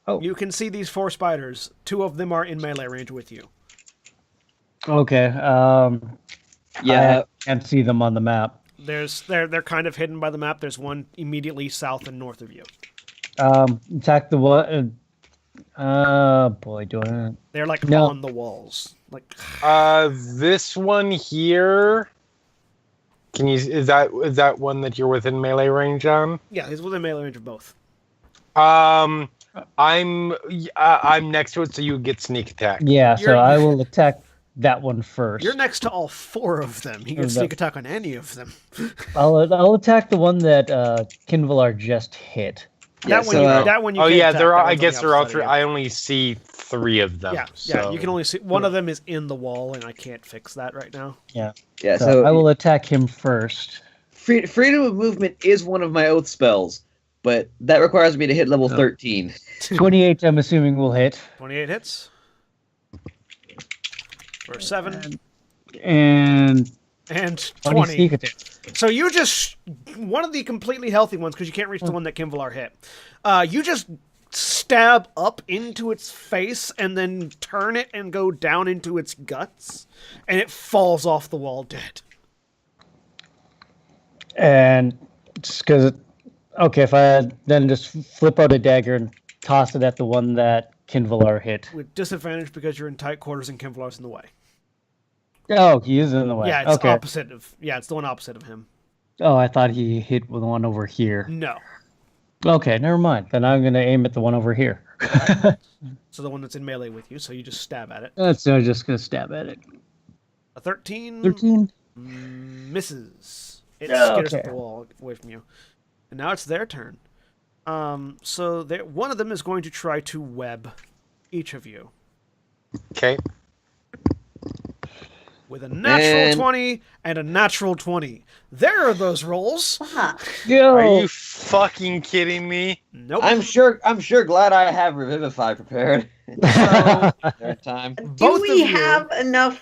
Oh. You can see these 4 spiders. 2 of them are in melee range with you. Okay. Yeah. I can't see them on the map. They're kind of hidden by the map. There's one immediately south and north of you. Attack the one. Boy, do I. They're like No. on the walls. Like This one here. Can you? Is that one that you're within melee range on? yeah, he's within melee range of both. I'm next to it, so you get sneak attack. Yeah, so You're- I will attack that one first. You're next to all 4 of them. You can sneak attack on any of them. I'll attack the one that Kinvalar just hit. Yeah, that one you Oh can't yeah, attack. they're That all. I one's on guess the they're all outside 3. of I only see 3 of them. you. Yeah, so. you can only see one of them is in the wall, and I can't fix that right now. Yeah, So so I will attack him first. freedom of movement is one of my oath spells, but that requires me to hit level 13. 28, I'm assuming, will hit. 28 hits. For 7 And and 20 20. sneak attack. So you just one of the completely healthy ones because you can't reach the one that Kimvalar hit. You just stab up into its face and then turn it and go down into its guts, and it falls off the wall dead. And just because, okay, if I then just flip out a dagger and toss it at the one that Kinvalar hit. With disadvantage because you're in tight quarters and Kevlar's in the way. Oh, he is in the way. Yeah, it's okay. opposite of. Yeah, it's the one opposite of him. Oh, I thought he hit with the one over here. No. Okay, never mind. Then I'm gonna aim at the one over here. So the one that's in melee with you. So you just stab at it. So I'm just gonna stab at it. A 13. 13. Misses. It Oh, skitters okay. up the wall away from you. And now it's their turn. So one of them is going to try to web each of you Okay. with a natural Man. 20 and a natural 20. There are those rolls. Fuck. Yo. Are you fucking kidding me? Nope. I'm sure glad I have Revivify prepared. So Third time. Do Both we of you- have enough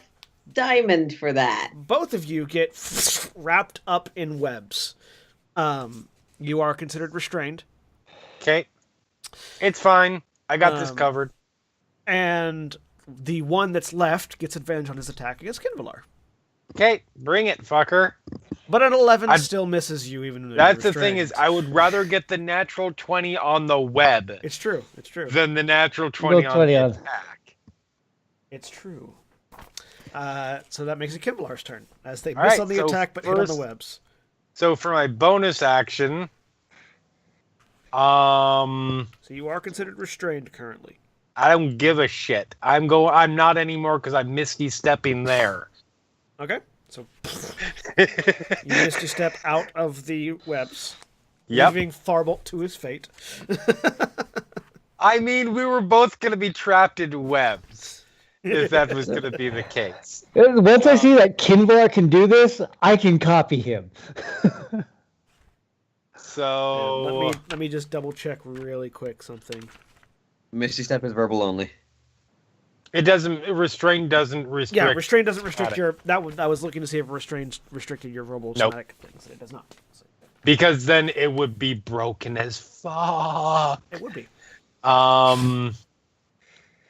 diamond for that? both of you get wrapped up in webs. You are considered restrained. Okay. It's fine. I got this Um, covered. And the one that's left gets advantage on his attack against Kinvalar. Okay, bring it, fucker. But an 11 I'd- still misses you, even though That's you're the thing is, restrained. I would rather get the natural 20 on the web It's true. It's true. than the natural 20 on 20 the on- attack. It's true. So that makes it Kinvalar's turn, as they All miss right, on the so attack but hit on the first- webs. So for my bonus action, So you are considered restrained currently. I don't give a shit. I'm not anymore because I'm misty stepping there. Okay, so you missed a step out of the webs, Yep. leaving Farbolt to his fate. I mean, we were both going to be trapped in webs if that was going to be the case. Once I see that Kinvalar can do this, I can copy him. So Let me just double check really quick something. Misty Step is verbal only. it doesn't restrain doesn't restrict. Yeah, restrain doesn't restrict Got it. your. I was looking to see if restrain restricted your verbal Nope. somatic things. It does not. So Because then it would be broken as fuck. it would be.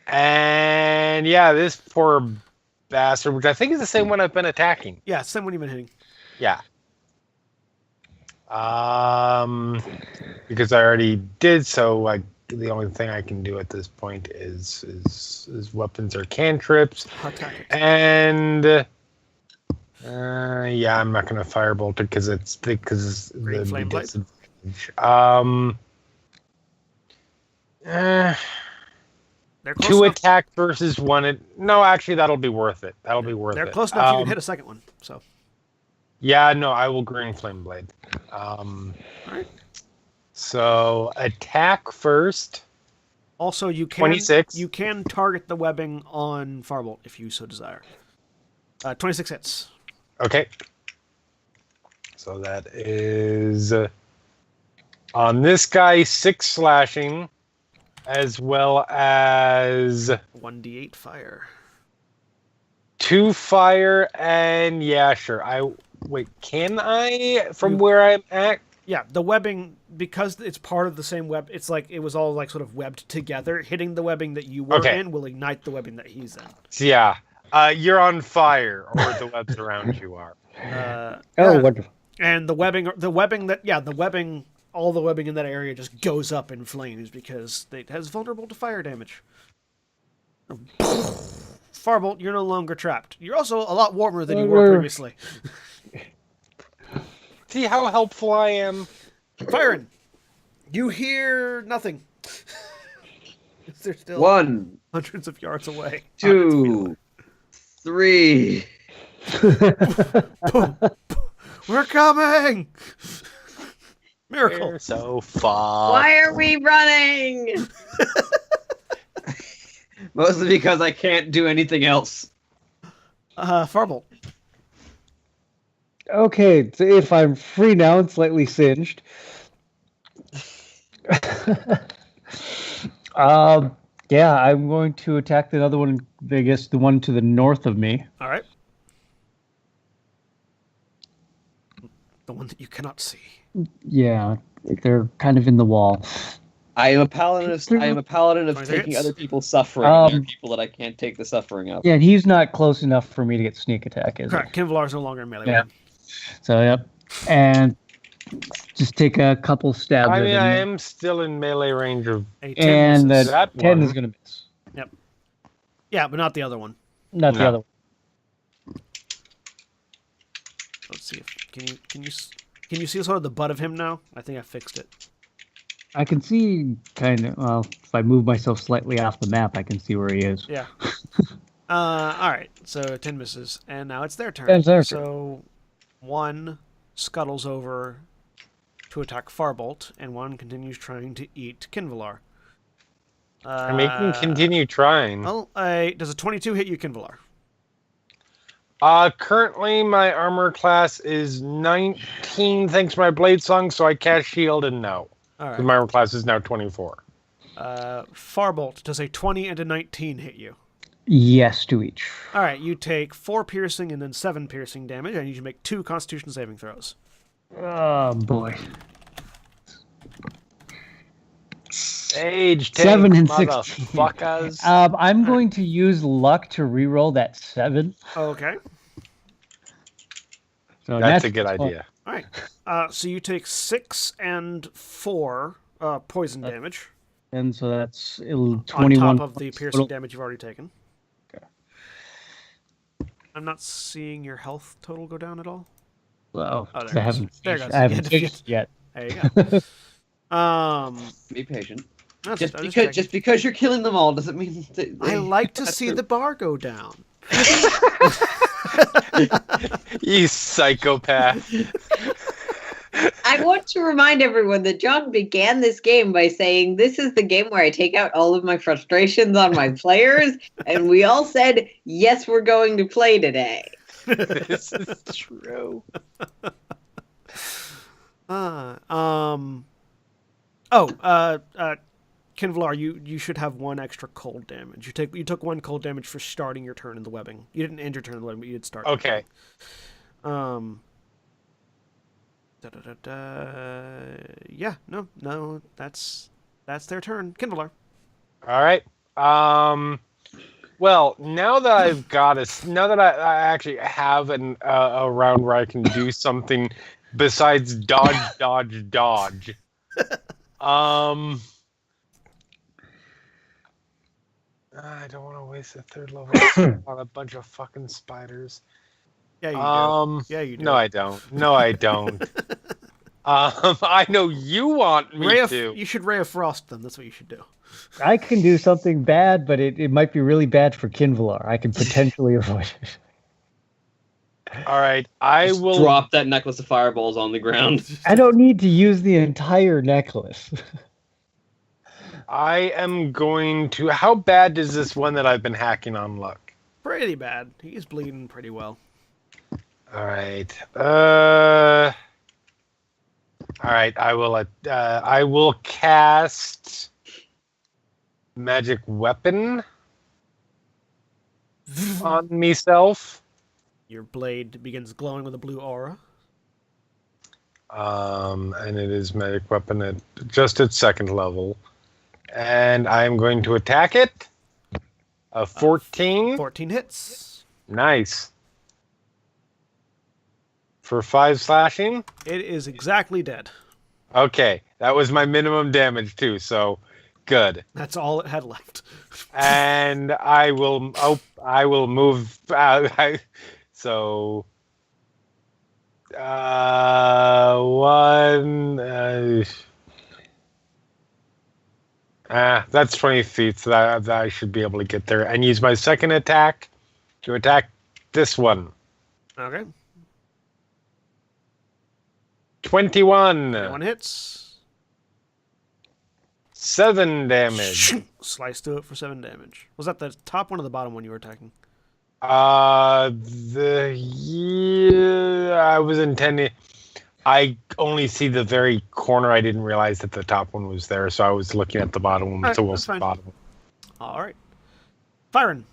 And yeah, this poor bastard, which I think is the same one I've been attacking. Yeah, same one you've been hitting. Yeah. Because I already did so, the only thing I can do at this point is weapons or cantrips. Attack it. And yeah, I'm not gonna firebolt it because Green flame blade? disadvantage. They're close Two enough. attack versus one. No, actually, that'll be worth it. That'll be worth They're it. close enough. You can hit a second one. So Yeah, no, I will green flame blade. Alright. So attack first. also you can 26. You can target the webbing on Farbolt if you so desire. 26 hits. Okay. So that is on this guy 6 slashing, as well as 1d8 fire. 2 fire, and yeah, sure. Can I from where I'm at? Yeah, the webbing, because it's part of the same web, it's like it was all like sort of webbed together. Hitting the webbing that you were Okay. in will ignite the webbing that he's in. So yeah, you're on fire, or the webs around you are. Oh, Yeah. wonderful. And the webbing all the webbing in that area just goes up in flames because it has vulnerable to fire damage. Farbolt, you're no longer trapped. You're also a lot warmer than you were previously. See how helpful I am? Byron, you hear nothing. They're still 1, hundreds of yards away. 2, 3. We're coming! Miracle. You're so far. Why are we running? Mostly because I can't do anything else. Farbolt. Okay, so if I'm free now and slightly singed. Yeah, I'm going to attack the other one, I guess the one to the north of me. All right. The one that you cannot see. Yeah, they're kind of in the wall. I am a paladin of Fine, taking hits. other people's suffering. There are people that I can't take the suffering of. Yeah, and he's not close enough for me to get sneak attack, is Correct. Kinvalar's no longer in melee. Yeah. weapon. So, yep. and just take a couple stabs I at mean, him. I am still in melee range of A 10 And misses. that 10 one. is going to miss. Yeah, but not the other one. Not the No. other one. Let's see if can you see sort of the butt of him now? I think I fixed it. I can see kind of, well, if I move myself slightly off the map, I can see where he is. Yeah. All right. So 10 misses, and now it's their turn. It's their turn. So one scuttles over to attack Farbolt, and one continues trying to eat Kinvalar. I mean, you can continue trying. Well, does a 22 hit you, Kinvalar? Currently, my armor class is 19, thanks to my blade song, so I cast shield and no. All right. So my armor class is now 24. Farbolt, does a 20 and a 19 hit you? Yes to each. All right, you take 4 piercing and then 7 piercing damage. I need you to make 2 Constitution saving throws. Oh, boy. Age 10, 7 and 16. motherfuckers. I'm going to use luck to reroll that 7. Okay. So That's a good idea. All right. So you take 6 and 4 poison damage And so that's on 21. top of the piercing total. damage you've already taken. Okay. I'm not seeing your health total go down at all. Well, Oh, I there it haven't, goes. There it goes. I haven't Yeah, fixed yet. There you go. Be patient. That's- Just I'm because checking. you're killing them all doesn't mean that I like to see the bar go down. You psychopath. I want to remind everyone that John began this game by saying, "This is the game where I take out all of my frustrations on my players," and we all said, "Yes, we're going to play today." This is true. Kinvalar, you should have 1 extra cold damage. You took 1 cold damage for starting your turn in the webbing. You didn't end your turn in the webbing, but you did start. Okay. Yeah, no, that's their turn. Kinvalar. All right. Well, now that I've got now that I actually have a round where I can do something besides dodge, dodge, dodge. I don't want to waste a 3rd level on a bunch of fucking spiders. Yeah, you do. Yeah, you do. No, I don't. No, I don't. I know you want me to. You should Ray of Frost them. That's what you should do. I can do something bad, but it might be really bad for Kinvalar. I can potentially avoid it. All right, I Just will drop that necklace of fireballs on the ground. I don't need to use the entire necklace. I am going to. How bad does this one that I've been hacking on look? Pretty bad. He's bleeding pretty well. All right. All right. I will cast magic weapon on myself. Your blade begins glowing with a blue aura. And it is magic weapon at just at 2nd level, and I am going to attack it. A 14. 14 hits. Nice. For 5 slashing. It is exactly dead. Okay, that was my minimum damage too, so good. That's all it had left. And I will move. So 1. That's 20 feet, so that I should be able to get there and use my 2nd attack to attack this one. Okay. 21. 1 hits. 7 damage. Slice through it for 7 damage. Was that the top one or the bottom one you were attacking? I was intending. I only see the very corner. I didn't realize that the top one was there, so I was looking at the bottom one. Alright, So we'll that's see the fine. bottom one. All right. Firing.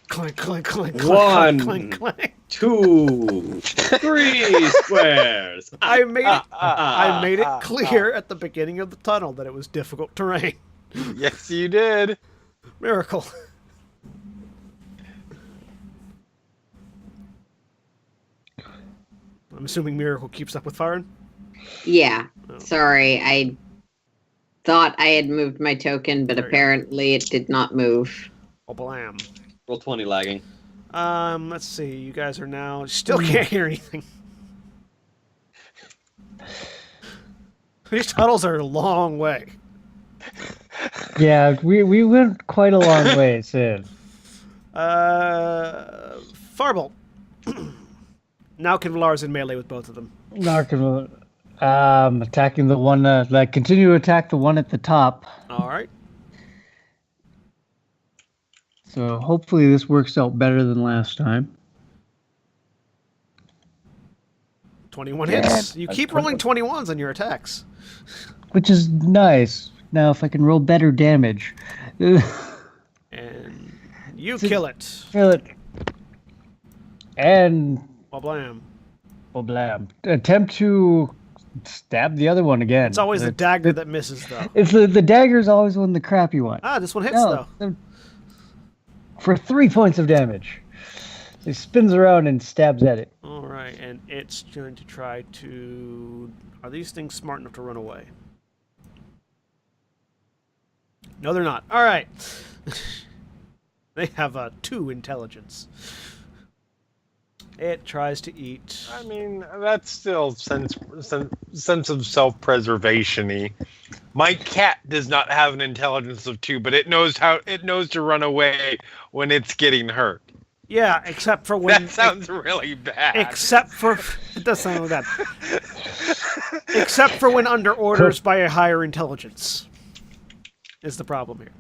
Clank, clank, clank, clank, 1, clank, clank. 2, 3 squares. I made it clear at the beginning of the tunnel that it was difficult terrain. Yes, you did. Miracle. I'm assuming Miracle keeps up with firing? Yeah. Oh. Sorry, I thought I had moved my token, but There you go. apparently it did not move. Oh, blam. Roll 20 lagging. Let's see. You guys are now... Still can't hear anything. These tunnels are a long way. Yeah, we went quite a long ways in. Farbolt. Now Kinvalar's in melee with both of them. Narcan, attacking the one, continue to attack the one at the top. All right. So hopefully this works out better than last time. 21 hits. You keep rolling 21s on your attacks. Which is nice. Now if I can roll better damage. And you kill it. Feel it. And Well, blam. blam. Attempt to stab the other one again. It's always the dagger that misses, though. It's the dagger's always one the crappy one. Ah, this one hits, though. For 3 points of damage. He spins around and stabs at it. All right, and it's going to try to... Are these things smart enough to run away? No, they're not. All right. They have a 2 intelligence. It tries to eat... I mean, that's still sense of self-preservation-y. My cat does not have an intelligence of 2, but it knows to run away when it's getting hurt. Yeah, except for when... That sounds really bad. Except for... It does sound like that. Except for when under orders by a higher intelligence. Is the problem here.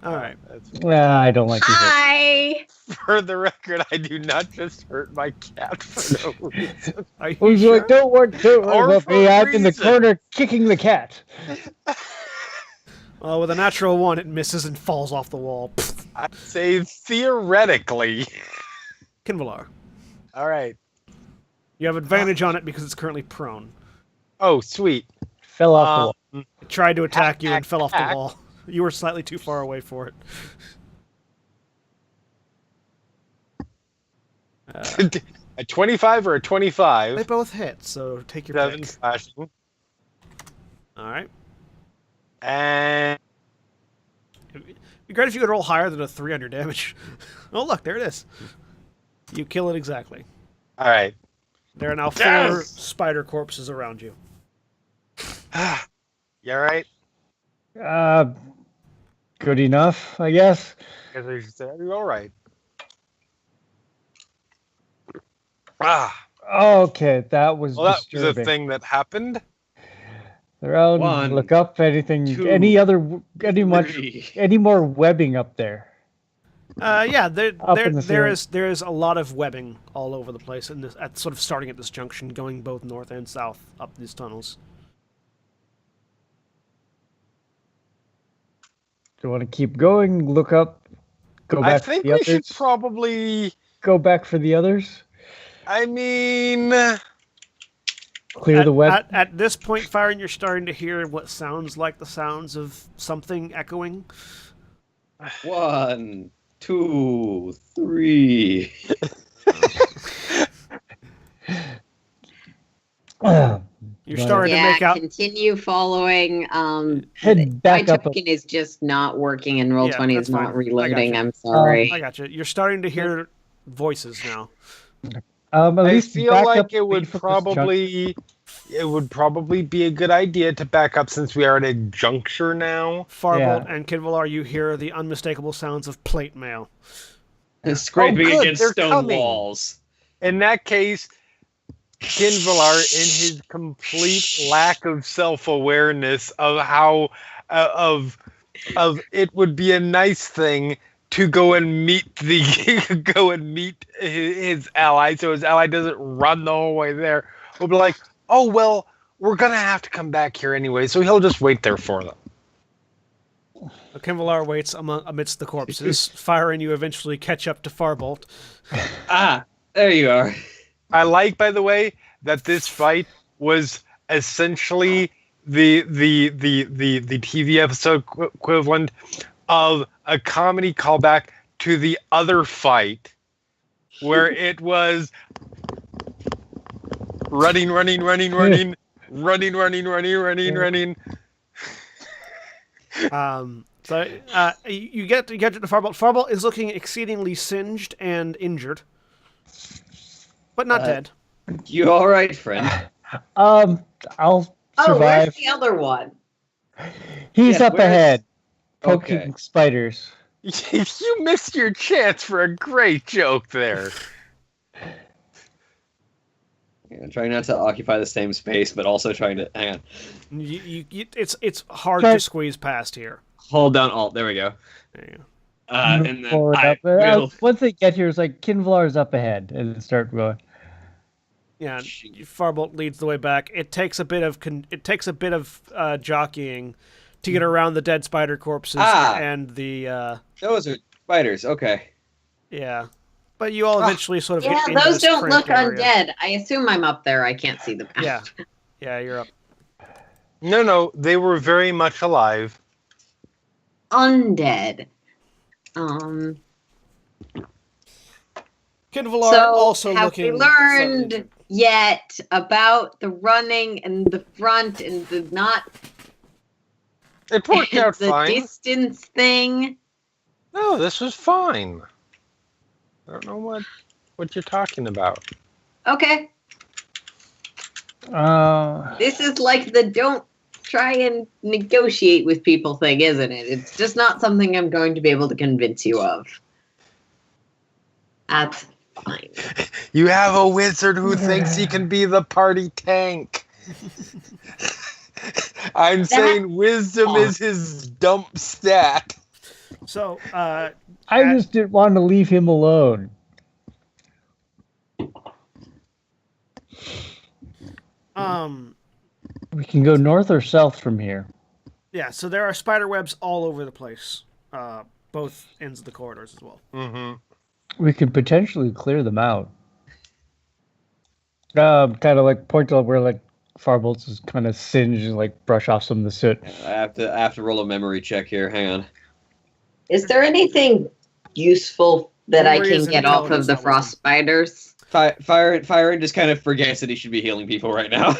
All right. I don't like these. Hi! For the record, I do not just hurt my cat for no reason. Are you Who's sure? like, don't worry about for me. I'm in the reason. corner kicking the cat. Well, with a natural 1, it misses and falls off the wall. I'd say theoretically. Kinvalar. All right. You have advantage on it because it's currently prone. Oh, sweet. Fell off the wall. It tried to attack you and Attack, fell off the attack. wall. You were slightly too far away for it. A 25 or a 25? They both hit, so take your 7 pick. slashing. All right. And It'd be great if you could roll higher than a 3 on your damage. Oh, look, there it is. You kill it exactly. all right. There are now 4 Yes! spider corpses around you. You all right? Good enough, I guess. Guess I should say, are you all right? Ah, Okay, that was well, that was disturbing. a thing that happened. Around, 1, look up anything, 2, any 3. more webbing up there. Yeah, Up in the there ceiling. is a lot of webbing all over the place, and at sort of starting at this junction, going both north and south up these tunnels. Do you want to keep going? Look up. Go back I for think the we others. should probably. Go back for the others. I mean, Clear the web. At this point, Firen, you're starting to hear what sounds like the sounds of something echoing. 1, 2, 3. You're Right. starting to Yeah, make out. continue following. Head My back up. token is just not working, and Roll20 that's is not fine. I reloading. got you. I'm sorry. I got you. You're starting to hear voices now. At I least feel back like up it would from this probably be a good idea to back up since we are at a juncture now. Farbolt Yeah. and Kinvalar, you hear the unmistakable sounds of plate mail. Scraping good, against they're stone coming. walls. In that case, Kinvalar, in his complete lack of self-awareness of how of it would be a nice thing to go and meet his ally, so his ally doesn't run the whole way there. We'll be like, oh well, we're gonna have to come back here anyway, so he'll just wait there for them. Kinvalar waits amidst the corpses. Firen, you eventually catch up to Farbolt. Ah, there you are. I like, by the way, that this fight was essentially the TV episode equivalent of a comedy callback to the other fight, where it was running, running, running, running, running, running, running, running, running. So you get to the Firebolt. Firebolt is looking exceedingly singed and injured, but not dead. You all right, friend? I'll Oh, survive. where's the other one? He's Yes, up where's- ahead, poking Okay. spiders. You missed your chance for a great joke there. Yeah, trying not to occupy the same space, but also trying to hang on. It's hard Try- to squeeze past here. Hold down Alt. There we go. There you go. Move And then forward I up. will. Once they get here, it's like Kinvlar's up ahead, and start going. Yeah, Firebolt leads the way back. It takes a bit of jockeying to get around the dead spider corpses and the Those are spiders. Okay. yeah. But you all eventually sort of Yeah, get into those this don't look cramped area. undead. I assume I'm up there. I can't see them. Yeah, yeah, you're up. No, they were very much alive. Undead. Kinvalar So also have looking. we learned slightly- yet about the running and the front and the not It worked out the fine. distance thing? No, this was fine. I don't know what you're talking about. Okay, Uh, this is like the don't try and negotiate with people thing, isn't it? It's just not something I'm going to be able to convince you of. That's fine. You have a wizard who thinks he can be the party tank. I'm saying wisdom is his dump stat. So, I just didn't want to leave him alone. We can go north or south from here. yeah. So there are spider webs all over the place, both ends of the corridors as well. Mm-hmm. We could potentially clear them out. Kind of like point to where like Farbolts is kind of singed and like brush off some of the soot. I have to roll a memory check here. Hang on. Is there anything useful that I Memory can is get off of intelligence, the not frost wisdom. spiders? Fire just kind of forgets that he should be healing people right now.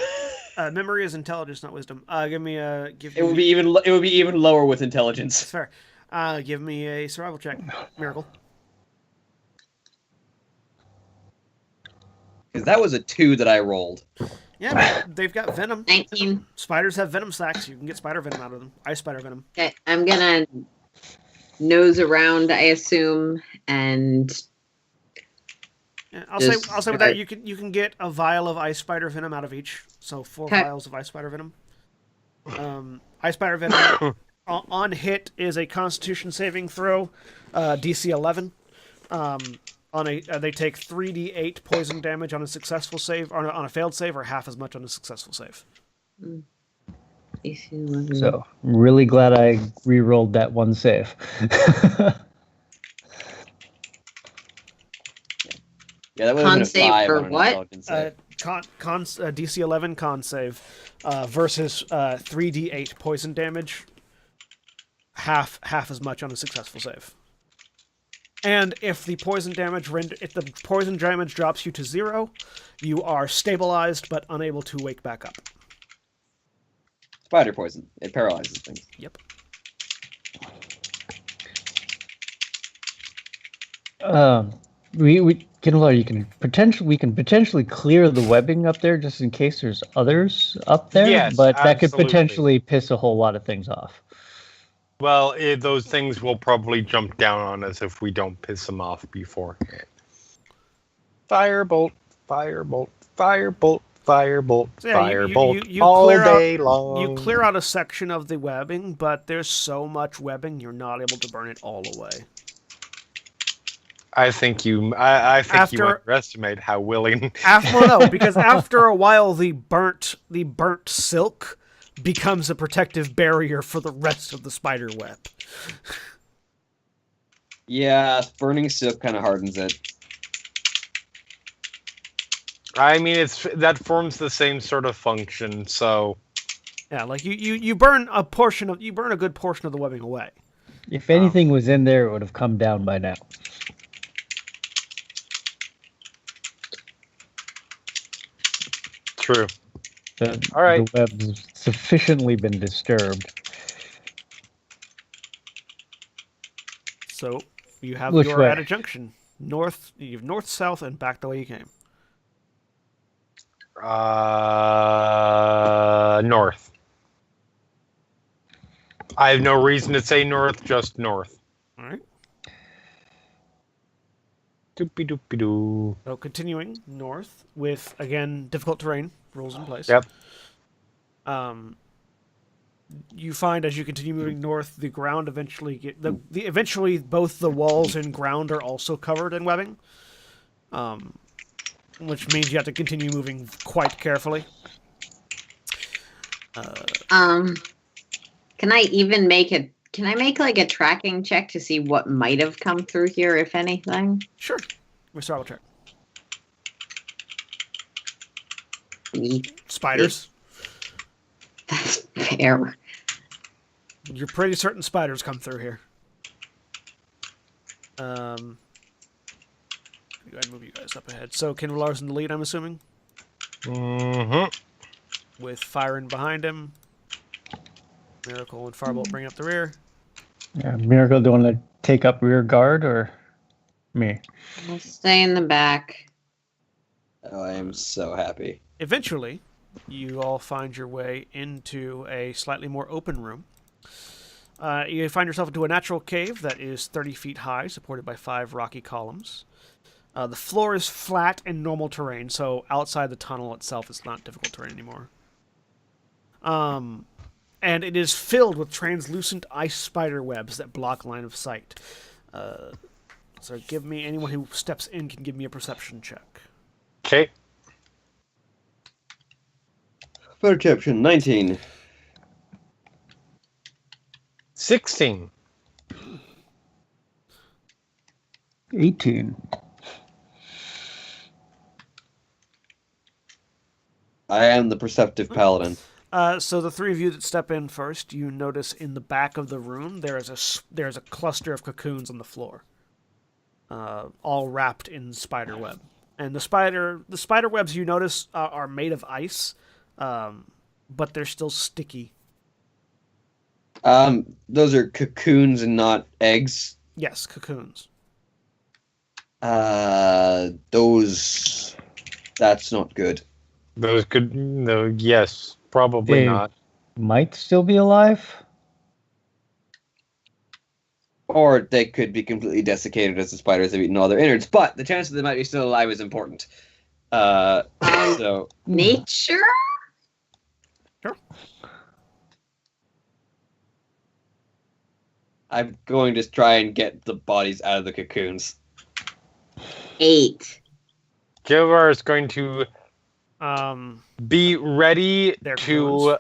Memory is intelligence, not wisdom. Give me. It would be even lower with intelligence. That's fair. Give me a survival check, Miracle. Because that was a 2 that I rolled. Yeah, but they've got venom. 19. Spiders have venom sacs. You can get spider venom out of them. Ice spider venom. Okay, I'm gonna nose around, I assume, and Yeah, I'll Just- say with that you can get a vial of ice spider venom out of each. So 4 Okay. vials of ice spider venom. Ice spider venom on hit is a Constitution saving throw, DC 11. They take 3d8 poison damage on a successful save, or on a failed save, or half as much on a successful save. So I'm really glad I re-rolled that one save. Yeah, that would have Con been a save 5 for on an what? intelligence save. DC 11 con save versus 3d8 poison damage, half as much on a successful save. And if the poison damage drops you to 0, you are stabilized but unable to wake back up. Spider poison. It paralyzes things. Yep. Kinvlar, we can potentially clear the webbing up there just in case there's others up there. Yes, but that could absolutely. potentially piss a whole lot of things off. Well, those things will probably jump down on us if we don't piss them off beforehand. Firebolt, firebolt, firebolt, firebolt, So yeah, firebolt, you all clear day out, long. You clear out a section of the webbing, but there's so much webbing you're not able to burn it all away. I think you underestimate how willing. Because after a while, the burnt silk becomes a protective barrier for the rest of the spider web. Yeah, burning silk kind of hardens it. I mean, that forms the same sort of function. So Yeah, like you burn a good portion of the webbing away. If anything was in there, it would have come down by now. True. The, All right. the web's sufficiently been disturbed. So you have Which you're way? at a junction. North, you have north, south, and back the way you came. North. I have no reason to say north, just north. All right. Doopy doopy doo. So continuing north with again difficult terrain, rules in place. Yep. You find as you continue moving north, the ground eventually eventually both the walls and ground are also covered in webbing, which means you have to continue moving quite carefully. Can I even make a? Can I make like a tracking check to see what might have come through here, if anything? Sure. We start with check. Spiders. That's fair. You're pretty certain spiders come through here. Go ahead and move you guys up ahead. So Kinvalar's in the lead, I'm assuming, Mm-hmm. with Firen behind him. Miracle and Firebolt bring up the rear. Yeah, Miracle, do you want to take up rear guard or me? I'll stay in the back. Oh, I am so happy. Eventually, you all find your way into a slightly more open room. You find yourself into a natural cave that is 30 feet high, supported by 5 rocky columns. The floor is flat and normal terrain, so outside the tunnel itself is not difficult terrain anymore. And it is filled with translucent ice spider webs that block line of sight. So give me, anyone who steps in can give me a perception check. Okay. Perception 19. 16. 18. I am the perceptive paladin. So the three of you that step in first, you notice in the back of the room there is a cluster of cocoons on the floor, all wrapped in spider web. And the spider webs you notice are made of ice, but they're still sticky. Those are cocoons and not eggs. Yes, cocoons. That's not good. Those could, no, yes, probably They not. might still be alive. Or they could be completely desiccated as the spiders have eaten all their innards. But the chance that they might be still alive is important. So Nature? Sure. I'm going to try and get the bodies out of the cocoons. 8. Gilvar is going to be ready They're to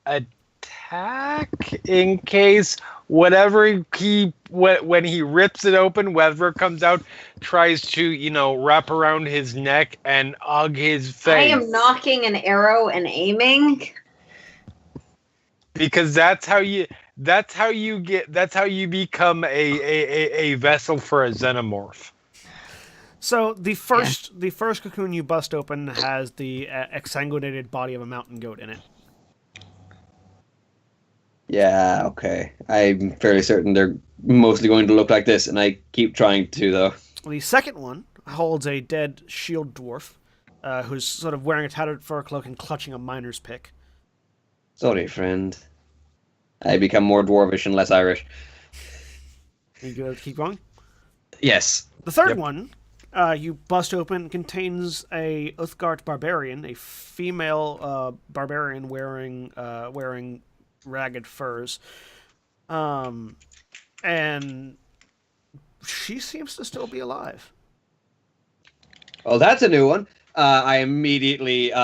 attack in case whatever when he rips it open, whatever comes out, tries to, wrap around his neck and hug his face. I am knocking an arrow and aiming. Because that's how you become a vessel for a xenomorph. So the first cocoon you bust open has the exsanguinated body of a mountain goat in it. Yeah, okay. I'm fairly certain they're mostly going to look like this, and I keep trying to, though. The second one holds a dead shield dwarf, who's sort of wearing a tattered fur cloak and clutching a miner's pick. Sorry, friend. I become more dwarvish and less Irish. You go keep going. Yes. The third Yep. one you bust open contains a Uthgard barbarian, a female barbarian wearing ragged furs, and she seems to still be alive. Oh, that's a new one. I immediately lay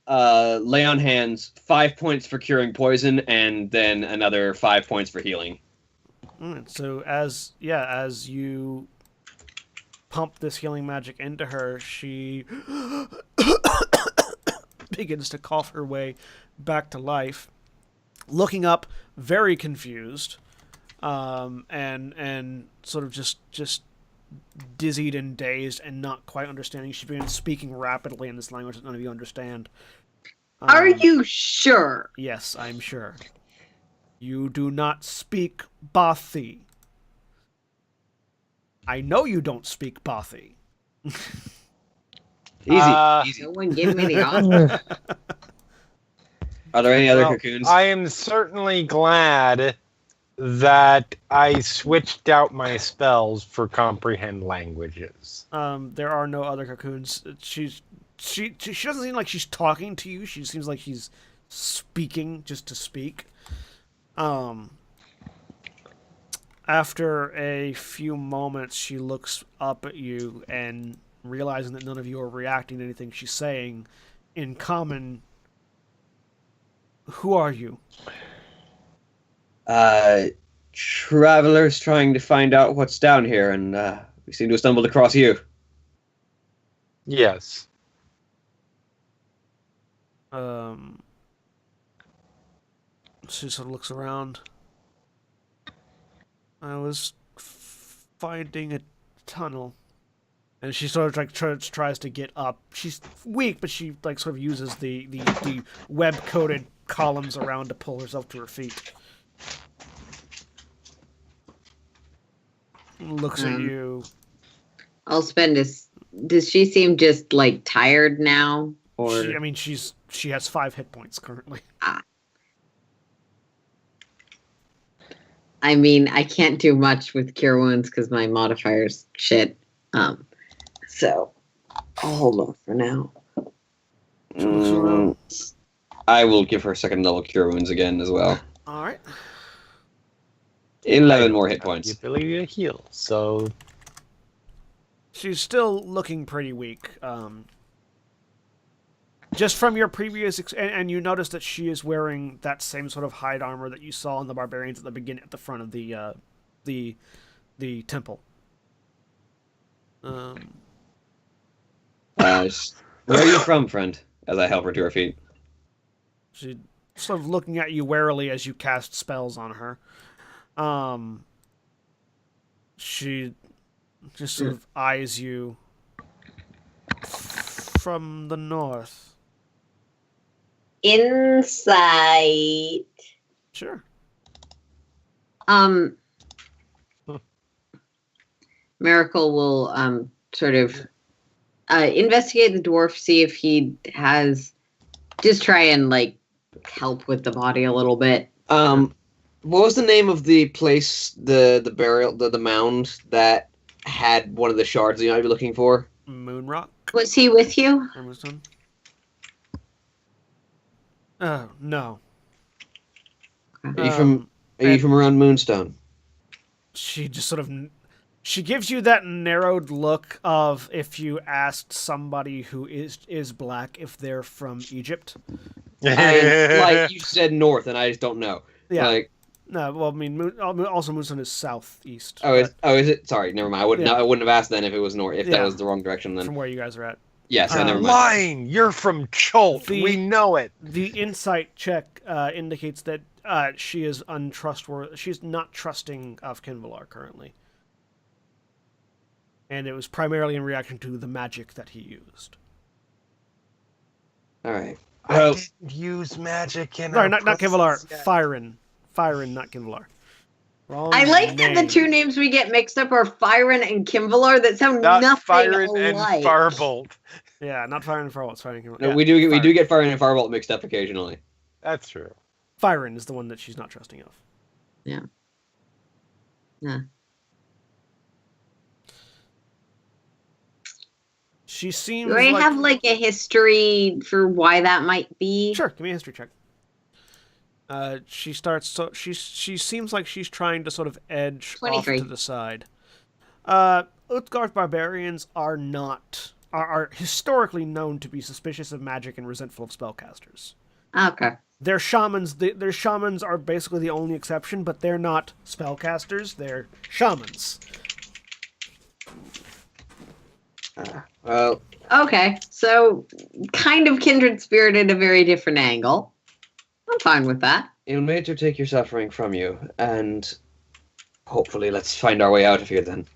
on hands, 5 points for curing poison, and then another 5 points for healing. Alright, so as you pump this healing magic into her, she begins to cough her way back to life, looking up very confused, and sort of just dizzied and dazed and not quite understanding. She begins speaking rapidly in this language that none of you understand. Are you sure? Yes, I'm sure. You do not speak Bathi. I know you don't speak Bathi. Easy. No one give me the option. Are there any other Well, cocoons? I am certainly glad that I switched out my spells for comprehend languages. There are no other cocoons. She doesn't seem like she's talking to you. She seems like she's speaking just to speak. After a few moments, she looks up at you and realizing that none of you are reacting to anything she's saying in common. Who are you? Travelers trying to find out what's down here, and we seem to have stumbled across you. Yes. She sort of looks around. I was finding a tunnel. And she sort of like tries to get up. She's weak, but she like sort of uses the web-coated columns around to pull herself to her feet. Looks at you. I'll spend this. Does she seem just like tired now? Or She has 5 hit points currently. I mean, I can't do much with cure wounds because my modifier's shit. So I'll hold on for now. I will give her a second level cure wounds again as well. All right. 11 more hit points. The ability to heal. So She's still looking pretty weak. Just from your previous, and you notice that she is wearing that same sort of hide armor that you saw in the barbarians at the front of the temple. Where are you from, friend? As I help her to her feet. She's sort of looking at you warily as you cast spells on her. She just sort of eyes you from the north. Insight. Sure. Miracle will sort of investigate the dwarf, see if he has, just try and like help with the body a little bit. What was the name of the place, the burial, the mound that had one of the shards that you might be looking for? Moonrock. Was he with you? No. Are you from around Moonstone? She just sort of she gives you that narrowed look of if you asked somebody who is black if they're from Egypt. Like you said north, and I just don't know. Yeah. Like, no, well, I mean, also Moonstone is southeast. is it? Sorry, never mind. I wouldn't have asked then if it was north. If that was the wrong direction, then from where you guys are at. Yes, I never mind. Lying! You're from Cholt. We know it. The insight check indicates that she is untrustworthy. She's not trusting of Kinvalar currently. And it was primarily in reaction to the magic that he used. All right. I Well, didn't use magic in Sorry, not Kinvalar. Fyron, not Kinvalar. Wrong I like that the name. two names we get mixed up are Fyron and Kimvalar that sound Not nothing Fyron and alike. Firebolt. Yeah, not Fyron and Farwell. It's Fyron and Kinvalar. no, Yeah, we do Fyron. get Fire and Firebolt mixed up occasionally. That's true. Fyron is the one that she's not trusting of. Yeah. She seems Do I have like a history for why that might be? Sure, give me a history check. She starts. So she seems like she's trying to sort of edge 23. off to the side. Utgarth barbarians are historically known to be suspicious of magic and resentful of spellcasters. Okay. Their shamans. Their shamans are basically the only exception, but they're not spellcasters. They're shamans. Well, Okay. So kind of kindred spirit at a very different angle. I'm fine with that. it'll make to take your suffering from you, and hopefully let's find our way out of here then.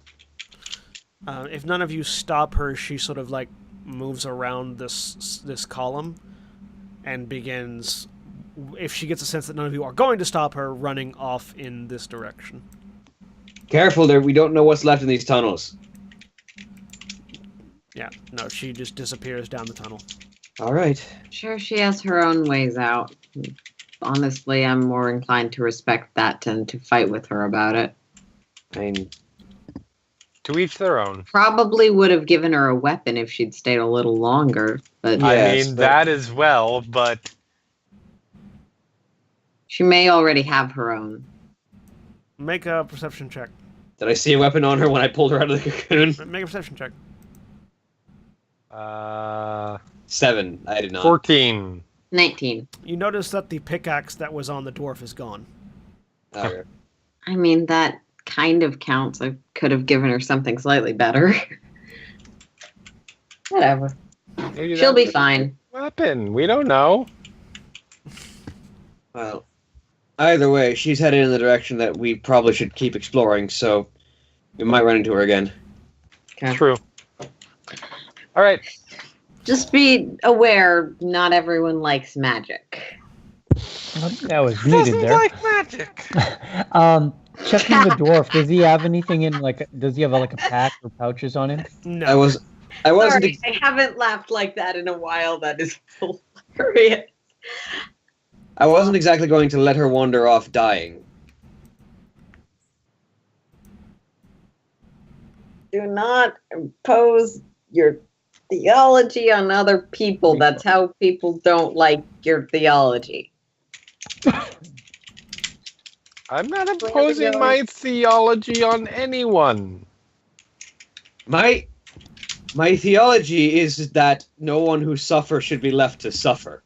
If none of you stop her, she sort of like moves around this column and begins. If she gets a sense that none of you are going to stop her, running off in this direction. Careful there, we don't know what's left in these tunnels. Yeah, no, she just disappears down the tunnel. All right. Sure, she has her own ways out. Honestly, I'm more inclined to respect that than to fight with her about it. I mean, To each their own. Probably would have given her a weapon if she'd stayed a little longer, but I Yes, mean, but- that as well, but she may already have her own. Make a perception check. did I see a weapon on her when I pulled her out of the cocoon? Make a perception check. 7. I did not. 14. 19. You notice that the pickaxe that was on the dwarf is gone. Okay. I mean, that kind of counts. I could have given her something slightly better. Whatever. Maybe She'll that be was fine. a weapon. We don't know. Well, either way, she's headed in the direction that we probably should keep exploring, so we might run into her again. Okay. True. All right. Just be aware, not everyone likes magic. That was needed Doesn't there. like magic. Checking the dwarf. Does he have anything in does he have like a pack or pouches on him? No. I wasn't. Sorry, I haven't laughed like that in a while. That is hilarious. I wasn't exactly going to let her wander off dying. Do not impose your theology on other people. That's how people don't like your theology. I'm not imposing my theology on anyone. My theology is that no one who suffers should be left to suffer.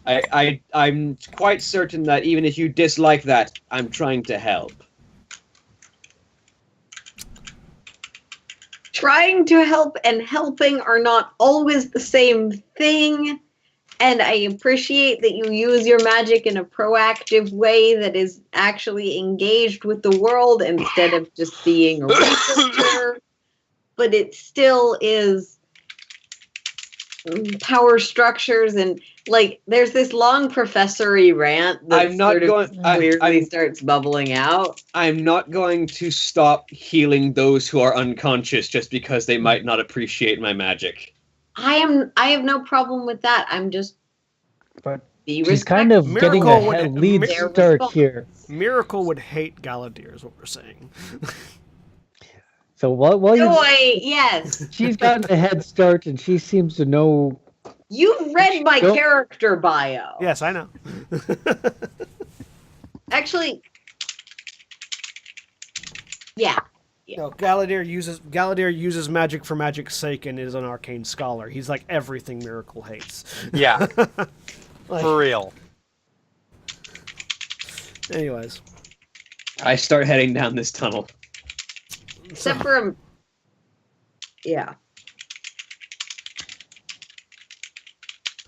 I'm quite certain that even if you dislike that, I'm trying to help. Trying to help and helping are not always the same thing. And I appreciate that you use your magic in a proactive way that is actually engaged with the world instead of just being a researcher. But it still is power structures and like there's this long professory rant that I'm not sort of going. weirdly starts bubbling out. I'm not going to stop healing those who are unconscious just because they might not appreciate my magic. I have no problem with that. I'm just But be she's kind of Miracle getting a would- lead Mir- start here. Miracle would hate Galadir, is what we're saying. So while you, Joy, yes. she's gotten a head start and she seems to know. You've read my Nope. character bio. Yes, I know. Actually, yeah. No, Galadir uses magic for magic's sake and is an arcane scholar. He's like everything Miracle hates. Yeah, Like, for real. anyways, I start heading down this tunnel. Except for yeah.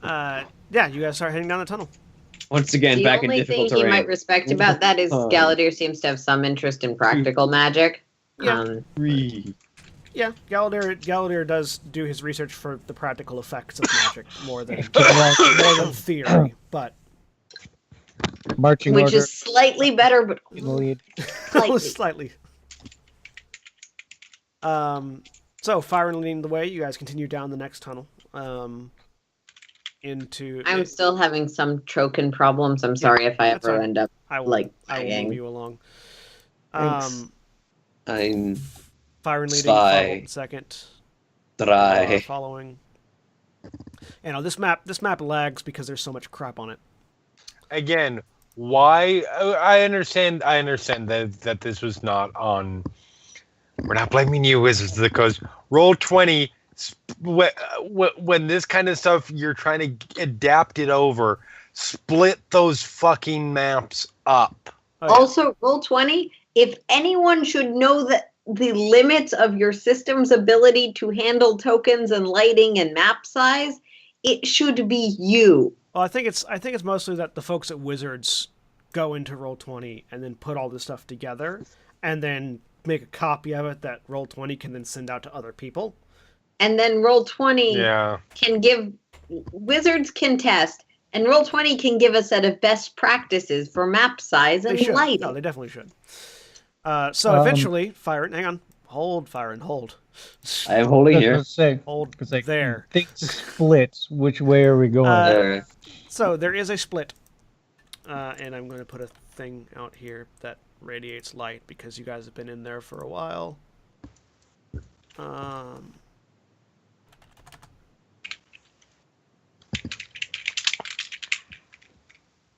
yeah, you guys start heading down the tunnel. Once again, The back in only thing difficult he terrain. might respect about that is Galadir seems to have some interest in practical magic. Yeah. 3. Yeah, Galadir does do his research for the practical effects of magic more than theory, but Marching which order is slightly better, but in the lead. slightly. slightly. So Firen leading the way, you guys continue down the next tunnel. Into. I'm still having some Trocan problems. I'm sorry if I that's ever fine. end up I will, like I will lagging. move you along. Thanks. I'm Firen leading, Zwei. followed second. dry. Following. You know, this map lags because there's so much crap on it. Again, why? I understand that this was not on. We're not blaming you, Wizards, because Roll20. When this kind of stuff, you're trying to adapt it over. Split those fucking maps up. Oh, yeah. Also, Roll20, if anyone should know that the limits of your system's ability to handle tokens and lighting and map size, it should be you. Well, I think it's mostly that the folks at Wizards go into Roll20 and then put all this stuff together and then make a copy of it that Roll20 can then send out to other people. And then Roll20 Yeah. can give wizards can test, and Roll20 can give a set of best practices for map size They and should. lighting. No, they definitely should. So eventually, Firen, hang on, hold, Firen, hold. I am holding here. Hold Because like there. things split. Which way are we going? There. So there is a split, and I'm going to put a thing out here that radiates light because you guys have been in there for a while.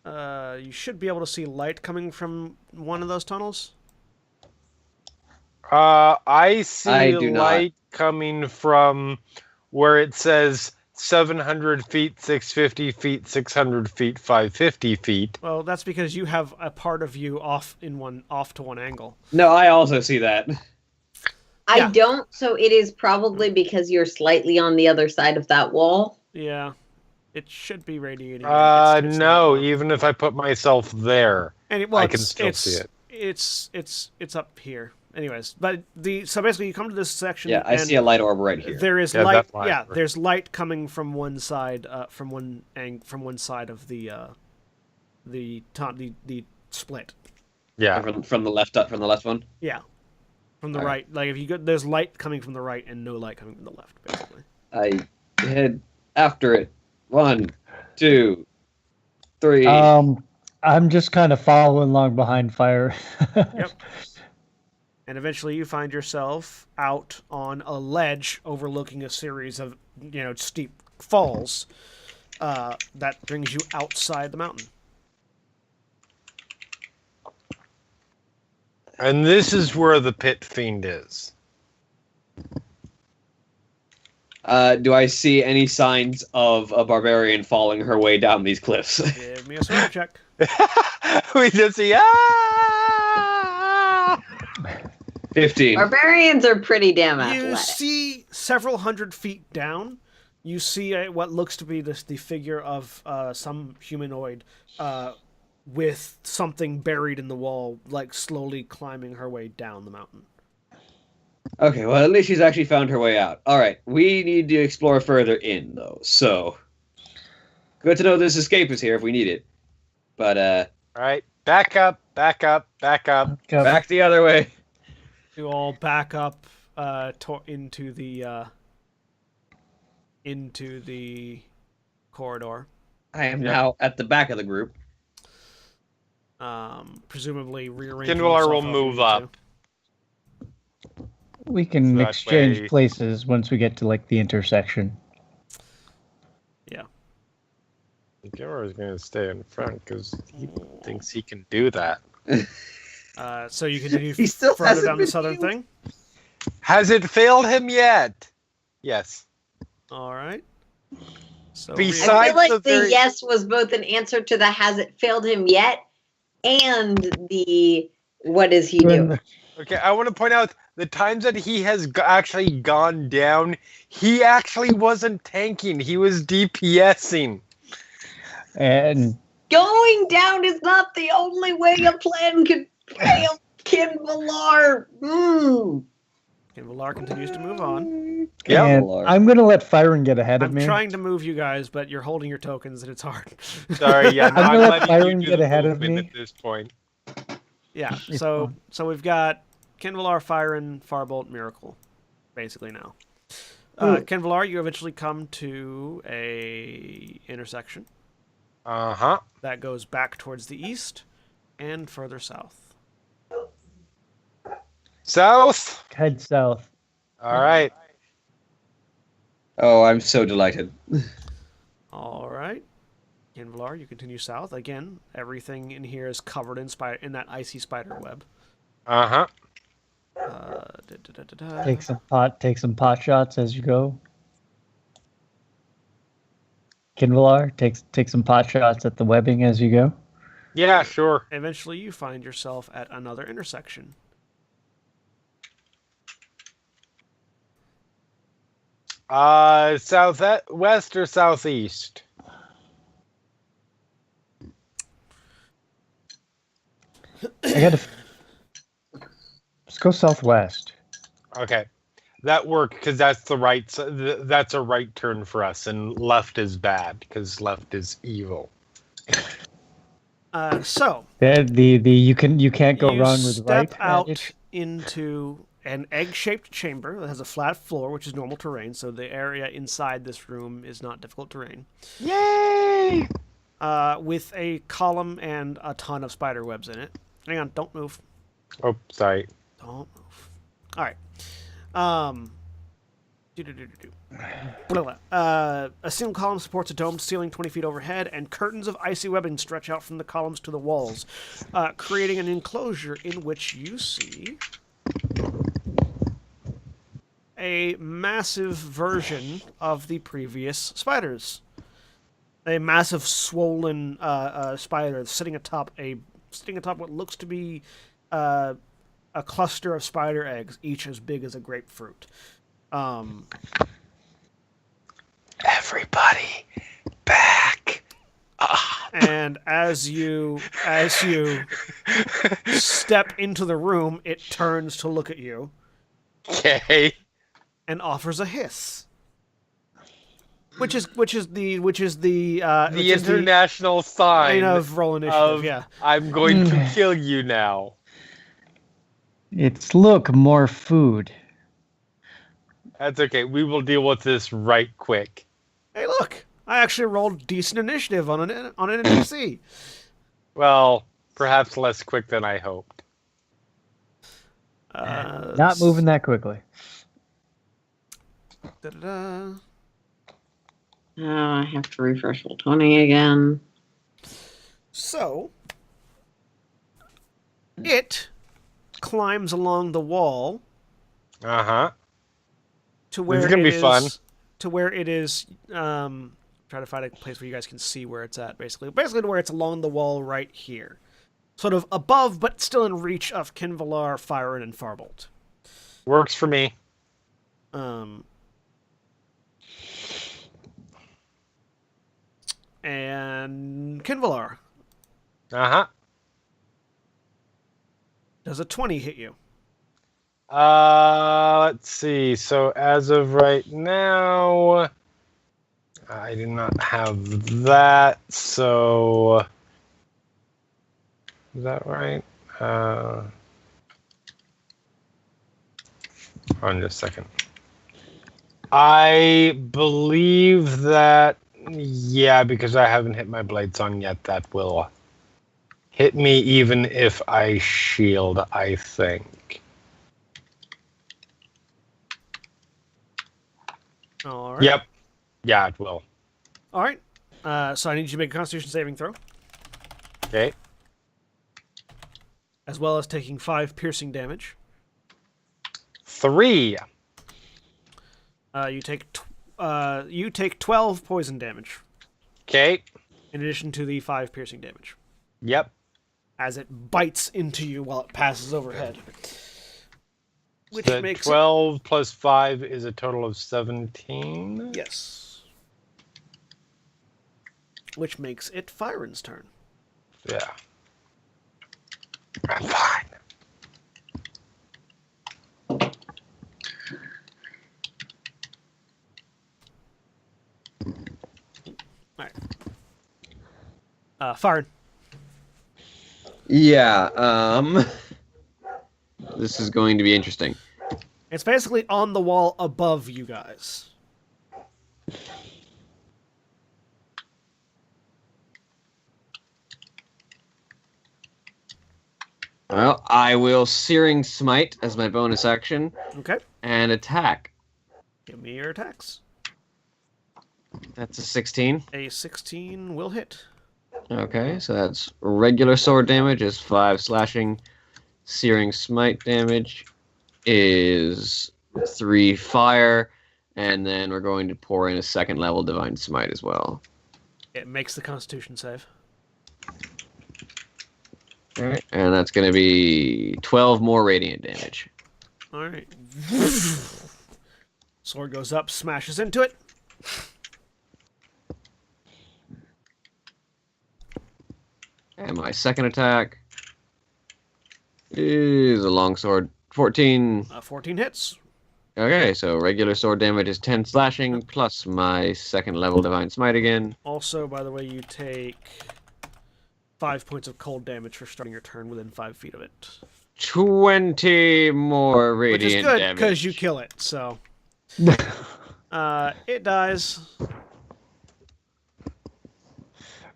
You should be able to see light coming from one of those tunnels. I see I do not. light coming from where it says 700 feet, 650 feet, 600 feet, 550 feet. Well, that's because you have a part of you off to one angle. No, I also see that. I Yeah. don't, so it is probably because you're slightly on the other side of that wall. Yeah, it should be radiating. It's No, not. even if I put myself there, And I can still see it. It's up here. Anyways, but so basically you come to this section. Yeah, I and see a light orb right here. There is Yeah, light. that light, Yeah, right. there's light coming from one side. From one side of the split. Yeah. From the left one. Yeah, from the All right. Like if you go, there's light coming from the right and no light coming from the left, basically. I head after it. 1, 2, 3. I'm just kind of following along behind Fire. Yep. And eventually you find yourself out on a ledge overlooking a series of, steep falls that brings you outside the mountain. And this is where the pit fiend is. Do I see any signs of a barbarian falling her way down these cliffs? Give me a survival check. We just see 15. Barbarians are pretty damn You athletic. see several hundred feet down. You see what looks to be the figure of some humanoid with something buried in the wall, like slowly climbing her way down the mountain. Okay, well, at least she's actually found her way out. All right, we need to explore further in, though. So, good to know this escape is here if we need it. But, All right, back up. back the other way. You all back up into the corridor. I am now at the back of the group. Presumably rearranging. Kindler will yourself however you move need up. to. We can That exchange way- places once we get to like the intersection. Yeah. Gimmer is going to stay in front because he thinks he can do that. So you continue He still further hasn't down the been southern healed. thing. Has it failed him yet? Yes. All right. So Besides- I feel like the the very- yes was both an answer to the has it failed him yet and the what is he doing? Okay, I want to point out the times that he has actually gone down, he actually wasn't tanking. He was DPSing. And Going down is not the only way a plan could fail, Kin Valar. and Valar continues to move on. Yeah. and Lord. I'm gonna let Firen get ahead of I'm me. trying to move you guys, but you're holding your tokens and it's hard. Sorry, yeah, I'm gonna let letting Byron you do get the ahead of movement me. at this point. Yeah. It's So we've got Ken Valar, Firen, Farbolt, Miracle, basically now. Ken Valar, you eventually come to a intersection Uh-huh. that goes back towards the east and further south. South? Head south. All right. Oh, I'm so delighted. All right. Ken Valar, you continue south. Again, everything in here is covered in that icy spider web. Uh-huh. Take some pot shots as you go. Kinvalar, take some pot shots at the webbing as you go. Yeah, sure. Eventually, you find yourself at another intersection. Southwest or southeast? I got a go southwest. Okay. That worked because that's the right. That's a right turn for us, and left is bad because left is evil. So The you can't go you wrong with step right. out into an egg-shaped chamber that has a flat floor, which is normal terrain. So the area inside this room is not difficult terrain. Yay! With a column and a ton of spider webs in it. Hang on, don't move. Oh, sorry. Don't move. All right. A single column supports a domed ceiling 20 feet overhead, and curtains of icy webbing stretch out from the columns to the walls, creating an enclosure in which you see a massive version of the previous spiders. A massive swollen spider sitting atop what looks to be a cluster of spider eggs, each as big as a grapefruit. Everybody back. And as you step into the room, it turns to look at you Okay. and offers a hiss. Which is the The international sign of roll initiative. of Yeah. I'm going to kill you now. It's look more food. That's okay. We will deal with this right quick. Hey, look! I actually rolled decent initiative on an NPC. Well, perhaps less quick than I hoped. Not moving that quickly. Da-da-da. I have to refresh Roll20 again. So, it climbs along the wall Uh-huh. to where This is gonna be fun. To where it is. Try to find a place where you guys can see where it's at. Basically to where it's along the wall right here, sort of above, but still in reach of Kinvalar, Fyron, and Farbolt. Works for me. And Kinvalar, Uh-huh. does a 20 hit you? Let's see. So as of right now, I do not have that. So is that right? Hold on just a second. I believe that, yeah, because I haven't hit my blade song yet, that will hit me even if I shield, I think. All right. Yep. Yeah, it will. All right. So I need you to make a Constitution saving throw, Okay. as well as taking 5 piercing damage. 3. You take 12 poison damage, Okay. in addition to the 5 piercing damage, Yep. as it bites into you while it passes overhead. Which So makes 12 plus 5 is a total of 17. Yes. Which makes it Fyron's turn. Yeah. I'm fine. Alright. Fyron. Yeah, this is going to be interesting. It's basically on the wall above you guys. Well, I will Searing Smite as my bonus action Okay. and attack. Give me your attacks. That's a 16. A 16 will hit. Okay, so that's regular sword damage is 5 slashing. Searing Smite damage is 3 fire. And then we're going to pour in a second level Divine Smite as well. It makes the Constitution save. Alright, and that's going to be 12 more radiant damage. Alright. Sword goes up, smashes into it. And my second attack is a longsword. 14. 14 hits. Okay, so regular sword damage is 10 slashing plus my second level divine smite again. Also, by the way, you take 5 points of cold damage for starting your turn within 5 feet of it. 20 more radiant Which is good, damage. because you kill it, so... it dies.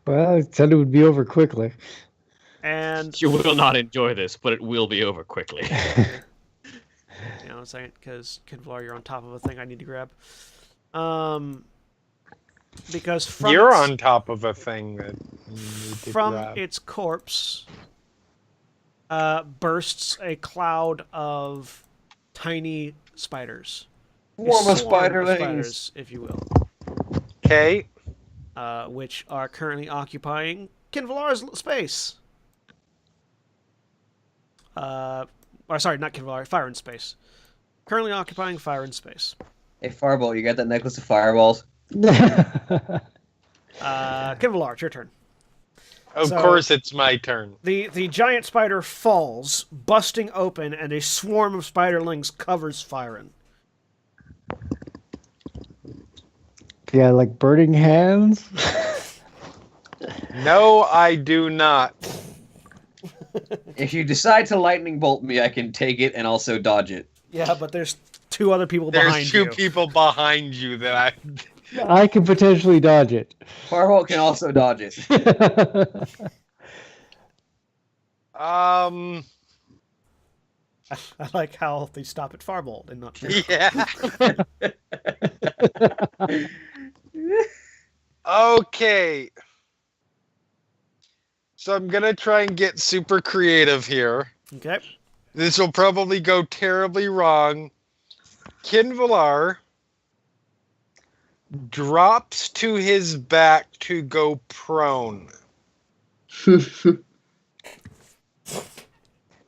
Well, it said it would be over quickly. And... You will not enjoy this, but it will be over quickly. Hang on a second, because Kinvlar, you're on top of a thing I need to grab. Because from You're its, on top of a thing that you need to from grab. its corpse bursts a cloud of tiny spiders. Swarm A of spiderlings. spiders, if you will. Okay. Which are currently occupying Kinvalar's space. Or sorry, not Kinvalar, Fire in space. Currently occupying Fire in space. Hey, Fireball, you got that necklace of fireballs? Kinvalar, it's your turn. Of So- course, it's my turn. The giant spider falls, busting open, and a swarm of spiderlings covers Firen. Yeah, like burning hands. No, I do not. If you decide to lightning bolt me, I can take it and also dodge it. Yeah, but there's 2 other people There's behind 2 you. people behind you that I... I can potentially dodge it. Fireball can also dodge it. I like how they stop at Farbolt and not Yeah. Okay. So I'm gonna try and get super creative here. Okay. This will probably go terribly wrong. Kinvalar drops to his back to go prone.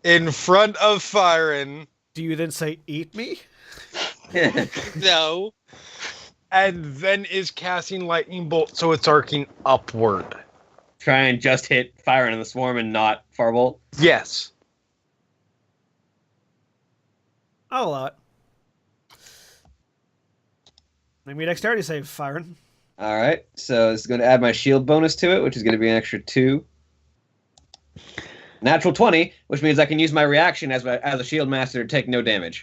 In front of Firen. Do you then say, eat me? No. And then is casting lightning bolt, so it's arcing upward. Try and just hit Fire in the Swarm and not Firebolt. Yes. I'll allow it. Make me a dexterity save, Firen. Alright, so this is going to add my shield bonus to it, which is going to be an extra 2. Natural 20, which means I can use my reaction as a shield master to take no damage.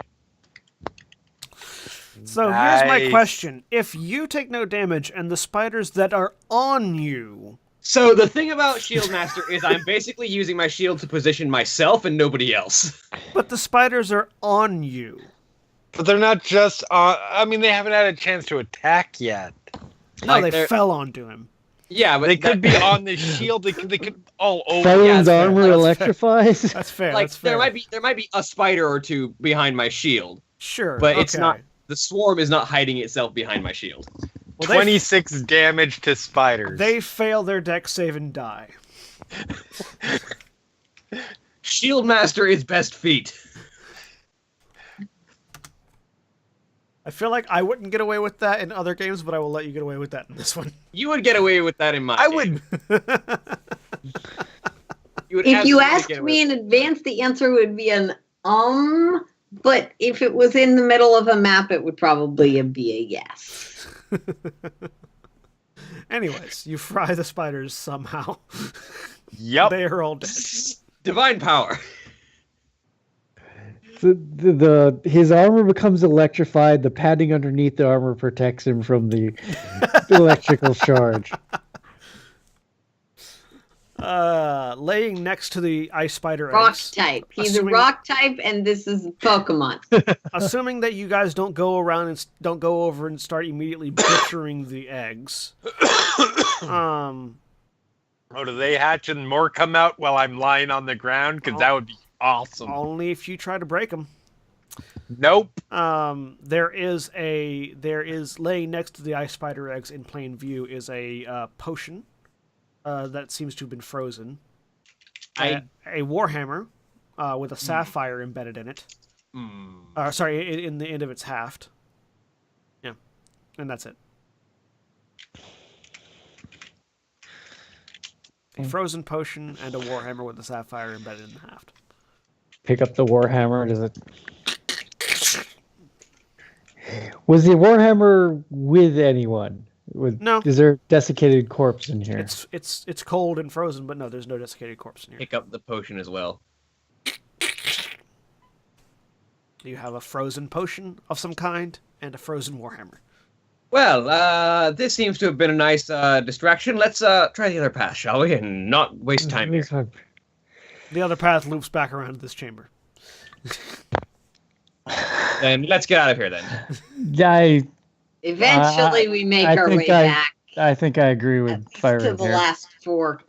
So here's my Nice. question. If you take no damage and the spiders that are on you... So the thing about Shield Master is I'm basically using my shield to position myself and nobody else. But the spiders are on you. But they're not just on... I mean, they haven't had a chance to attack yet. No, Like they they're- fell onto him. Yeah, but They could be on the shield. They could all over. Firen's fair. armor That's fair. electrifies. That's fair. like That's fair. there might be a spider or two behind my shield, Sure. but it's okay. not. The swarm is not hiding itself behind my shield. Well, 26 damage to spiders. They fail their dex save and die. Shield Master is best feat. I feel like I wouldn't get away with that in other games, but I will let you get away with that in this one. You would get away with that in my I game. would. You would If you absolutely asked get away me with in advance, the answer would be an but if it was in the middle of a map, it would probably be a yes. Anyways, you fry the spiders somehow. Yep. They are all dead. it. Divine power. His armor becomes electrified. The padding underneath the armor protects him from the electrical charge. Laying next to the ice spider Rock eggs. type. He's Assuming- a rock type, and this is a Pokemon. Assuming that you guys don't go around and don't go over and start immediately butchering the eggs. Oh, do they hatch and more come out while I'm lying on the ground? Because that would be awesome. Only if you try to break them. Nope. There is laying next to the ice spider eggs in plain view is a potion that seems to have been frozen. A warhammer with a sapphire embedded in it. Sorry, in the end of its haft. Yeah, and that's it. A frozen potion and a warhammer with a sapphire embedded in the haft. pick up the warhammer. Does it? Was the warhammer with anyone? No. Is there a desiccated corpse in here? It's cold and frozen, but no, there's no desiccated corpse in here. Pick up the potion as well. You have a frozen potion of some kind and a frozen warhammer. Well, this seems to have been a nice distraction. Let's try the other path, shall we? And not waste time here. The other path loops back around this chamber. Then let's get out of here then. Eventually, we make our way back. I think I agree with Fire to the here. last four,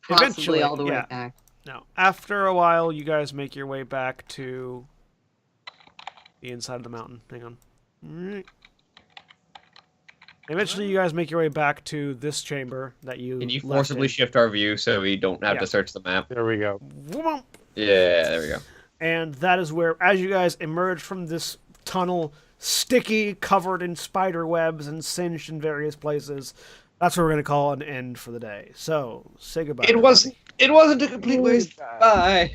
possibly Eventually, all the way yeah. back. Now, after a while, you guys make your way back to the inside of the mountain. Hang on. Alright. Eventually, you guys make your way back to this chamber that you. Can you left forcibly in. shift our view so we don't have Yeah. to search the map? There we go. Whoomp. Yeah, there we go. And that is where, as you guys emerge from this tunnel, sticky, covered in spider webs and singed in various places, that's where we're going to call an end for the day. So, say goodbye. It wasn't a complete waste. Bye.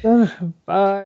Bye.